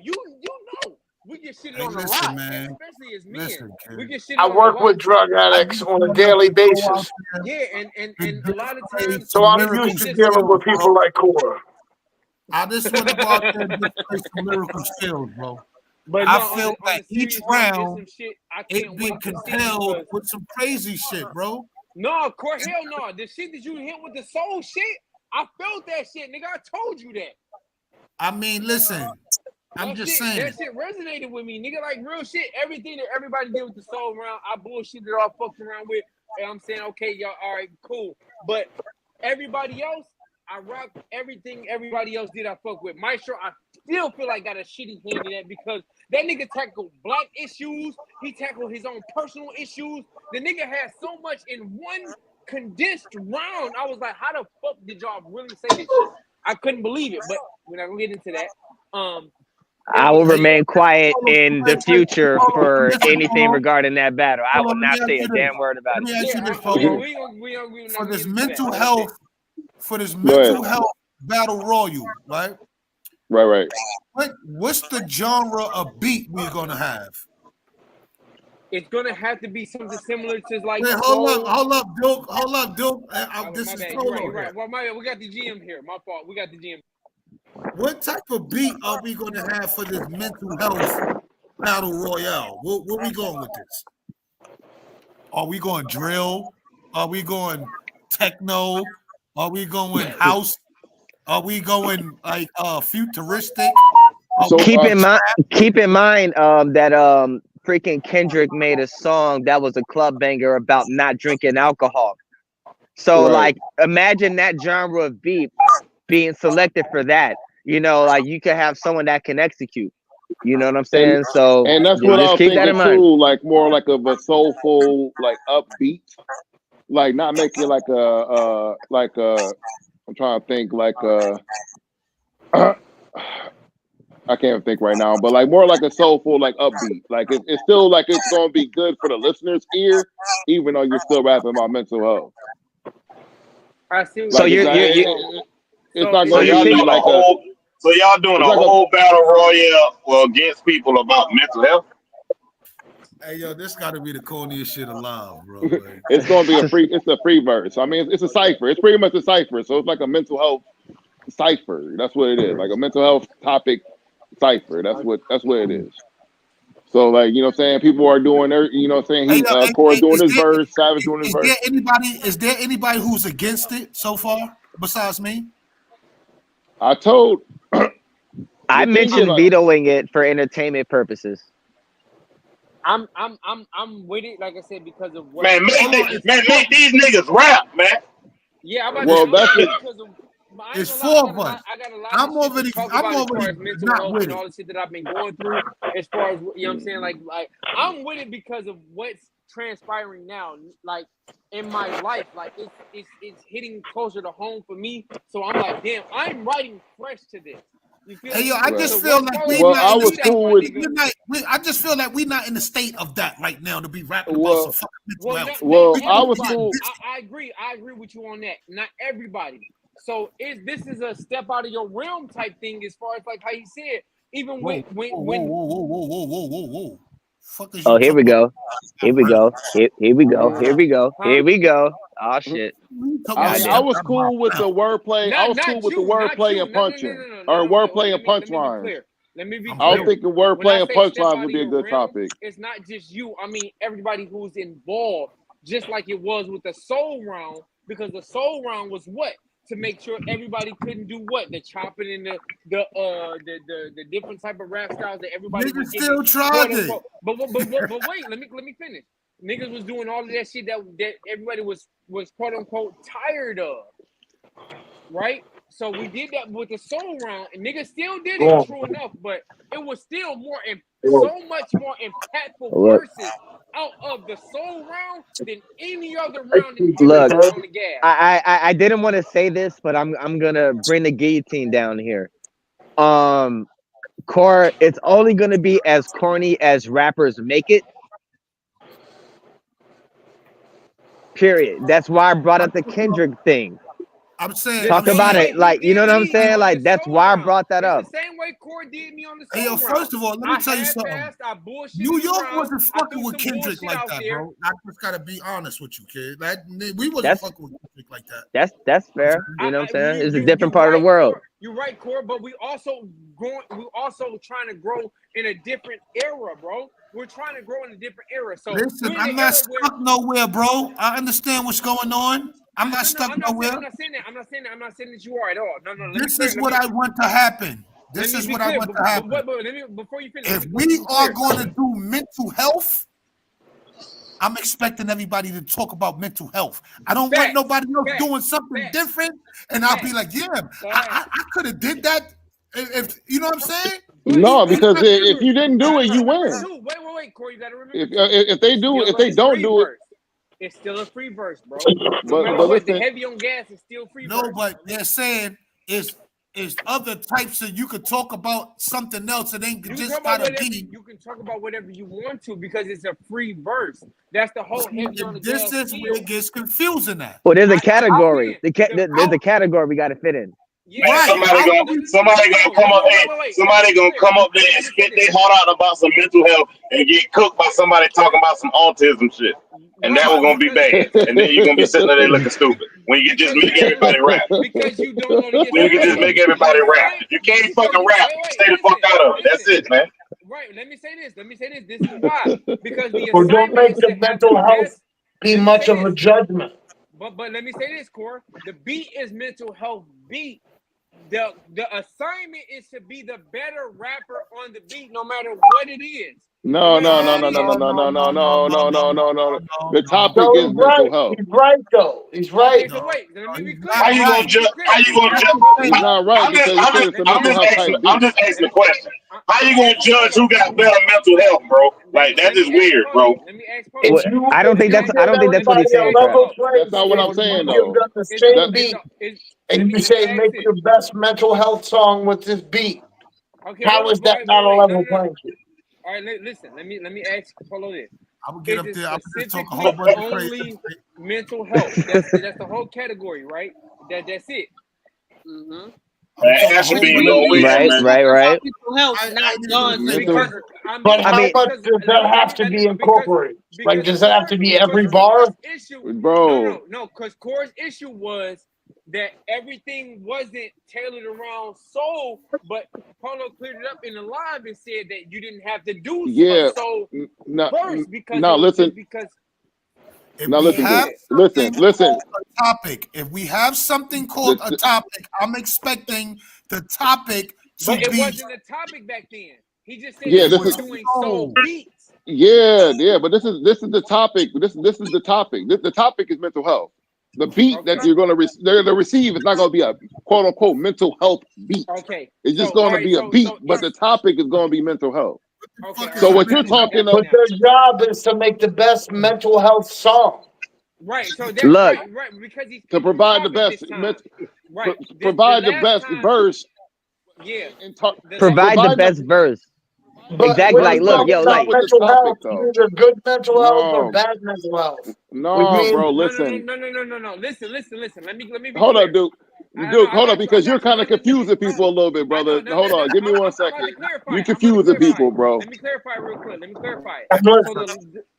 we get shitted on a lot, man. especially as men. We get shitted I on work a lot. with drug addicts on a daily basis. Yeah, and a lot of times. So I'm used to dealing with people like Cora. I just want to go out there and just play some lyrical skills, bro. But I no, feel that each round it be compelled with some crazy shit, bro. No, Court, hell no. The shit that you hit with the soul shit, I felt that shit, nigga. I told you that. I mean, listen, I'm just saying. That shit resonated with me, nigga. Like real shit. Everything that everybody did with the soul round, I bullshitted it all, fucked around with. And I'm saying, okay, y'all, all right, cool. But everybody else, I rocked everything everybody else did. I fuck with Maestro. I still feel like got a shitty hand in that because that nigga tackled black issues. He tackled his own personal issues. The nigga had so much in one condensed round. I was like, how the fuck did y'all really say this shit? I couldn't believe it, but we're not gonna get into that. I will remain quiet in the future Hold on, for listen, anything regarding that battle. I hold will on, let not me ask say you a this. damn word about Let it. me ask you this, we Polo. not For this getting into mental that. health, for this Go ahead. mental health battle royal, right? Right. What's the genre of beat we're gonna have? It's gonna have to be something similar to like. Wait, hold up, Duke. This My is bad. Polo. You're right. Well, my bad. We got the GM here. My fault. We got the GM. What type of beat are we gonna have for this mental health battle royale? Where we going with this? Are we going drill? Are we going techno? Are we going house? Are we going like futuristic? So Keep in mind that freaking Kendrick made a song that was a club banger about not drinking alcohol. So like imagine that genre of beat being selected for that. You know, like you could have someone that can execute. You know what I'm saying? So and that's what I just was keep that in thinking mind. too, like more like of a soulful, like upbeat, like not making like I'm trying to think like I can't think right now, but like more like a soulful, like upbeat. Like it's still like it's gonna be good for the listener's ear, even though you're still rapping about mental health. I see. So Like it's not So gonna y'all be doing like y'all doing a whole battle royale against people about mental health. Hey yo, this got to be the corniest shit alive, bro. Like, it's gonna be it's a free verse. I mean, it's a cipher. It's pretty much a cipher. So it's like a mental health cipher. That's what it is. Like a mental health topic cipher. That's what it is. So like, you know what I'm saying? People are doing their, you know what I'm saying? Corey's doing his verse, Savage doing his verse. Is there anybody who's against it so far besides me? I told I mentioned vetoing it for entertainment purposes. I'm with it, like I said, because of what. Man, make these niggas rap, man. Yeah, I'm about well, to that's it. Because of, it's four of us. I got a lot I'm of shit already to talk about as far as mental not health with and it. all the shit that I've been going through. As far as, you know what I'm saying, like I'm with it because of what's transpiring now. Like in my life, like it's hitting closer to home for me. So I'm like, damn, I'm writing fresh to this. You feel Hey yo, me? I just feel like we well, not I in the was state. cool with. I just feel like we're not in the state of that right now to be rapping about Well, some fucking mental health. well, I was cool. I agree with you on that. Not everybody. So this is a step out of your realm type thing, as far as like how you said. Even when whoa. Fuck is Oh, you here we talking go. about? Here we go. Here we go. Here we go. Here we go. Oh shit. I mean, I was cool with the wordplay. I was cool with the wordplay and punching, or wordplay and punchlines. Let me be clear. I was thinking wordplay and punchlines would be a good topic. It's not just you. I mean, everybody who's involved, just like it was with the soul round, because the soul round was what? To make sure everybody couldn't do what? The chopping and the different type of rap styles that everybody was getting. Still tried it. But wait, let me finish. Niggas was doing all of that shit that everybody was quote unquote tired of. Right? So we did that with the soul round, and niggas still did it, true enough, but it was still so much more impactful verses out of the soul round than any other round that Look, on the gas. I didn't want to say this, but I'm gonna bring the guillotine down here. Core, it's only gonna be as corny as rappers make it. Period. That's why I brought up the Kendrick thing. I'm saying, talk about it, like, you know what I'm saying? Like, that's why I brought that up. The same way Corey did me on the soul Hey, yo, first of all, let me tell you something. New York wasn't fucking with Kendrick like that, bro. I just gotta be honest with you, kid. We wasn't fucking with Kendrick like that. That's fair. You know what I'm saying? It's a different part of the world. You're right, Corey, but we also trying to grow in a different era, bro. We're trying to grow in a different era. So listen, I'm not stuck nowhere, bro. I understand what's going on. I'm not stuck nowhere. I'm not saying that. I'm not saying that you are at all. No. This is what I want to happen. This is what I want to happen. Before you finish, if we are going to do mental health, I'm expecting everybody to talk about mental health. I don't want nobody else doing something different, and I'll be like, yeah, I could have did that. If you know what I'm saying? No, because if you didn't do it, you win. Wait, Corey, you gotta remember. If they do it, if they don't do it, it's still a free verse, bro. But listen, the heavy on gas is still free verse. No, but they're saying is is other types of you could talk about something else. It ain't You just can, talk about gotta whatever, be. you can talk about whatever you want to because it's a free verse. That's the whole heavy on the This gas is where it gets confusing at. Well, there's a category. There's a category we got to fit in. Yeah, Man, somebody gonna come up there. Somebody gonna come up there and spit their heart out about some mental health and get cooked by somebody talking about some autism shit, and that was gonna be bad. And then you're gonna be sitting there looking stupid when you can just make everybody rap. Because you don't know to get When you can just make everybody rap. If you can't fucking rap, stay the fuck out of it. That's it, man. Right. Let me say this. This is why. Because the Or don't assignment make is the to have mental the health best. be much of a judgment. But let me say this, Core. The beat is mental health beat. The assignment is to be the better rapper on the beat, no matter what it is. No. The topic is mental health. He's right though. He's right. Okay, so wait, let me be clear. How you gonna judge? How you gonna judge? He's not right because he said it's a mental health type I'm just asking a question. How you gonna judge who got better mental health, bro? Like that is weird, bro. Let me ask I don't think that's what he's saying. That's not what I'm saying though. The same beat, and you say make your best mental health song with this beat. Okay, How is that not a level playing field? All right, listen. Let me ask Polo this. I'm gonna get up there. I'm gonna talk a Specifically whole bunch of only crazy. mental health. That's the whole category, right? That's it. Mm-hmm. That should be no way, man. Right. Mental health, not guns and murder. But how much does that have to be incorporated? Like, does that have to be every bar? Bro. No, because Core's issue was that everything wasn't tailored around soul, but Polo cleared it up in the live and said that you didn't have to do soul first because listen. A topic. If we have something called a topic, I'm expecting the topic to but it be. wasn't a topic back then. He just said Yeah, he this was is doing soul beats. Yeah, but this is the topic. This is the topic. The topic is mental health. The beat that you're gonna receive is not gonna be a quote unquote mental health beat. Okay, it's just gonna be a beat, but the topic is gonna be mental health. So what you're talking about? But their job is to make the best mental health song. Right. So that's Look, right. Because he's to provide the best, provide the best verse. Yeah. Provide the best verse. But exactly. Like, look, yo, like mental health, either good mental health or bad mental health. No, bro, listen. No. Listen. Let me be hold clear. up, Duke. Duke, hold up, because you're kind of confusing people a little bit, brother. Hold on, give me 1 second. You're confusing people, bro. Let me clarify real quick. So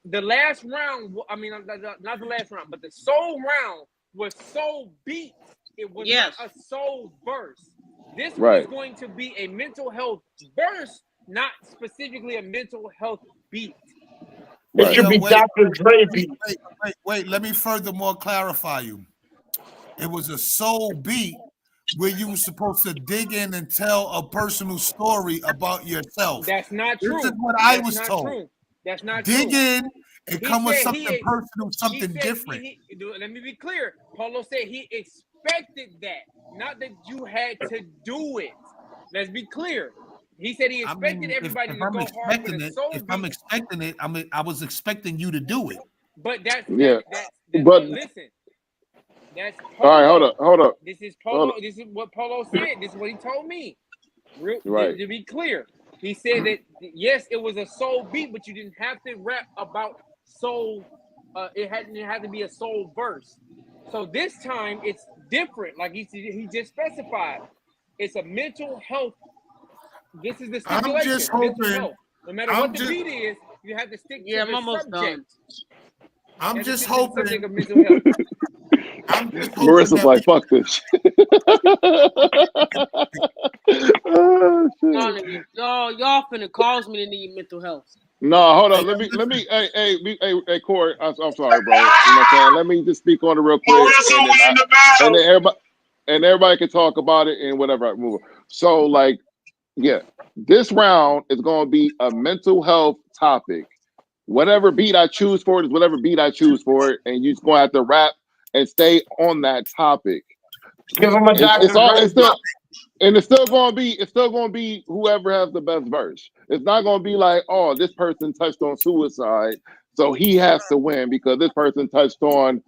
the last round, I mean, not the last round, but the soul round was soul beats. It was not a soul verse. This was going to be a mental health verse, not specifically a mental health beat. It should be Dr. Dre beat. Wait, let me furthermore clarify you. It was a soul beat where you were supposed to dig in and tell a personal story about yourself. That's not true. This is what I was told. That's not dig true. in and come with something personal, something different. Let me be clear. Polo said he expected that, not that you had to do it. Let's be clear. He said he expected everybody to go hard with a soul beat. If I'm expecting it, I was expecting you to do it. But that's but listen. That's Polo. All right, hold up. This is Polo. This is what Polo said. This is what he told me. Right. To be clear, he said that yes, it was a soul beat, but you didn't have to rap about soul. It had to be a soul verse. So this time it's different. Like he just specified, it's a mental health. This is the stipulation. I'm just hoping. No matter what the beat is, you have to stick to the subject. I'm just hoping. Marissa's like, fuck this. Y'all finna cause me to need mental health. No, hold on. Let me. Hey, Corey. I'm sorry, bro. You know what I'm saying? Let me just speak on it real quick, and then everybody can talk about it and whatever. I move. So, like, yeah, this round is going to be a mental health topic. Whatever beat I choose for it is whatever beat I choose for it, and you're just going to have to rap and stay on that topic. Give them a it's still going to be whoever has the best verse. It's not going to be like, oh, this person touched on suicide, so he has to win because this person touched on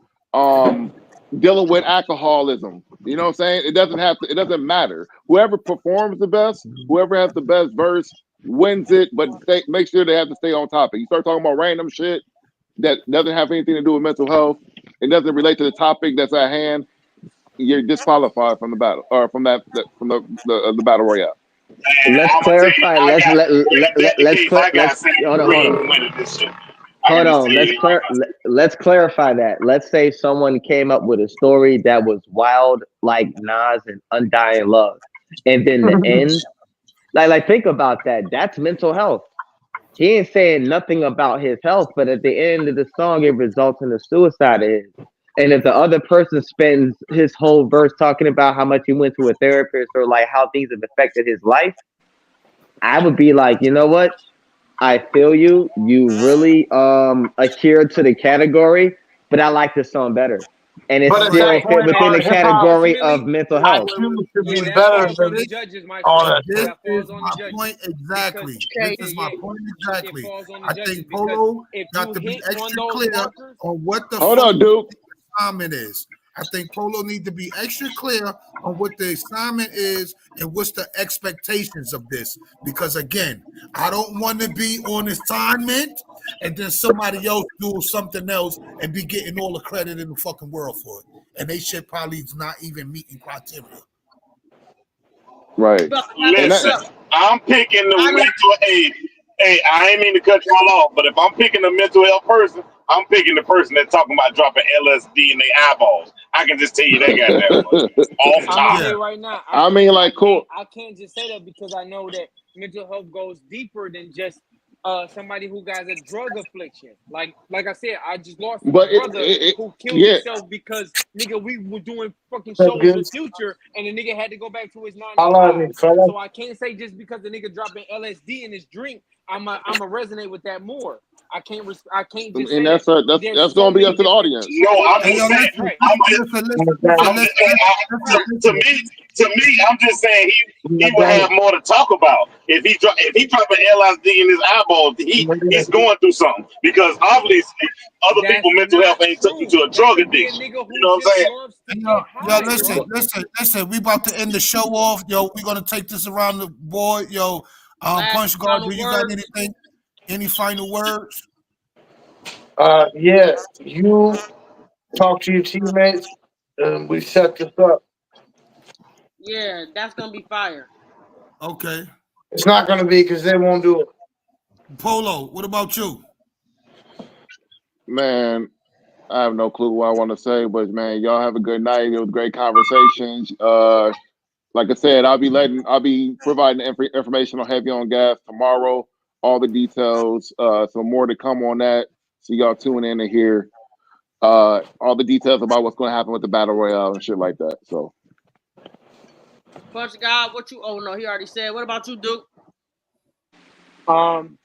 dealing with alcoholism. You know what I'm saying? It doesn't have to. It doesn't matter. Whoever performs the best, whoever has the best verse, wins it. But make sure they have to stay on topic. You start talking about random shit that doesn't have anything to do with mental health. It doesn't relate to the topic that's at hand. You're disqualified from the battle, or from the battle royale. Let's I'm gonna tell you, clarify. I Let's got let if that's the let's case, I got let's Sam hold on, hold Green on. winning this shit. I can Hold just on. tell you that. Let's clarify that. Let's say someone came up with a story that was wild, like Nas and Undying Love, and then the end. Like think about that. That's mental health. He ain't saying nothing about his health, but at the end of the song, it results in a suicide of his. And if the other person spends his whole verse talking about how much he went to a therapist or like how things have affected his life, I would be like, you know what? I feel you. You really adhere to the category, but I like this song better. And it But at still that fit point, within the hip hop, category of mental I health. feel it should Yeah, be that better falls on the than judges, my all friend. that This shit. That falls is on the my judges. point exactly. Because, This is my point it exactly. falls on the I judges think because Polo if got you to be hit on extra those clear markers, on what the Hold fuck on, Duke. the assignment is. I think Polo need to be extra clear on what the assignment is and what's the expectations of this. Because again, I don't want to be on assignment and then somebody else do something else and be getting all the credit in the fucking world for it. And they shit probably is not even meeting criteria. Right. And Listen, that, I'm picking the mental aid. Hey, I ain't mean to cut y'all off, but if I'm picking a mental health person, I'm picking the person that's talking about dropping LSD in their eyeballs. I can just tell you that goddamn much. Off I'm gonna top. tell you right now. I mean, like, cool. I can't just say that because I know that mental health goes deeper than just somebody who got a drug affliction. Like I said, I just lost my But brother who killed yeah. himself because nigga we were doing fucking That's shows good. with Future and the nigga had to go back to his 9 to I love 5. you, fella. So I can't say just because the nigga dropping LSD in his drink, I'ma resonate with that more. I can't just And say that. that's There's so gonna be many up to the different. audience. No, I'm Hey, just yo, saying. listen, I'm just to me, I'm just saying he would have more to talk about if he dropping LSD in his eyeballs. He's going through something because obviously other people That's mental health not ain't took him true. to a That drug could be a addiction. nigga You who know what I'm just saying? loves to Yo, get high, bro. listen. We about to end the show off. Yo, we're gonna take this around the board. Yo, Punch Guard, do you got anything? Any final words? Yeah, you talk to your teammates, and we set this up. Yeah, that's gonna be fire. Okay. It's not going to be because they won't do it. Polo, what about you? Man, I have no clue what I want to say, but man, y'all have a good night. It was great conversations. Like I said, I'll be providing information on Heavy on Gas tomorrow. All the details. So more to come on that. So y'all tune in to hear all the details about what's going to happen with the battle royale and shit like that. So, Punch God, what you? Oh no, he already said. What about you, Duke? I'm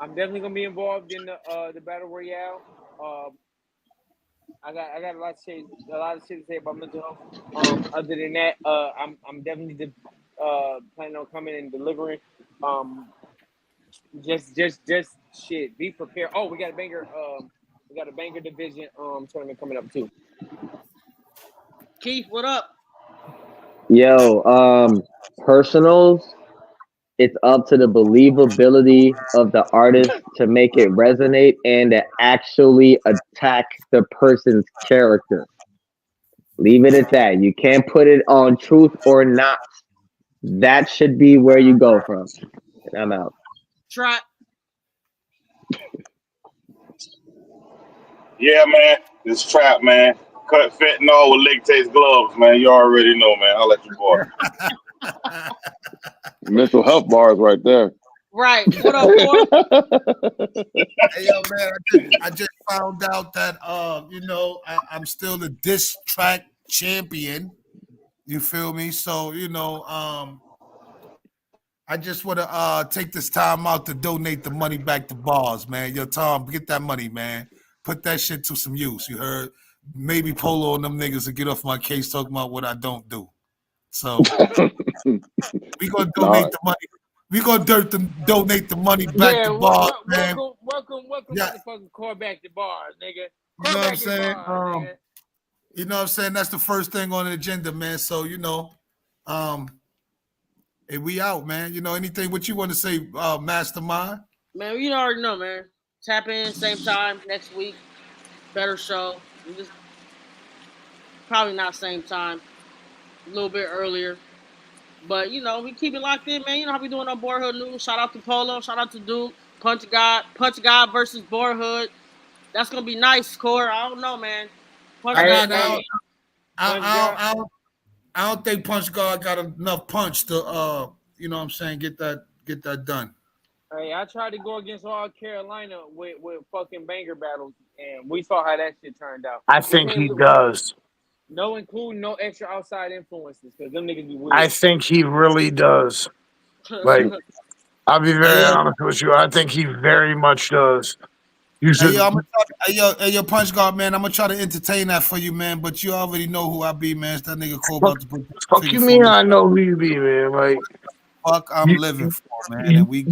definitely gonna be involved in the battle royale. I got a lot of shit to say about mental health. Other than that, I'm definitely planning on coming and delivering. Just shit. Be prepared. Oh, we got a banger division tournament coming up too. Keith, what up? Yo, personals, it's up to the believability of the artist to make it resonate and to actually attack the person's character. Leave it at that. You can't put it on truth or not. That should be where you go from. And I'm out. Trap. Yeah, man. This trap, man. Cut fentanyl with latex gloves, man. You already know, man. I'll let you boy. mental health bars right there. Right. What up, boy? Hey, yo, man, I just found out that I'm still the diss track champion. You feel me? So, I just want to take this time out to donate the money back to bars, man. Yo, Tom, get that money, man. Put that shit to some use. You heard? Maybe Polo and them niggas will get off my case talking about what I don't do. So we gonna donate the money. We gonna donate the money back to bars, man. Welcome, Yeah. motherfucking call back to bars, nigga. You know what I'm saying? You know what I'm saying? That's the first thing on the agenda, man. So, hey, we out, man. Anything what you want to say, Mastermind? Man, you already know, man. Tap in same time next week. Better show. Just probably not same time. A little bit earlier. But we keep it locked in, man. You know how we doing on Boyhood News. Shout out to Polo. Shout out to Duke. Punch God versus Boyhood. That's gonna be nice, Core. I don't know, man. I don't think Punch God got enough punch to you know what I'm saying, get that done. Hey, I tried to go against all Carolina with fucking banger battles, and we saw how that shit turned out. I think he does. No including no extra outside influences, because them niggas be weird. I think he really does. Like, I'll be very honest with you. I think he very much does. You should. Hey, yo, Punch God, man. I'm gonna try to entertain that for you, man. But you already know who I be, man. It's that nigga Cole about to put. Fuck you mean I know who you be, man? Like, fuck, I'm living for, man. And we